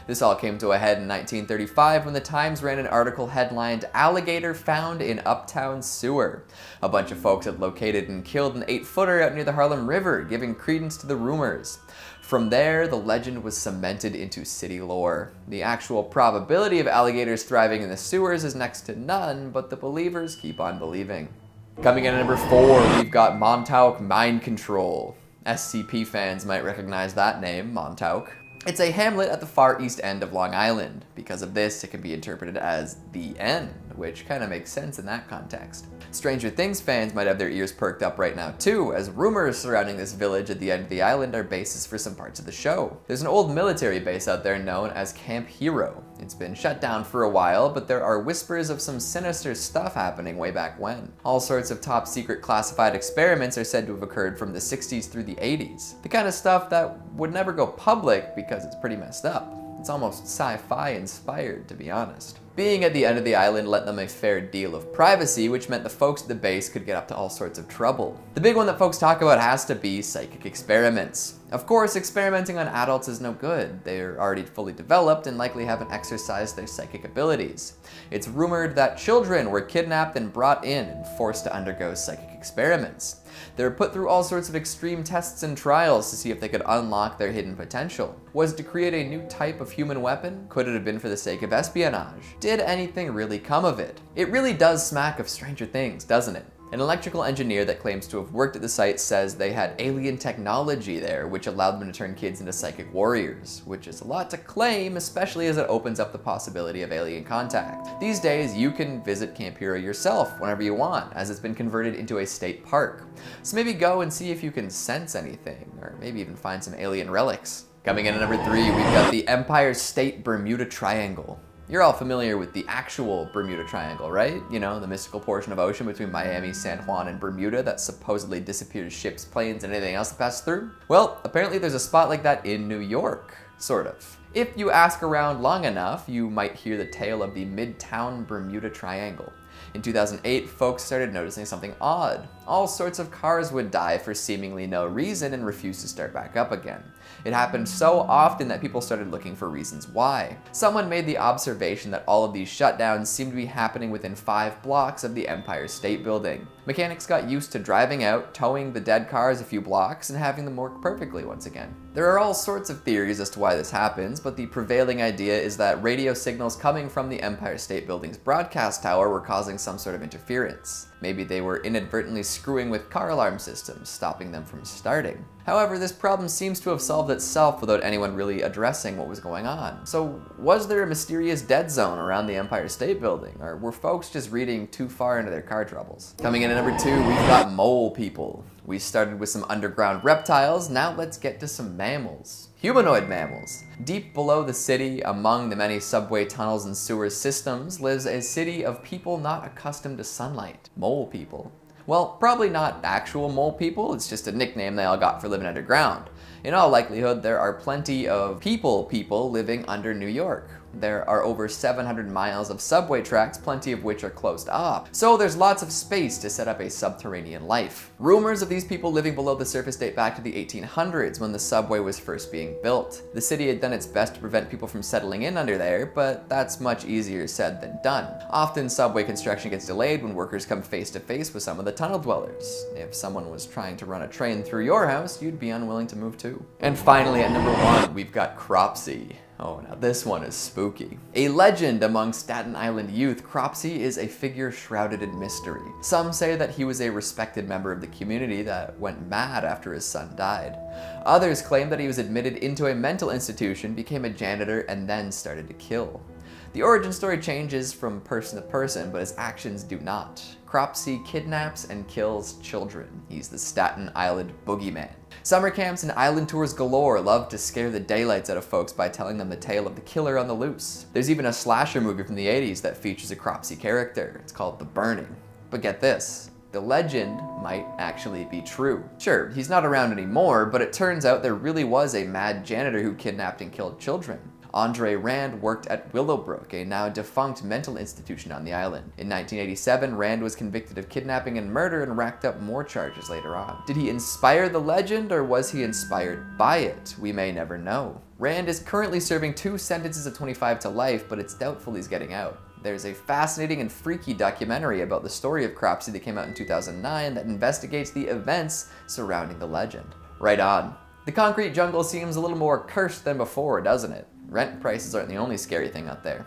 This all came to a head in 1935 when the Times ran an article headlined, "Alligator Found in Uptown Sewer." A bunch of folks had located and killed an 8-footer out near the Harlem River, giving credence to the rumors. From there, the legend was cemented into city lore. The actual probability of alligators thriving in the sewers is next to none, but the believers keep on believing. Coming in at number 4, we've got Montauk Mind Control. SCP fans might recognize that name, Montauk. It's a hamlet at the far east end of Long Island. Because of this, it can be interpreted as the end, which kind of makes sense in that context. Stranger Things fans might have their ears perked up right now too, as rumors surrounding this village at the end of the island are basis for some parts of the show. There's an old military base out there known as Camp Hero. It's been shut down for a while, but there are whispers of some sinister stuff happening way back when. All sorts of top secret classified experiments are said to have occurred from the 60s through the 80s. The kind of stuff that would never go public because it's pretty messed up. It's almost sci-fi inspired, to be honest. Being at the end of the island lent them a fair deal of privacy, which meant the folks at the base could get up to all sorts of trouble. The big one that folks talk about has to be psychic experiments. Of course, experimenting on adults is no good. They're already fully developed and likely haven't exercised their psychic abilities. It's rumored that children were kidnapped and brought in and forced to undergo psychic experiments. They were put through all sorts of extreme tests and trials to see if they could unlock their hidden potential. Was it to create a new type of human weapon? Could it have been for the sake of espionage? Did anything really come of it? It really does smack of Stranger Things, doesn't it? An electrical engineer that claims to have worked at the site says they had alien technology there, which allowed them to turn kids into psychic warriors, which is a lot to claim, especially as it opens up the possibility of alien contact. These days, you can visit Camp Hero yourself whenever you want, as it's been converted into a state park. So maybe go and see if you can sense anything, or maybe even find some alien relics. Coming in at number 3, we've got the Empire State Bermuda Triangle. You're all familiar with the actual Bermuda Triangle, right? You know, the mystical portion of ocean between Miami, San Juan, and Bermuda that supposedly disappears ships, planes, and anything else that passes through? Well, apparently there's a spot like that in New York, sort of. If you ask around long enough, you might hear the tale of the Midtown Bermuda Triangle. In 2008, folks started noticing something odd. All sorts of cars would die for seemingly no reason and refuse to start back up again. It happened so often that people started looking for reasons why. Someone made the observation that all of these shutdowns seemed to be happening within 5 blocks of the Empire State Building. Mechanics got used to driving out, towing the dead cars a few blocks, and having them work perfectly once again. There are all sorts of theories as to why this happens, but the prevailing idea is that radio signals coming from the Empire State Building's broadcast tower were causing some sort of interference. Maybe they were inadvertently screwing with car alarm systems, stopping them from starting. However, this problem seems to have solved itself without anyone really addressing what was going on. So, was there a mysterious dead zone around the Empire State Building, or were folks just reading too far into their car troubles? Coming in at number 2, we've got mole people. We started with some underground reptiles, now let's get to some mammals. Humanoid mammals. Deep below the city, among the many subway tunnels and sewer systems, lives a city of people not accustomed to sunlight. Mole people. Well, probably not actual mole people, it's just a nickname they all got for living underground. In all likelihood, there are plenty of people living under New York. There are over 700 miles of subway tracks, plenty of which are closed off. So there's lots of space to set up a subterranean life. Rumors of these people living below the surface date back to the 1800s when the subway was first being built. The city had done its best to prevent people from settling in under there, but that's much easier said than done. Often subway construction gets delayed when workers come face to face with some of the tunnel dwellers. If someone was trying to run a train through your house, you'd be unwilling to move too. And finally, at number 1, we've got Cropsey. Oh, now this one is spooky. A legend among Staten Island youth, Cropsey is a figure shrouded in mystery. Some say that he was a respected member of the community that went mad after his son died. Others claim that he was admitted into a mental institution, became a janitor, and then started to kill. The origin story changes from person to person, but his actions do not. Cropsey kidnaps and kills children. He's the Staten Island boogeyman. Summer camps and island tours galore love to scare the daylights out of folks by telling them the tale of the killer on the loose. There's even a slasher movie from the 80s that features a Cropsey character. It's called The Burning. But get this, the legend might actually be true. Sure, he's not around anymore, but it turns out there really was a mad janitor who kidnapped and killed children. Andre Rand worked at Willowbrook, a now defunct mental institution on the island. In 1987, Rand was convicted of kidnapping and murder and racked up more charges later on. Did he inspire the legend, or was he inspired by it? We may never know. Rand is currently serving 2 sentences of 25 to life, but it's doubtful he's getting out. There's a fascinating and freaky documentary about the story of Cropsey that came out in 2009 that investigates the events surrounding the legend. Right on. The concrete jungle seems a little more cursed than before, doesn't it? Rent prices aren't the only scary thing out there.